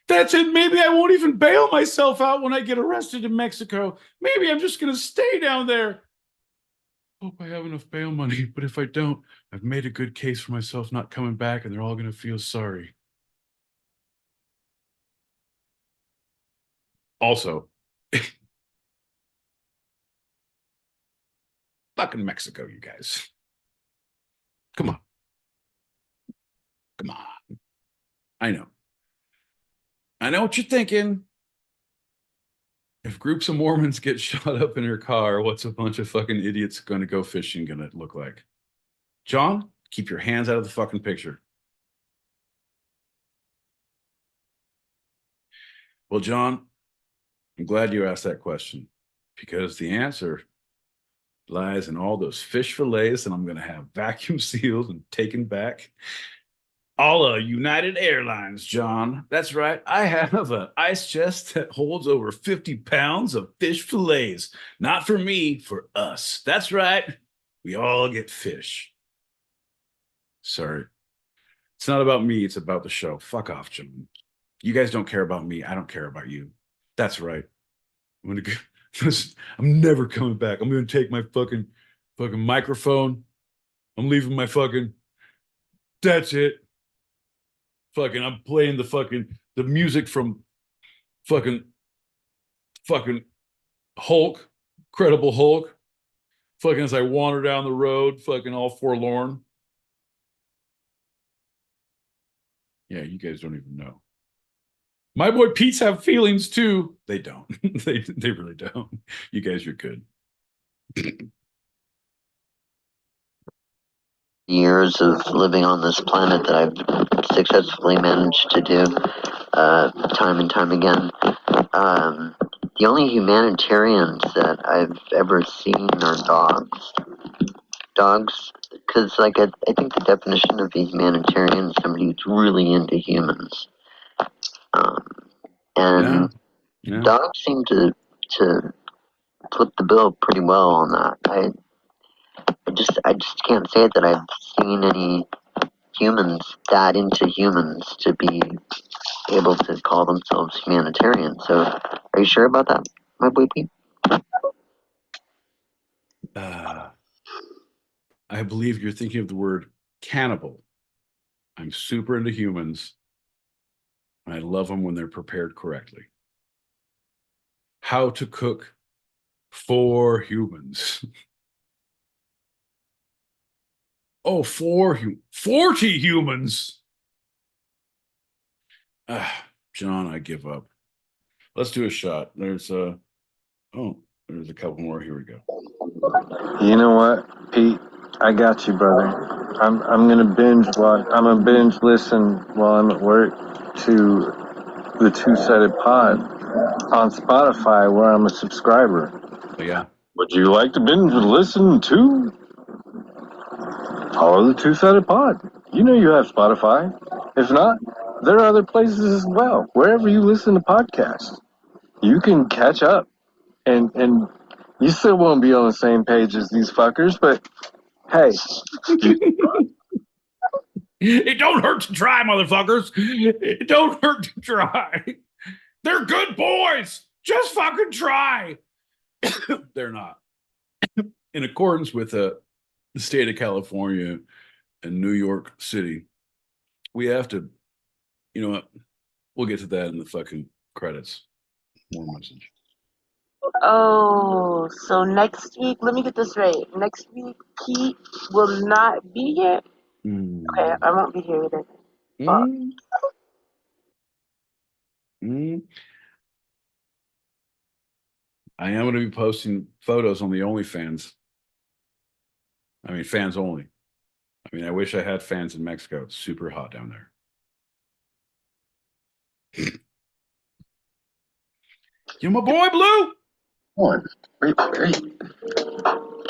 Maybe I won't even bail myself out when I get arrested in Mexico. Maybe I'm just going to stay down there. Hope I have enough bail money, but if I don't, I've made a good case for myself not coming back, and they're all going to feel sorry. Also, Fucking Mexico, you guys. Come on. Come on. I know. I know what you're thinking. If groups of Mormons get shot up in your car, what's a bunch of fucking idiots going to go fishing going to look like? John, keep your hands out of the fucking picture. Well, John, I'm glad you asked that question because the answer lies in all those fish fillets that I'm going to have vacuum sealed and taken back. All United Airlines, John. That's right. I have an ice chest that holds over 50 pounds of fish fillets. Not for me, for us. That's right. We all get fish. Sorry. It's not about me. It's about the show. Fuck off, John. You guys don't care about me. I don't care about you. That's right. I'm never coming back. I'm going to take my fucking microphone. I'm leaving my fucking. That's it. Fucking, I'm playing the music from fucking Hulk, Incredible Hulk. Fucking as I wander down the road, fucking all forlorn. Yeah, you guys don't even know. My boy Pete's have feelings too. They don't. they really don't. You guys are good. Years of living on this planet that I've successfully managed to do time and time again. The only humanitarians that I've ever seen are dogs. Dogs, because I think the definition of a humanitarian is somebody who's really into humans. And dogs seem to flip the bill pretty well on that. I just can't say that I've seen any humans that into humans to be able to call themselves humanitarian. So, are you sure about that, my boy Pete? I believe you're thinking of the word cannibal. I'm super into humans. And I love them when they're prepared correctly. How to cook for humans. 40 humans. John, I give up. Let's do a shot. There's a couple more. Here we go. You know what, Pete? I got you, brother. I'm gonna binge listen while I'm at work to the Two-Sided Pod on Spotify, where I'm a subscriber. Oh, yeah. Would you like to binge listen to Follow the Two-Sided Pod? You know you have Spotify. If not, there are other places as well. Wherever you listen to podcasts, you can catch up, and you still won't be on the same page as these fuckers, but hey. It don't hurt to try, motherfuckers. It don't hurt to try. They're good boys. Just fucking try. They're not. In accordance with the state of California and New York City, we have to, you know what? We'll get to that in the fucking credits. More message. Oh, so next week, let me get this right. Next week, Pete will not be here? Okay, I won't be here either. I am going to be posting photos on the OnlyFans. I mean, fans only. I mean, I wish I had fans in Mexico. It's super hot down there. You my boy, Blue? One. Wait.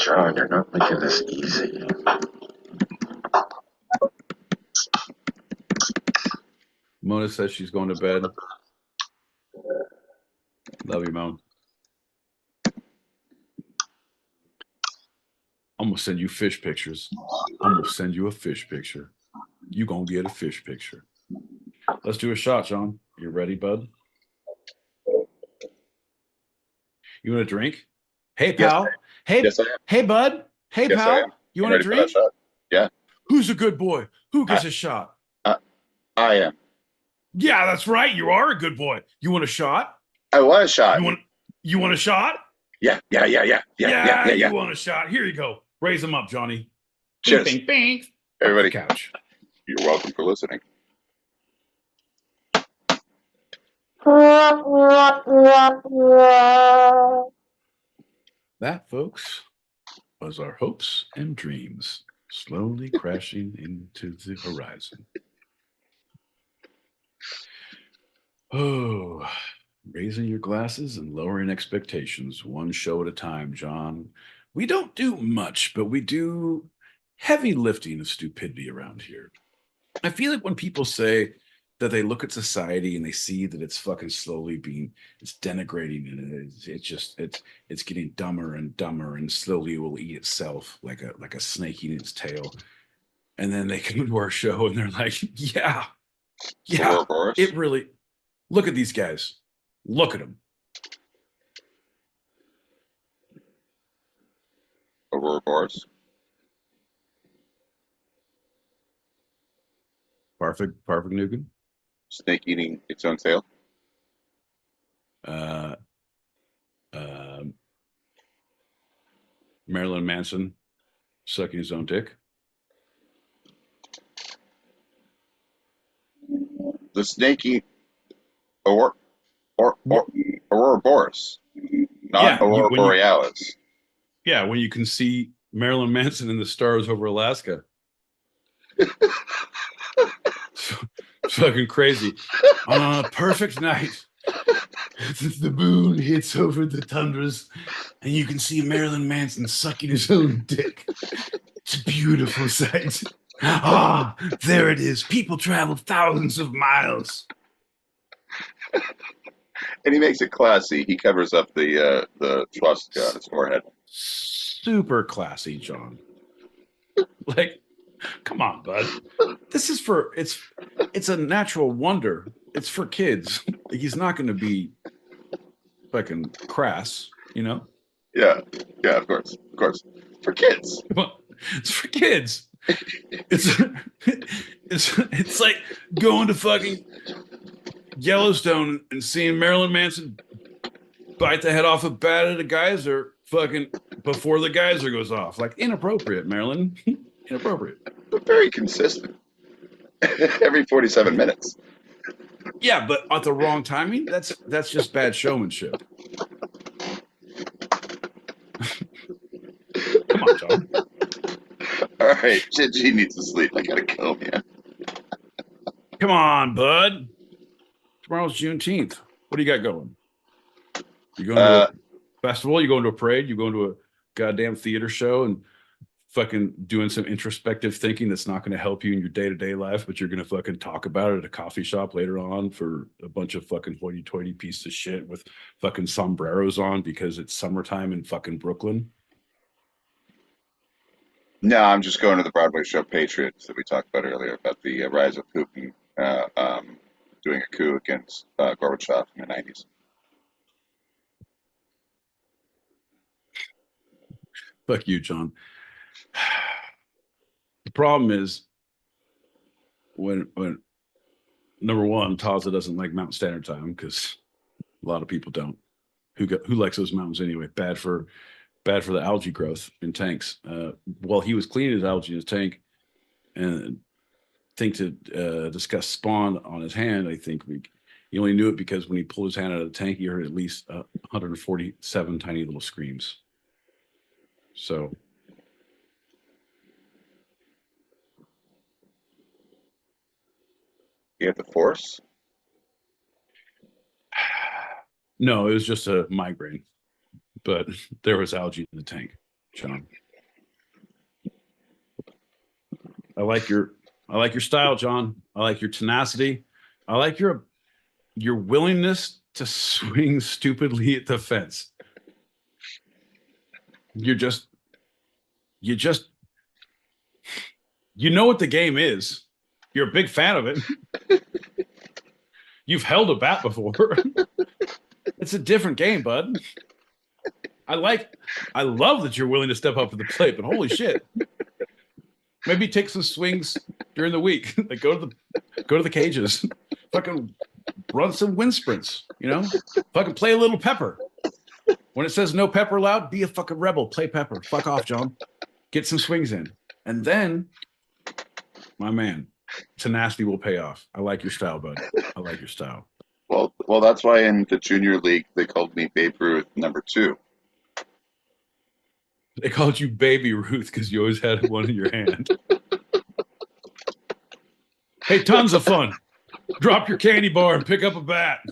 John, you're not making this easy. Mona says she's going to bed. Love you, Mom. I'm going to send you fish pictures. I'm going to send you a fish picture. You going to get a fish picture. Let's do a shot, John. You ready, bud? You want a drink? Hey, pal. Yes, hey, yes, I am. Hey, bud. Hey, Yes, pal. I am. You I'm want a ready for drink? that shot. Yeah. Who's a good boy? Who gets a shot? I am. Yeah, that's right. You are a good boy. You want a shot? I want a shot. You want a shot? Yeah. You want a shot? Here you go. Raise them up, Johnny. Cheers. Bing, bing, bing. Everybody, Couch. You're welcome for listening. That, folks, was our hopes and dreams slowly crashing into the horizon. Oh, raising your glasses and lowering expectations one show at a time, John. We don't do much, but we do heavy lifting of stupidity around here. I feel like when people say that they look at society and they see that it's fucking slowly it's denigrating and it's getting dumber and dumber and slowly it will eat itself like a snake eating its tail. And then they come to our show and they're like, yeah, it really, look at these guys. Look at them. Aurora Boris. Perfect Nugan. Snake eating its own tail. Marilyn Manson sucking his own dick. The snake eat Aurora Boris, not Aurora Borealis. Yeah, when you can see Marilyn Manson in the stars over Alaska. Fucking crazy. On a perfect night, the moon hits over the tundras, and you can see Marilyn Manson sucking his own dick. It's a beautiful sight. Ah, there it is. People travel thousands of miles. And he makes it classy. He covers up the swastika on his forehead. Super classy, John. Like, come on, bud. This is it's a natural wonder. It's for kids. He's not going to be fucking crass, you know? Yeah, of course. For kids. Well, it's for kids. It's like going to fucking Yellowstone and seeing Marilyn Manson bite the head off a bat at a geyser fucking before the geyser goes off. Like, inappropriate, Marilyn. Inappropriate. But very consistent. Every 47 minutes. Yeah, but at the wrong timing, that's just bad showmanship. Come on, John. All right, Gigi needs to sleep. I gotta go, man. Come on, bud. Tomorrow's Juneteenth. What do you got going? You going to a festival? You going to a parade? You going to a goddamn theater show and fucking doing some introspective thinking that's not going to help you in your day-to-day life, but you're going to fucking talk about it at a coffee shop later on for a bunch of fucking hoity-toity pieces of shit with fucking sombreros on because it's summertime in fucking Brooklyn? No, I'm just going to the Broadway show Patriots that we talked about earlier about the rise of Putin doing a coup against Gorbachev in the 90s. Fuck you, John. The problem is when number one, Taza doesn't like Mountain Standard Time because a lot of people don't. Who likes those mountains anyway? Bad for the algae growth in tanks. While he was cleaning his algae in his tank and to discuss spawn on his hand, I think he only knew it because when he pulled his hand out of the tank, he heard at least 147 tiny little screams. So. You have the force? No, it was just a migraine, but there was algae in the tank, John. I like your style, John. I like your tenacity. I like your willingness to swing stupidly at the fence. You know what the game is. You're a big fan of it. You've held a bat before. It's a different game, bud. I love that you're willing to step up to the plate, but holy shit. Maybe take some swings during the week. Like go to the cages. Fucking run some wind sprints, you know? Fucking play a little pepper. When it says no pepper allowed, be a fucking rebel. Play pepper. Fuck off, John. Get some swings in. And then, my man, tenacity will pay off. I like your style, bud. I like your style. Well, that's why in the junior league they called me Babe Ruth #2. They called you Baby Ruth because you always had one in your hand. Hey, tons of fun. Drop your candy bar and pick up a bat.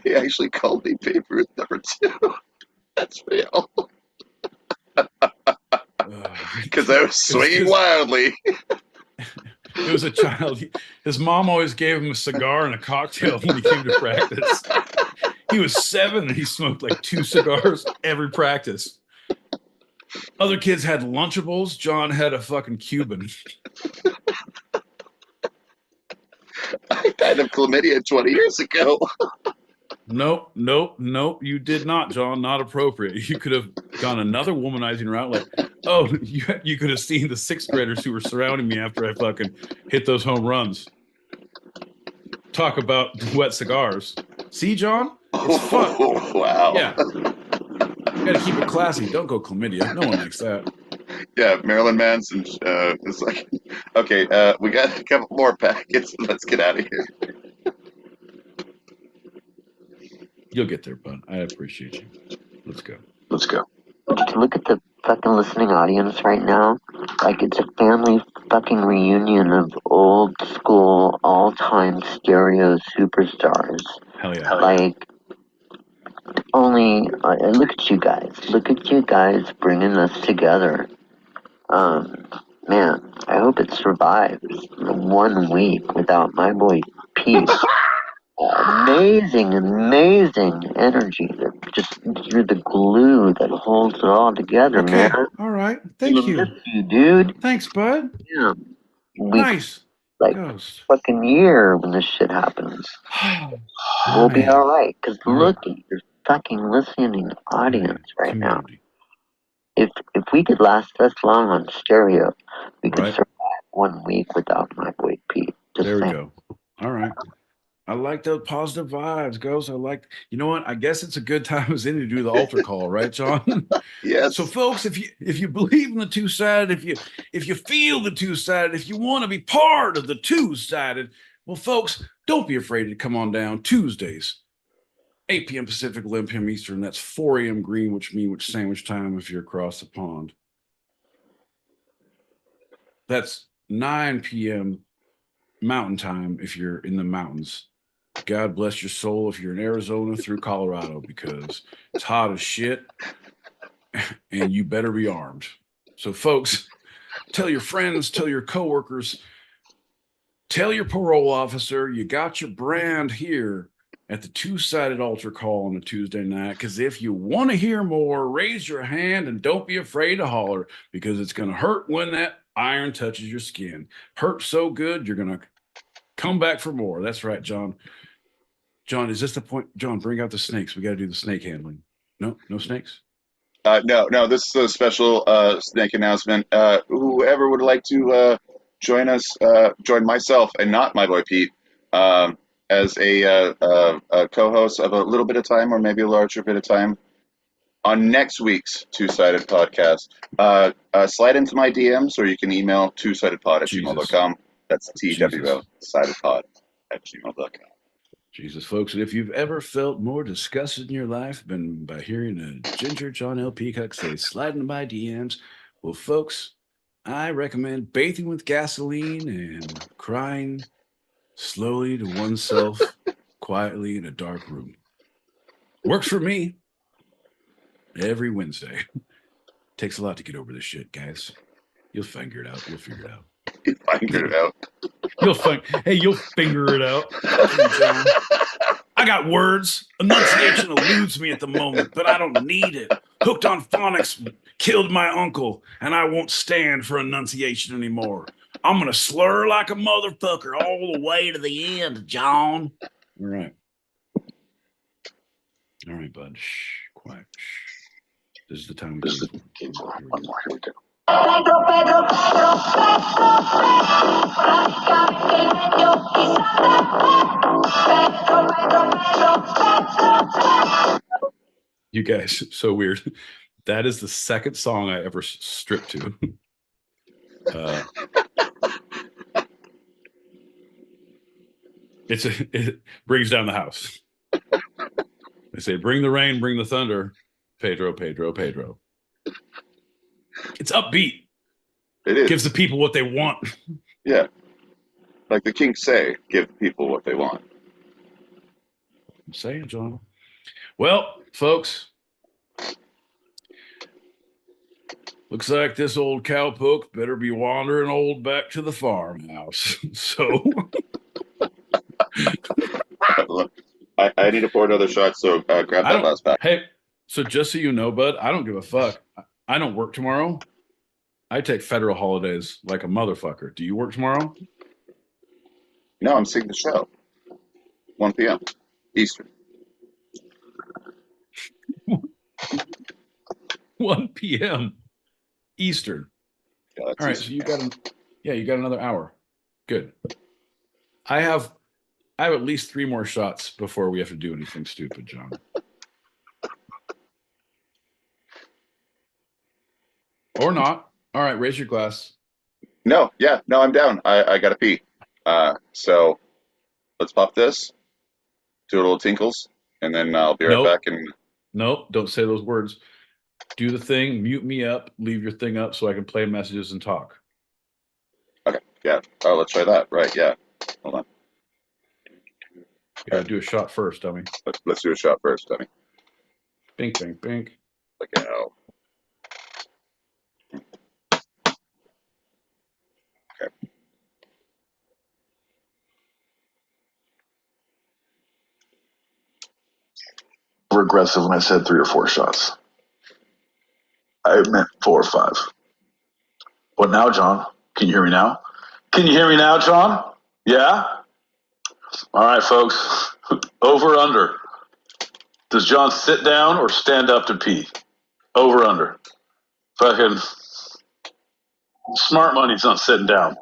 They actually called me Babe Ruth #2. That's real. Because I was swinging wildly. It was a child. His mom always gave him a cigar and a cocktail when he came to practice. He was 7 and he smoked like 2 cigars every practice. Other kids had Lunchables. John had a fucking Cuban. I died of chlamydia 20 years ago. Nope. You did not, John. Not appropriate. You could have gone another womanizing route. Like, oh, you could have seen the 6th graders who were surrounding me after I fucking hit those home runs. Talk about wet cigars. See, John? It's fun. Wow. Yeah. You got to keep it classy. Don't go chlamydia. No one likes that. Yeah, Marilyn Manson is like, okay, we got a couple more packets. Let's get out of here. You'll get there, bud. I appreciate you. Let's go. Let's go. Look at the fucking listening audience right now. Like, it's a family fucking reunion of old school, all-time stereo superstars. Hell yeah. Like, only, look at you guys. Look at you guys bringing us together. Man, I hope it survives 1 week without my boy Pete. Amazing energy. You're the glue that holds it all together, Okay. man. All right. Thank you. Miss you, dude. Thanks, bud. Yeah. Nice. Like, Ghost. fucking year when this shit happens. We'll be alright, because look at your fucking listening audience right now. If we could last this long on stereo, we could survive 1 week without my boy Pete. There we go. All right. I like those positive vibes, Ghost. I like, you know what? I guess it's a good time as any to do the altar call, right, John? Yes. So, folks, if you believe in the two-sided, if you feel the two-sided, if you want to be part of the two-sided, well, folks, don't be afraid to come on down Tuesdays, 8 p.m. Pacific, 11 p.m. Eastern. That's 4 a.m. Greenwich sandwich time if you're across the pond. That's 9 p.m. Mountain time if you're in the mountains. God bless your soul if you're in Arizona through Colorado, because it's hot as shit and you better be armed. So, folks, tell your friends, tell your coworkers, tell your parole officer you got your brand here at the two-sided altar call on a Tuesday night, because if you want to hear more, raise your hand and don't be afraid to holler, because it's going to hurt when that iron touches your skin. Hurt so good, you're going to come back for more. That's right, John. John, is this the point? John, bring out the snakes. We got to do the snake handling. No snakes? No, this is a special snake announcement. Whoever would like to join us, join myself and not my boy Pete, as a co-host of a little bit of time, or maybe a larger bit of time, on next week's Two-Sided Podcast, slide into my DMs, or you can email twosidedpod@gmail.com. That's TWO, sidedpod@gmail.com. Jesus, folks, and if you've ever felt more disgusted in your life than by hearing a ginger John L. Peacock say, slide into my DMs, well, folks, I recommend bathing with gasoline and crying slowly to oneself quietly in a dark room. Works for me every Wednesday. Takes a lot to get over this shit, guys. You'll figure it out. You'll figure it out. You figure it out. You'll figure it out. I got words. Enunciation eludes me at the moment, but I don't need it. Hooked on phonics killed my uncle, and I won't stand for enunciation anymore. I'm going to slur like a motherfucker all the way to the end, John. All right. All right, bud. Shh. Quiet. Shh. This is the time we came for. One more. Here we go. You You guys, so weird. That is the second song I ever stripped to. It brings down the house. They say, bring the rain, bring the thunder. Pedro, Pedro, Pedro. It's upbeat. It is. Gives the people what they want. Yeah. Like the Kinks say, give people what they want. I'm saying, John. Well, folks, looks like this old cowpoke better be wandering old back to the farmhouse. So I need to pour another shot, so grab that last pack. Hey, so just so you know, bud, I don't give a fuck. I don't work tomorrow. I take federal holidays like a motherfucker. Do you work tomorrow? No, I'm seeing the show. 1 p.m. Eastern. 1 p.m. Eastern. Yeah, all right, Eastern. so you got another hour. Good. I have at least 3 more shots before we have to do anything stupid, John. Or not. All right, raise your glass. No, I'm down. I gotta pee. So let's pop this, do a little tinkles, and then I'll be right back. And nope, don't say those words. Do the thing, mute me up, leave your thing up so I can play messages and talk. Okay, yeah. Oh, let's try that. Right, yeah. Hold on. You gotta do a shot first, dummy. Let's do a shot first, dummy. Bink, bink, bink. Like, okay. Aggressive when I said 3 or 4 shots. I meant 4 or 5. What now, John? Can you hear me now? Can you hear me now, John? Yeah? All right, folks. Over, under. Does John sit down or stand up to pee? Over, under. Fucking smart money's not sitting down.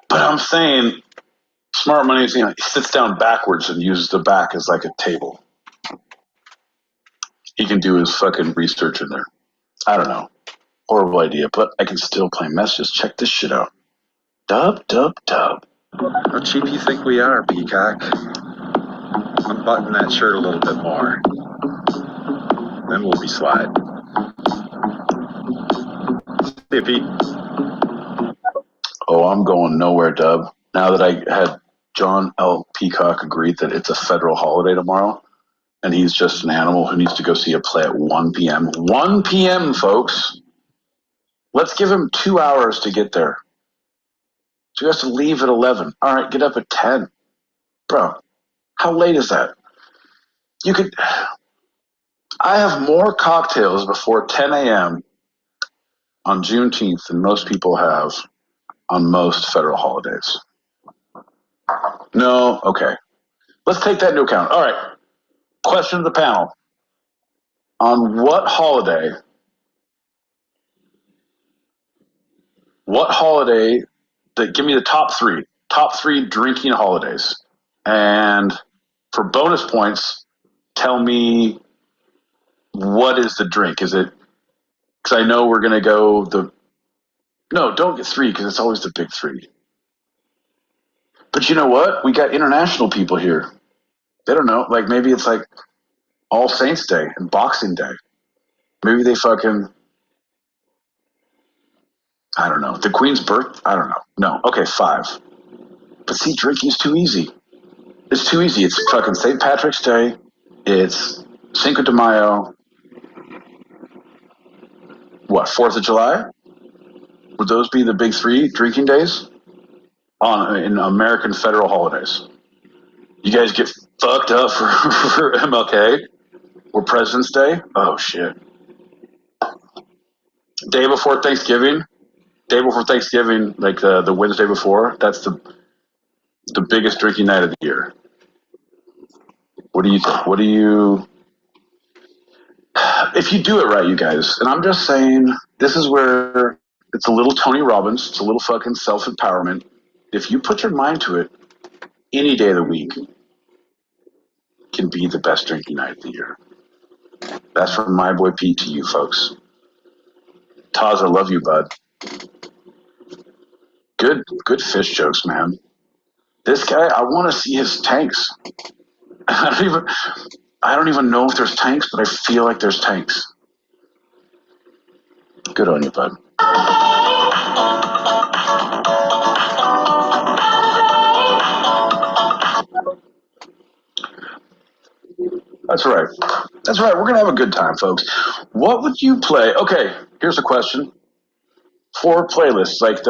But I'm saying smart money is, he sits down backwards and uses the back as like a table. He can do his fucking research in there. I don't know. Horrible idea, but I can still play messages. Check this shit out. Dub, dub, dub. How cheap you think we are, Peacock? Unbutton that shirt a little bit more. Then we'll be slide. See you, Pete. Oh, I'm going nowhere, Dub. Now that I had John L. Peacock agree that it's a federal holiday tomorrow, and he's just an animal who needs to go see a play at 1 p.m. 1 p.m., folks. Let's give him 2 hours to get there. So he has to leave at 11. All right, get up at 10. Bro, how late is that? I have more cocktails before 10 a.m. on Juneteenth than most people have on most federal holidays. No, okay. Let's take that into account. All right. Question to the panel. On what holiday give me the top 3 drinking holidays. And for bonus points, tell me what is the drink? Is it, because I know we're going to go no, don't get 3 because it's always the big 3. But you know what? We got international people here. They don't know. Like maybe it's like All Saints Day and Boxing Day. Maybe they fucking, I don't know. The Queen's birth? I don't know. No. Okay, 5. But see, drinking's too easy. It's too easy. It's fucking St. Patrick's Day. It's Cinco de Mayo. What, 4th of July? Would those be the big 3 drinking days in American federal holidays? You guys get fucked up for MLK or President's Day? Oh, shit. Day before Thanksgiving, like the Wednesday before, that's the biggest drinking night of the year. What do you think? If you do it right, you guys, and I'm just saying, this is where it's a little Tony Robbins, it's a little fucking self-empowerment. If you put your mind to it, any day of the week, can be the best drinking night of the year. That's from my boy Pete to you folks. Taz, I love you, bud. Good fish jokes, man. This guy, I want to see his tanks. I don't even know if there's tanks, but I feel like there's tanks. Good on you, bud. That's right. That's right. We're going to have a good time, folks. What would you play? Okay, here's a question. For playlists, like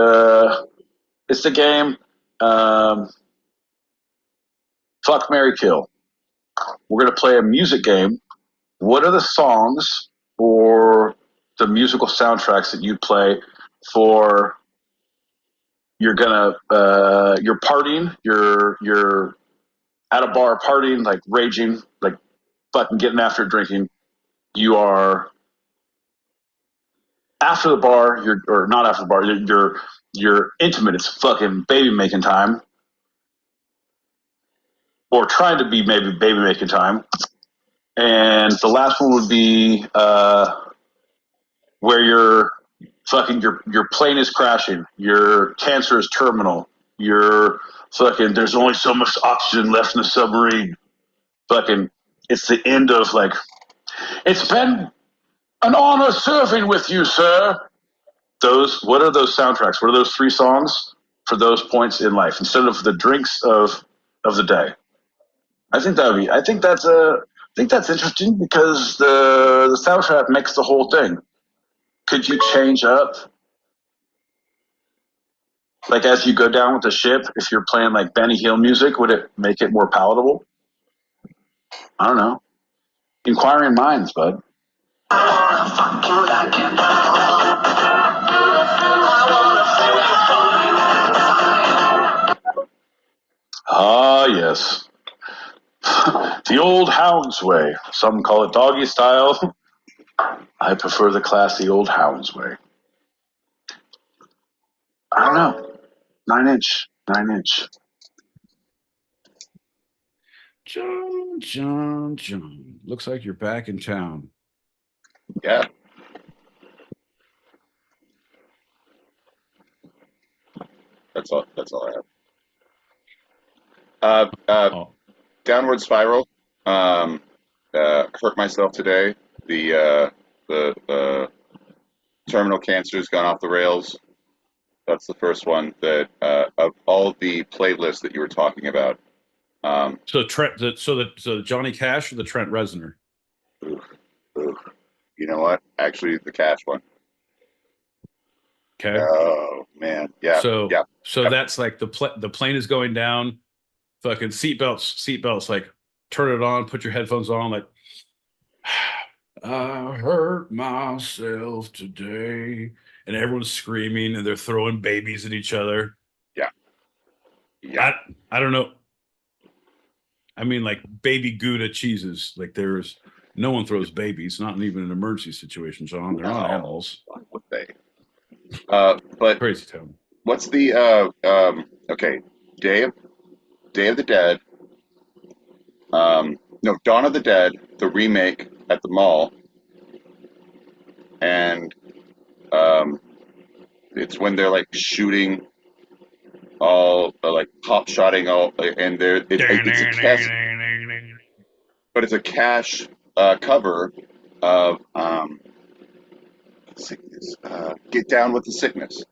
it's the game Fuck, Marry, Kill. We're going to play a music game. What are the songs or the musical soundtracks that you play for you're partying, you're at a bar partying, like raging, like fucking getting after it, drinking. You are after the bar, or not after the bar, you're intimate, it's fucking baby making time. Or trying to be maybe baby making time. And the last one would be where you're fucking your plane is crashing, your cancer is terminal, your fucking there's only so much oxygen left in the submarine. Fucking it's the end of like it's been an honor serving with you, sir. What are those soundtracks? What are those 3 songs for those points in life instead of the drinks of the day? I think that's interesting because the soundtrack makes the whole thing. Could you change up, like as you go down with the ship? If you're playing like Benny Hill music, would it make it more palatable? I don't know. Inquiring minds, bud. Ah, yes. The old hound's way. Some call it doggy style. I prefer the classy old hound's way. I don't know. 9 inch. John. Looks like you're back in town. Yeah. That's all I have. Downward spiral. Hurt myself today. The terminal cancer's gone off the rails. That's the first one that of all the playlists that you were talking about. So the Johnny Cash or the Trent Reznor? Oof. You know what? Actually, the Cash one. Okay. Oh man, yeah. So that's like the plane is going down. Fucking seatbelts. Like turn it on. Put your headphones on. Like I hurt myself today, and everyone's screaming and they're throwing babies at each other. Yeah. I don't know. I mean, like baby Gouda cheeses. Like there's no one throws babies, not even in an emergency situation, John. They're not animals. Why would they? But crazy town. What's the okay? Day of the Dead. No, Dawn of the Dead, the remake at the mall, and it's when they're like shooting all like pop shotting all, and it's a Cash, but it's a Cash cover of sickness. Get Down with the Sickness.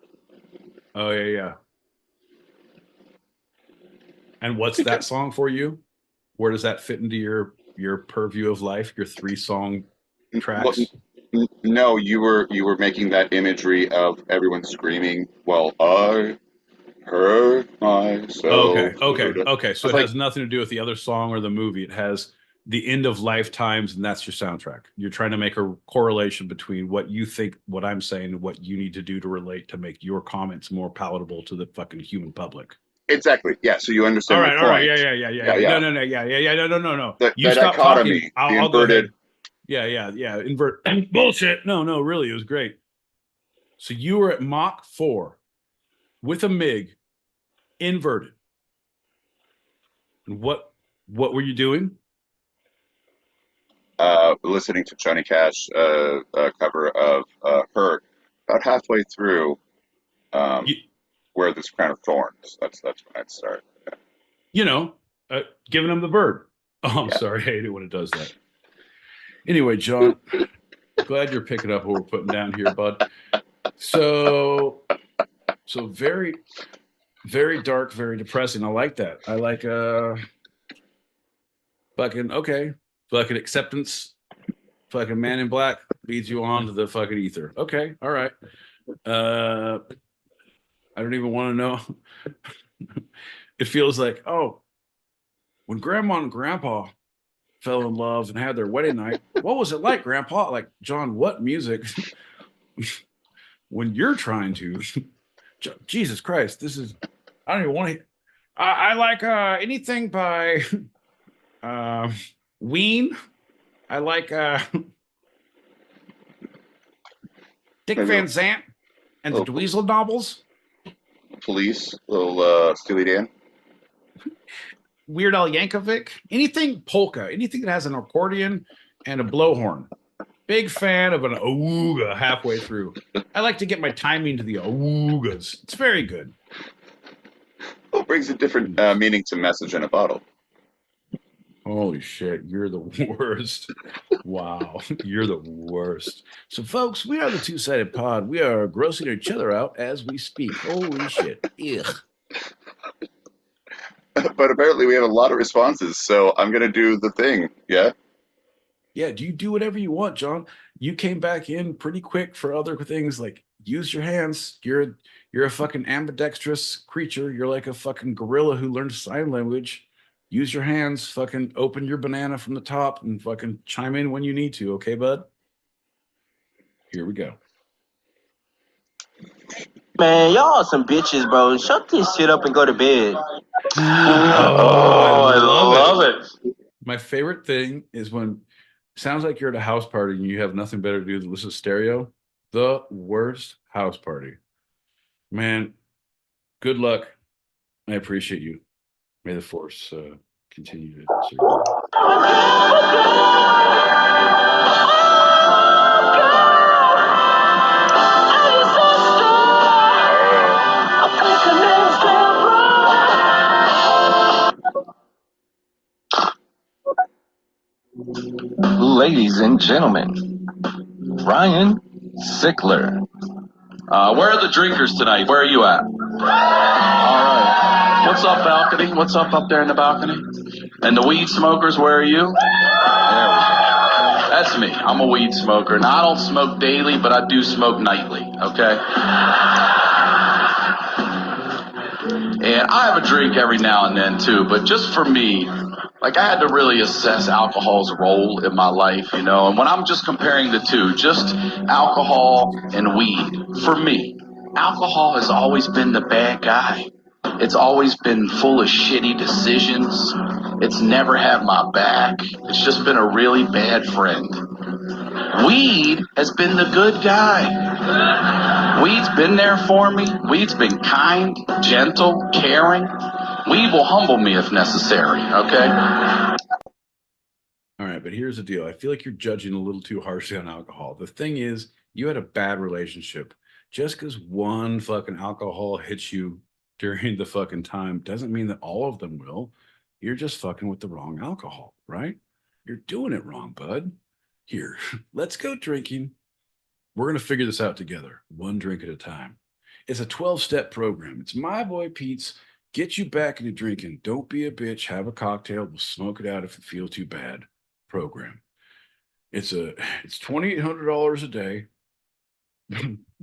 Oh yeah. And what's that song for you? Where does that fit into your purview of life? Your 3-song tracks? Well, no, you were making that imagery of everyone screaming. Well, I hurt myself. Okay. So it has nothing to do with the other song or the movie. It has the end of lifetimes, and that's your soundtrack. You're trying to make a correlation between what you think, what I'm saying, and what you need to do to relate to make your comments more palatable to the fucking human public. Exactly. Yeah. So you understand my point. All right. Yeah. No. You That stop dichotomy, talking. I'll go ahead. Yeah. Invert bullshit. No, really, it was great. So you were at Mach 4 with a MiG inverted. And what were you doing? listening to Johnny Cash cover of Her. About halfway through, Where This Crown of Thorns. That's when I'd start. You know, giving them the bird. Oh, I'm sorry. I hate it when it does that. Anyway, John, glad you're picking up what we're putting down here, bud. So very, very dark, very depressing. I like that. I like fucking acceptance. Fucking Man in Black leads you on to the fucking ether. Okay, all right. I don't even want to know. It feels like, oh, when Grandma and Grandpa fell in love and had their wedding night, what was it like, Grandpa? Like, John, what music? When you're trying to, Jesus Christ, this is, I don't even want to. I like anything by Ween. I like Dick Van Zandt and the Dweezil novels. Police, little Steely Dan. Weird Al Yankovic. Anything polka. Anything that has an accordion and a blowhorn. Big fan of an awooga halfway through. I like to get my timing to the awoogas. It's very good. Well, it brings a different meaning to Message in a Bottle. Holy shit, you're the worst. Wow, you're the worst. So, folks, we are the Two-Sided Pod. We are grossing each other out as we speak. Holy shit. Ugh. But apparently we have a lot of responses, so I'm going to do the thing, yeah? Yeah, do you do whatever you want, John? You came back in pretty quick for other things like use your hands. You're a fucking ambidextrous creature. You're like a fucking gorilla who learned sign language. Use your hands, fucking open your banana from the top and fucking chime in when you need to, okay, bud? Here we go. Man, y'all are some bitches, bro. Shut this shit up and go to bed. I love it. My favorite thing is when it sounds like you're at a house party and you have nothing better to do than listen to stereo. The worst house party. Man, good luck. I appreciate you. May the force continue to serve you. Ladies and gentlemen, Ryan Sickler. Where are the drinkers tonight? Where are you at? All right. What's up, balcony? What's up there in the balcony? And the weed smokers, where are you? There we go. That's me. I'm a weed smoker. Now, I don't smoke daily, but I do smoke nightly, okay? And I have a drink every now and then, too, but just for me, like, I had to really assess alcohol's role in my life, you know? And when I'm just comparing the two, just alcohol and weed, for me, alcohol has always been the bad guy. It's always been full of shitty decisions. It's never had my back. It's just been a really bad friend. Weed has been the good guy. Weed's been there for me. Weed's been kind, gentle, caring. Weed will humble me if necessary, okay? All right, but here's the deal. I feel like you're judging a little too harshly on alcohol. The thing is, you had a bad relationship. Just because one fucking alcohol hits you during the fucking time doesn't mean that all of them will. You're just fucking with the wrong alcohol, right? You're doing it wrong, bud. Here, let's go drinking. We're going to figure this out together, one drink at a time. It's a 12-step program. It's My Boy Pete's Get You Back Into Drinking. Don't be a bitch. Have a cocktail. We'll smoke it out if it feels too bad program. It's $2,800 a day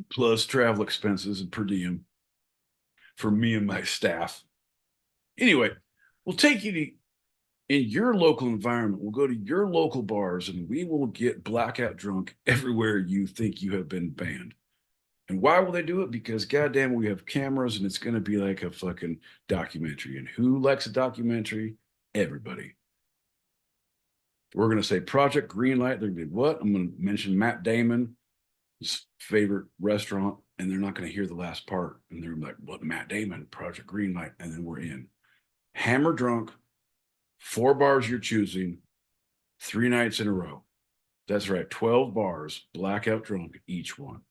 plus travel expenses and per diem for me and my staff. Anyway, we'll take you to in your local environment. We'll go to your local bars and we will get blackout drunk everywhere you think you have been banned. And why will they do it? Because goddamn, we have cameras and it's going to be like a fucking documentary. And who likes a documentary? Everybody. We're going to say Project Greenlight. They're going to be what? I'm going to mention Matt Damon, his favorite restaurant, and they're not going to hear the last part. And they're like, what, Matt Damon, Project Greenlight, and then we're in. Hammer drunk, 4 bars you're choosing, 3 nights in a row. That's right, 12 bars, blackout drunk each one.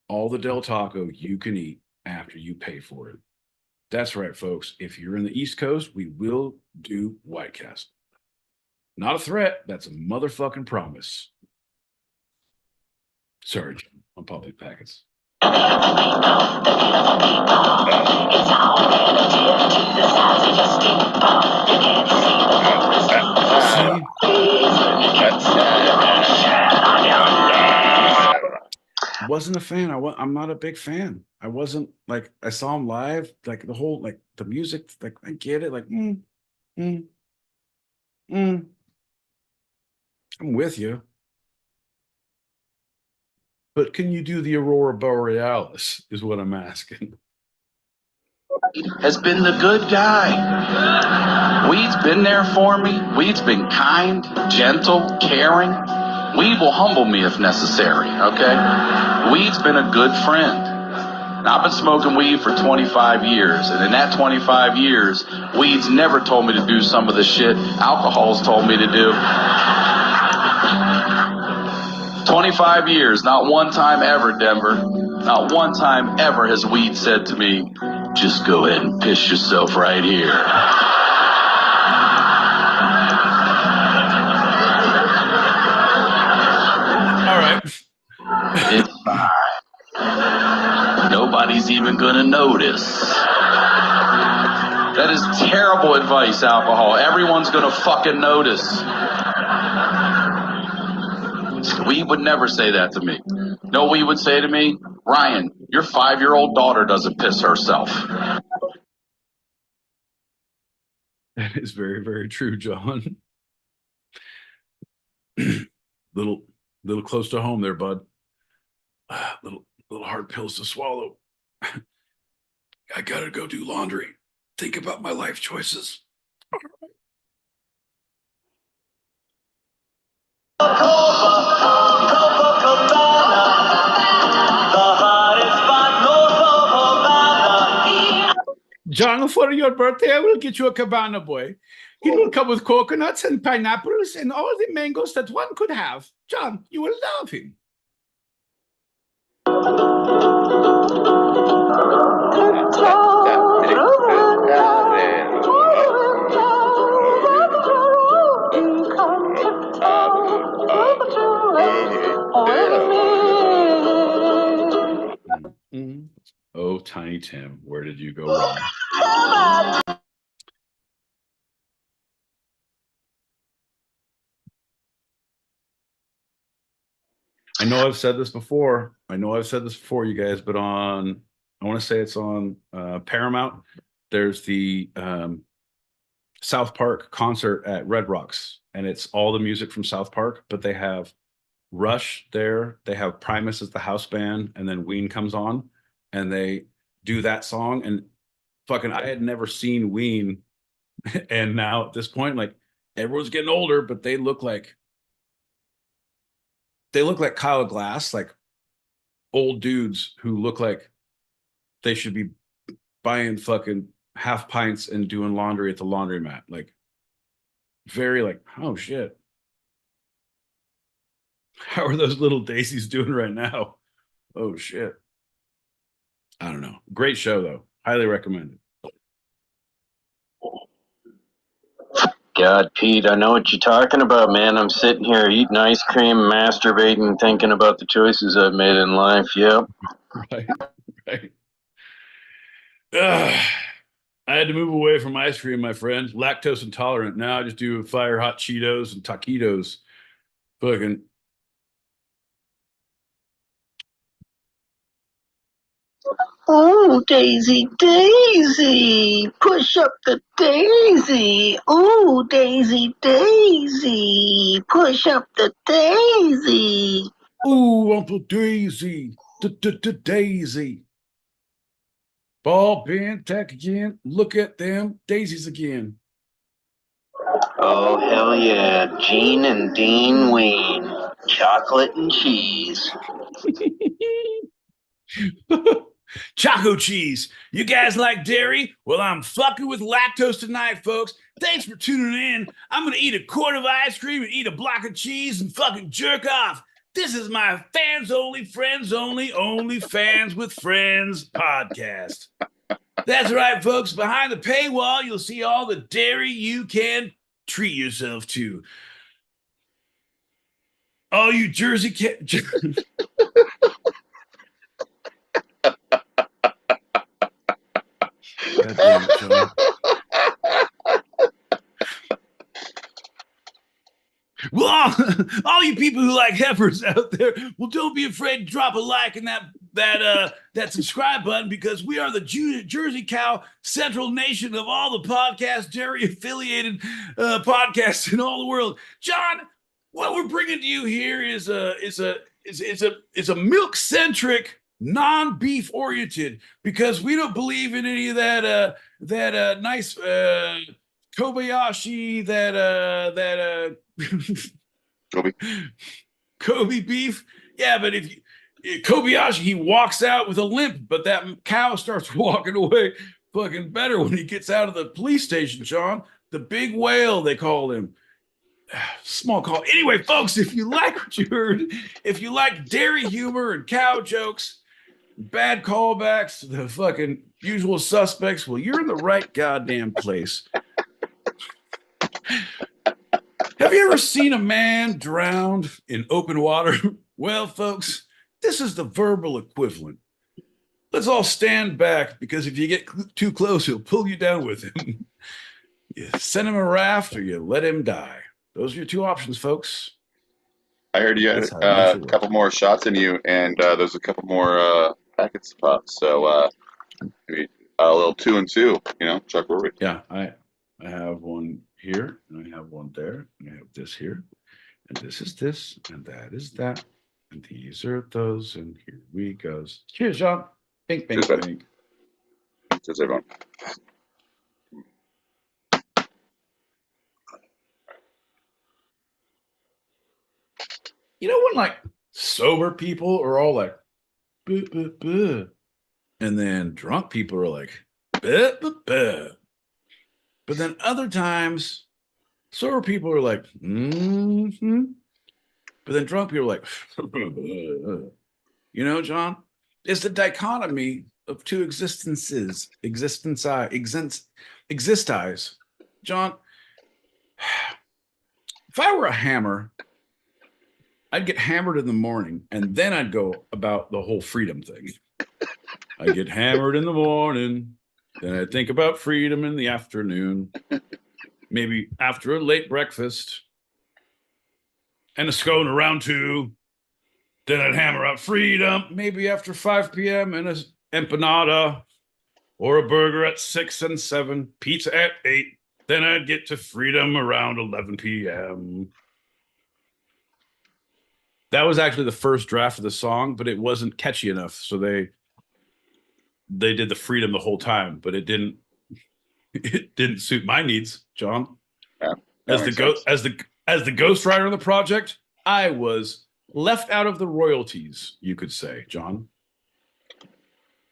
All the Del Taco you can eat after you pay for it. That's right, folks. If you're in the East Coast, we will do White Castle. Not a threat. That's a motherfucking promise. Sorry, Jim, on public packets. See? Wasn't a fan. I'm not a big fan. I wasn't like, I saw him live, like the whole, like the music, like I get it, like I'm with you. But can you do the Aurora Borealis is what I'm asking. Has been the good guy. Weed's been there for me. Weed's been kind, gentle, caring. Weed will humble me if necessary, okay? Weed's been a good friend. Now, I've been smoking weed for 25 years, and in that 25 years, Weed's never told me to do some of the shit alcohol's told me to do. 25 years, not one time ever, Denver. Not one time ever has Weed said to me, just go ahead and piss yourself right here. All right. It's fine. Nobody's even gonna notice. That is terrible advice, alcohol. Everyone's gonna fucking notice. We would never say that to me. No, we would say to me, Ryan, your 5-year-old daughter doesn't piss herself. That is very, very true, John. little close to home there, bud. Little hard pills to swallow. I gotta go do laundry. Think about my life choices. John, for your birthday, I will get you a cabana boy. He will come with coconuts and pineapples and all the mangoes that one could have. John, you will love him. Oh, Tiny Tim, where did you go wrong? I know I've said this before. You guys, but I want to say it's on Paramount. There's the South Park concert at Red Rocks, and it's all the music from South Park, but they have Rush there. They have Primus as the house band, and then Ween comes on, and they do that song. And fucking, I had never seen Ween, and now at this point, like everyone's getting older, but they look like Kyle Glass, like old dudes who look like they should be buying fucking half pints and doing laundry at the laundromat. Like very like, oh shit. How are those little daisies doing right now? Oh shit. I don't know. Great show though. Highly recommended. God, Pete, I know what you're talking about, man. I'm sitting here eating ice cream, masturbating, thinking about the choices I've made in life. Yep. Right. I had to move away from ice cream, my friend. Lactose intolerant. Now I just do fire hot Cheetos and taquitos. Fucking. Oh, Daisy, Daisy, push up the daisy. Oh, Daisy, Daisy, push up the daisy. Ooh, Uncle Daisy, Daisy. Ball band, tack again. Look at them daisies again. Oh, hell yeah. Gene and Dean Ween. Chocolate and cheese. Choco cheese. You guys like dairy? Well, I'm fucking with lactose tonight, folks. Thanks for tuning in. I'm going to eat a quart of ice cream and eat a block of cheese and fucking jerk off. This is my fans only, friends only fans with friends podcast. That's right, folks. Behind the paywall, you'll see all the dairy you can treat yourself to. Oh, you Jersey God damn it, John. Well, all you people who like heifers out there, well, don't be afraid to drop a like and that subscribe button, because we are the Jersey Cow Central Nation of all the podcast dairy affiliated podcasts in all the world. John, what we're bringing to you here is a milk centric, non-beef oriented, because we don't believe in any of that nice Kobayashi, Kobe beef. Yeah, but if Kobayashi, he walks out with a limp, but that cow starts walking away fucking better when he gets out of the police station, Sean. The big whale, they call him. Small call. Anyway, folks, if you like what you heard, if you like dairy humor and cow jokes, bad callbacks, the fucking usual suspects, well, you're in the right goddamn place. Have you ever seen a man drowned in open water? Well, folks, this is the verbal equivalent. Let's all stand back, because if you get too close, he'll pull you down with him. You send him a raft or you let him die. Those are your two options, folks. I heard you had a couple more shots in you, and there's a couple more packets to pop. So maybe a little 2 and 2, Chuck Rory. Yeah, I have one here, and I have one there, and I have this here, and this is this, and that is that, and these are those, and here we go. Cheers, John. Bink, bink, Cheers, bink. Cheers, everyone. You know when like sober people are all like, buh, buh, buh, and then drunk people are like, buh, buh, buh. But then other times, sober people are like, mm-hmm. But then drunk people are like, John? It's the dichotomy of two existences, existize. John, if I were a hammer, I'd get hammered in the morning, and then I'd go about the whole freedom thing. I get hammered in the morning, then I think about freedom in the afternoon, maybe after a late breakfast, and a scone around 2. Then I'd hammer out freedom, maybe after 5 p.m. and an empanada, or a burger at 6 and 7, pizza at 8. Then I'd get to freedom around 11 p.m. That was actually the first draft of the song, but it wasn't catchy enough, so they did the freedom the whole time, but it didn't suit my needs, John. Yeah, as the ghostwriter on the project, I was left out of the royalties, you could say, John.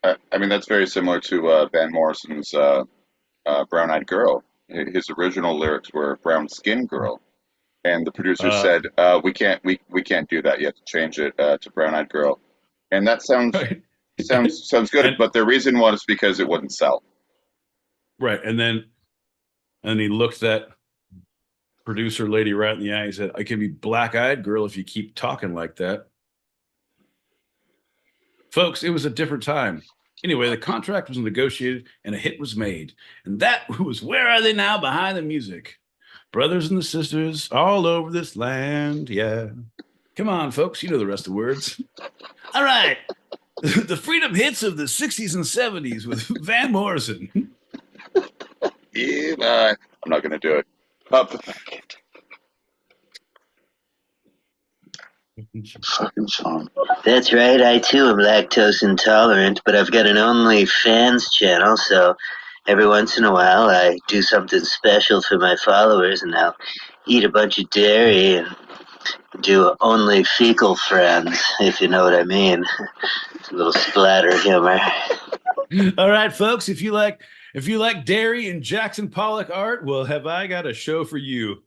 I mean, that's very similar to Van Morrison's Brown Eyed Girl. His original lyrics were Brown Skin Girl. And the producer said, we can't do that. You have to change it to Brown Eyed Girl. And that sounds good, but the reason was because it wouldn't sell. Right. And he looked at producer lady right in the eye. He said, I can be black-eyed girl if you keep talking like that. Folks, it was a different time. Anyway, the contract was negotiated and a hit was made. And that was Where Are They Now Behind the Music. Brothers and the sisters all over this land, yeah. Come on, folks, you know the rest of the words. All right. The freedom hits of the 60s and 70s with Van Morrison. Yeah, I'm not going to do it. Up the packet. Fucking song. That's right, I too am lactose intolerant, but I've got an OnlyFans channel, so every once in a while I do something special for my followers, and I'll eat a bunch of dairy and do only fecal friends, if you know what I mean. It's a little splatter humor. All right, folks, if you like dairy and Jackson Pollock art, well, have I got a show for you.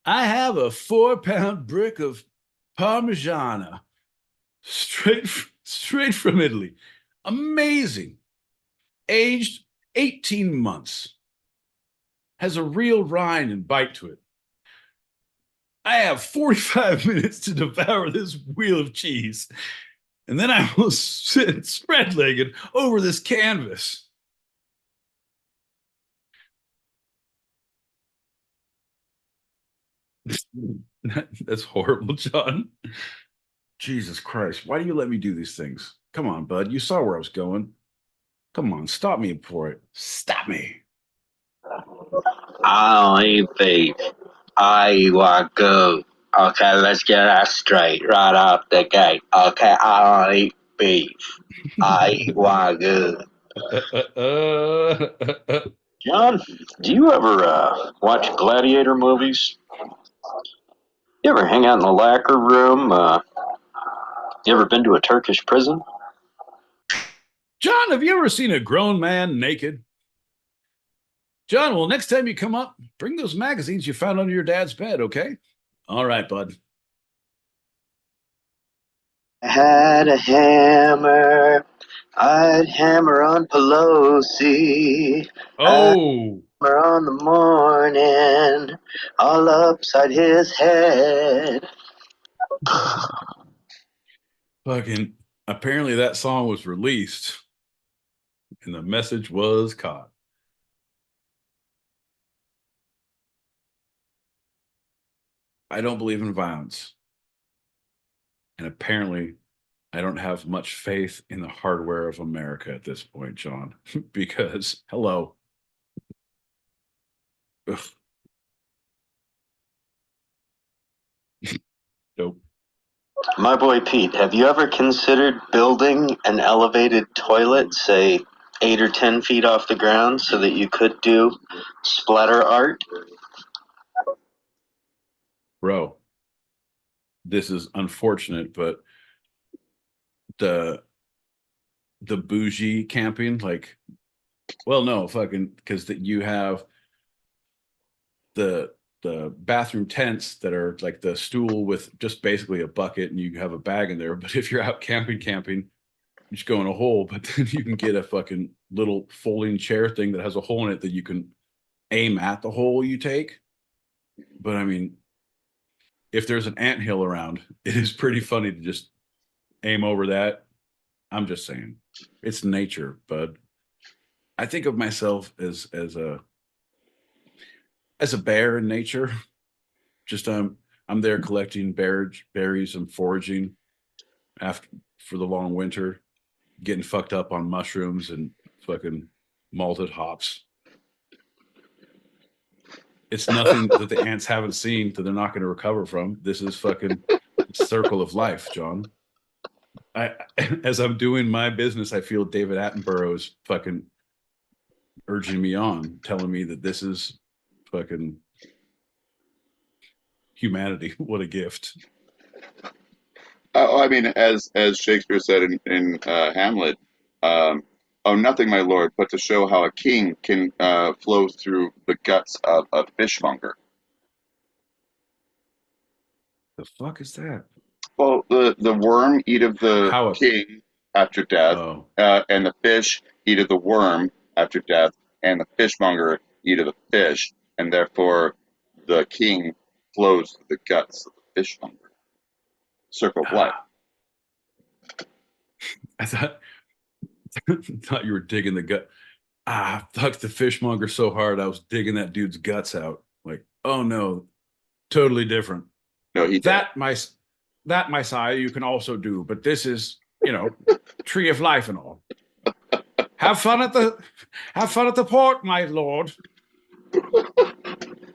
I have a 4-pound brick of Parmigiana straight from Italy. Amazing. Aged 18 months. Has a real rind and bite to it. I have 45 minutes to devour this wheel of cheese, and then I will sit spread-legged over this canvas. That's horrible, John. Jesus Christ. Why do you let me do these things? Come on, bud. You saw where I was going. Come on, stop me for it. Stop me. I don't eat beef. I want go. Okay, let's get that straight right off the gate. Okay, I don't eat beef. I eat wagyu. John, do you ever watch gladiator movies? You ever hang out in the lacquer room? You ever been to a Turkish prison? John, have you ever seen a grown man naked? John, well, next time you come up, bring those magazines you found under your dad's bed, okay? All right, bud. I had a hammer. I'd hammer on Pelosi. Oh. Hammer on the morning. All upside his head. Fucking, apparently that song was released and the message was caught. I don't believe in violence. And apparently, I don't have much faith in the hardware of America at this point, John, because, hello. Ugh. Nope. My boy Pete, have you ever considered building an elevated toilet, say 8 or 10 feet off the ground, so that you could do splatter art? Bro, this is unfortunate, but the bougie camping, like, well, no, fucking, because you have the bathroom tents that are like the stool with just basically a bucket and you have a bag in there. But if you're out camping, you just go in a hole, but then you can get a fucking little folding chair thing that has a hole in it that you can aim at the hole you take. But I mean, if there's an anthill around, it is pretty funny to just aim over that. I'm just saying, it's nature, bud. I think of myself as a bear in nature. Just I'm there collecting berries and foraging for the long winter, getting fucked up on mushrooms and fucking malted hops. It's nothing that the ants haven't seen that they're not going to recover from. This is fucking circle of life, John. As I'm doing my business, I feel David Attenborough is fucking urging me on, telling me that this is fucking humanity. What a gift. I mean, as Shakespeare said in Hamlet, oh, nothing, my lord, but to show how a king can flow through the guts of a fishmonger. The fuck is that? Well, the worm eat of the king after death, and the fish eat of the worm after death, and the fishmonger eat of the fish, and therefore the king flows through the guts of the fishmonger. Circle of life. I thought you were digging the gut. Fuck the fishmonger so hard I was digging that dude's guts out. Like, oh no, totally different. No, that my side you can also do, but this is, tree of life and all. Have fun at the port, my lord. Do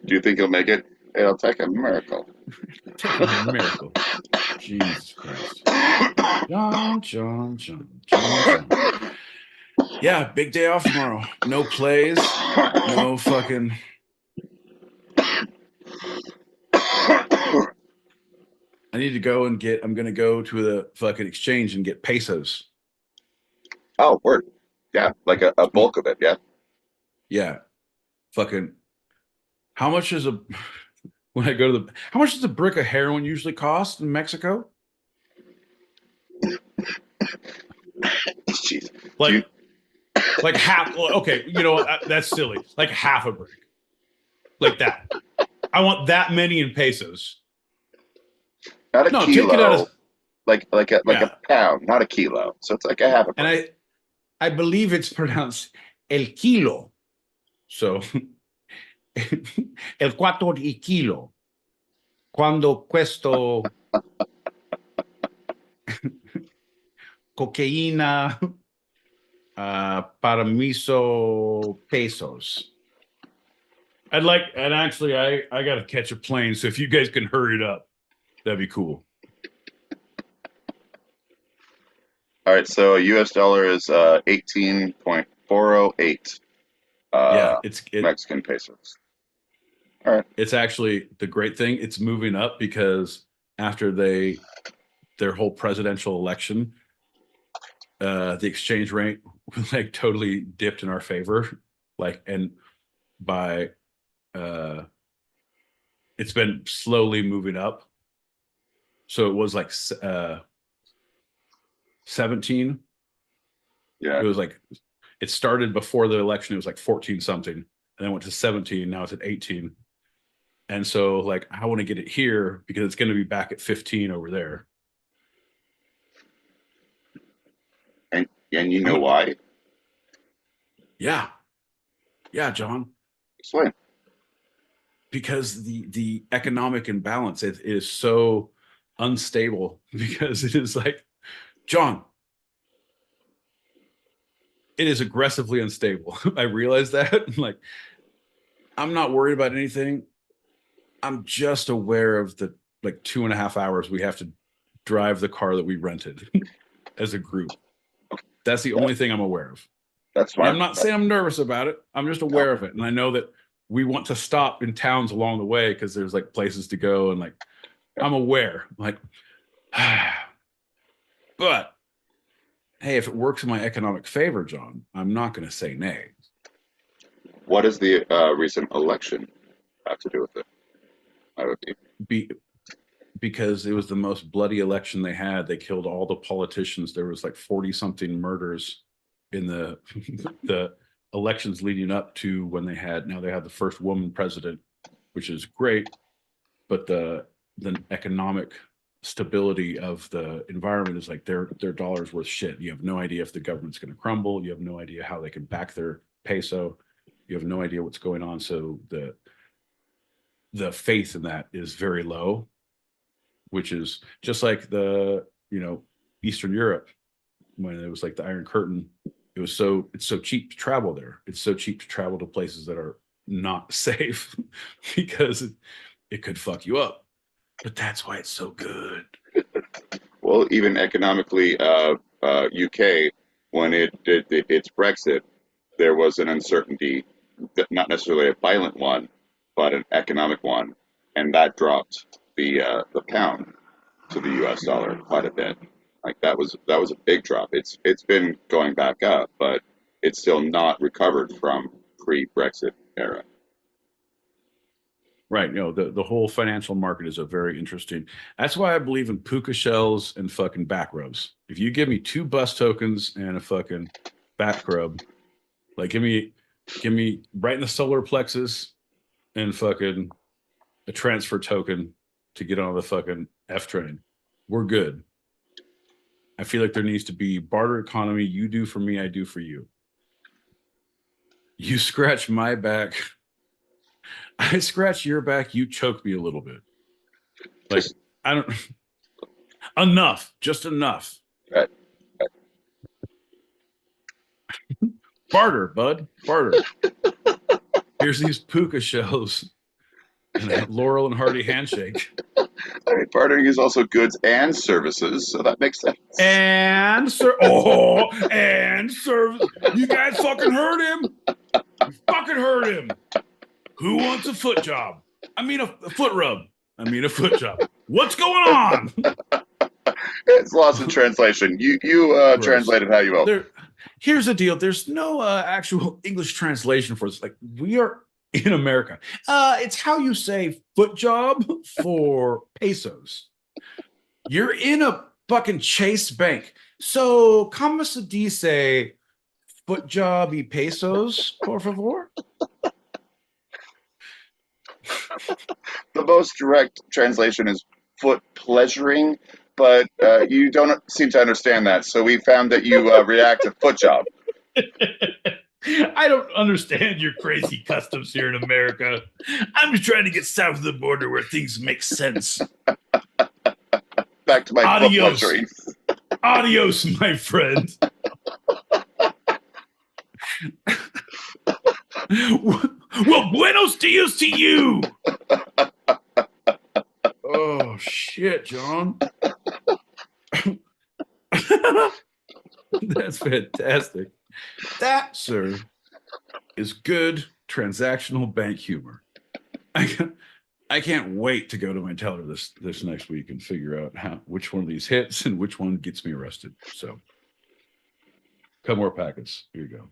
you think he'll make it? It'll take a miracle. Take a miracle. Jesus Christ. John. Yeah, big day off tomorrow. No plays. No fucking. I need to go and get. I'm going to go to the fucking exchange and get pesos. Oh, word. Yeah, like a bulk of it. Yeah. Yeah. Fucking. How much is a when I go to the? How much does a brick of heroin usually cost in Mexico? Jeez. Like half. Okay, you know what? That's silly. Like half a brick. Like that. I want that many in pesos. Not a kilo. Take it out of like a pound, not a kilo. So it's like a half a pound. And I believe it's pronounced el kilo. So el cuatro y kilo. Cuando questo cocaína para miso pesos. And actually I gotta catch a plane, so if you guys can hurry it up, that'd be cool. All right, so a US dollar is 18.408 Mexican pesos. All right. It's actually the great thing. It's moving up because after their whole presidential election, the exchange rate like totally dipped in our favor. And by it's been slowly moving up. So it was like 17. Yeah. It was like it started before the election. It was like 14 something, and then went to 17. Now it's at 18. And so like I want to get it here because it's going to be back at 15 over there. And you know why? Yeah, John. Explain. Because the economic imbalance is so unstable, because it is like, John, it is aggressively unstable. I realize that. Like, I'm not worried about anything. I'm just aware of the 2.5 hours we have to drive the car that we rented as a group. That's the only thing I'm aware of. That's smart. I'm not saying I'm nervous about it. I'm just aware of it. And I know that we want to stop in towns along the way because there's like places to go, and like I'm aware. Like, but hey, if it works in my economic favor, John, I'm not going to say nay. What does the recent election have to do with it? Because it was the most bloody election they had. They killed all the politicians. There was like 40 something murders in the the elections leading up to when they had the first woman president, which is great, but the economic stability of the environment is like their dollar's worth shit. You have no idea if the government's going to crumble. You have no idea how they can back their peso. You have no idea what's going on. So the faith in that is very low, which is just like Eastern Europe, when it was like the Iron Curtain. It's so cheap to travel there. It's so cheap to travel to places that are not safe because it could fuck you up. But that's why it's so good. Well, even economically, UK, when it did its Brexit, there was an uncertainty, not necessarily a violent one, but an economic one, and that dropped the pound to the US dollar quite a bit. Like that was a big drop. It's been going back up, but it's still not recovered from pre-Brexit era. Right. The whole financial market is a very interesting. That's why I believe in puka shells and fucking back rubs. If you give me 2 bus tokens and a fucking back rub, like give me right in the solar plexus and fucking a transfer token to get on the fucking F train, we're good. I feel like there needs to be barter economy. You do for me, I do for you. You scratch my back, I scratch your back, you choke me a little bit. Like, I don't... Enough. Just enough. Right. Barter, bud. Barter. Here's these puka shells and a Laurel and Hardy handshake. I mean, bartering is also goods and services, so that makes sense. And service. You guys fucking heard him. You fucking heard him. Who wants a foot job? I mean a foot rub. I mean a foot job. What's going on? It's lost in translation. You translated how you will. Here's the deal. There's no actual English translation for this. Like, we are in America. It's how you say foot job for pesos. You're in a fucking Chase Bank. So, como se dice foot job y pesos, por favor? The most direct translation is foot pleasuring, but you don't seem to understand that. So we found that you react to foot job. I don't understand your crazy customs here in America. I'm just trying to get south of the border where things make sense. Back to my foot pleasuring. Adios, my friend. Well, buenos dias to you. Oh, shit, John. That's fantastic. That, sir, is good transactional bank humor. I can't wait to go to my teller this next week and figure out which one of these hits and which one gets me arrested. So, couple more packets. Here you go.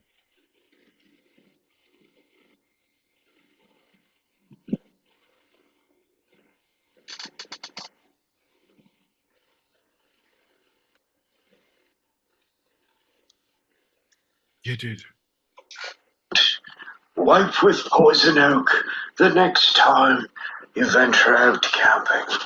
You did. Wipe with poison oak the next time you venture out camping.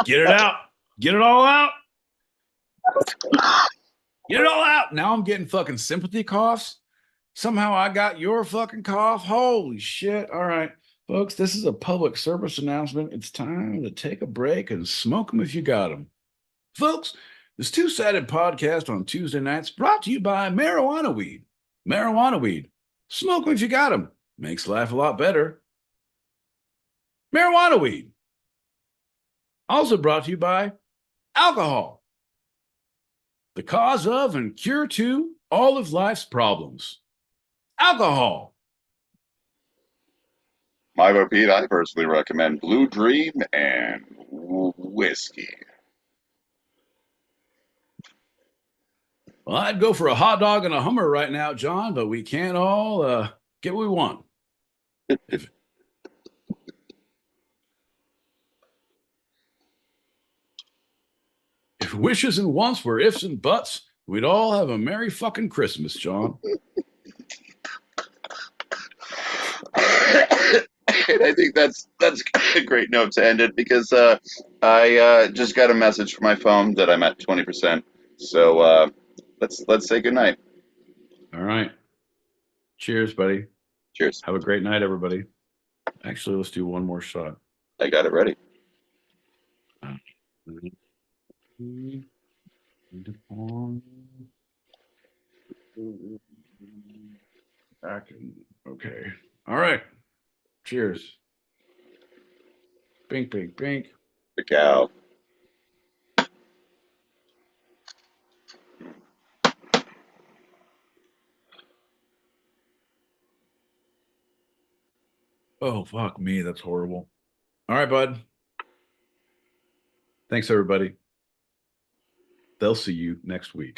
Get it out. Get it all out. Get it all out. Now I'm getting fucking sympathy coughs. Somehow I got your fucking cough. Holy shit. All right, folks, this is a public service announcement. It's time to take a break and smoke them if you got them. Folks, this two-sided podcast on Tuesday nights brought to you by Marijuana Weed. Marijuana Weed. Smoke them if you got them. Makes life a lot better. Marijuana Weed. Also brought to you by alcohol. The cause of and cure to all of life's problems. Alcohol. My vote, Pete, I personally recommend Blue Dream and whiskey. Well, I'd go for a hot dog and a Hummer right now, John, but we can't all get what we want. If wishes and wants were ifs and buts, we'd all have a Merry fucking Christmas, John. And I think that's a great note to end it because I just got a message from my phone that I'm at 20%. So let's say goodnight. All right. Cheers, buddy. Cheers. Have a great night, everybody. Actually, let's do one more shot. I got it ready. Okay. All right. Cheers. Bink, bink, bink. The cow. Oh, fuck me. That's horrible. All right, bud. Thanks, everybody. They'll see you next week.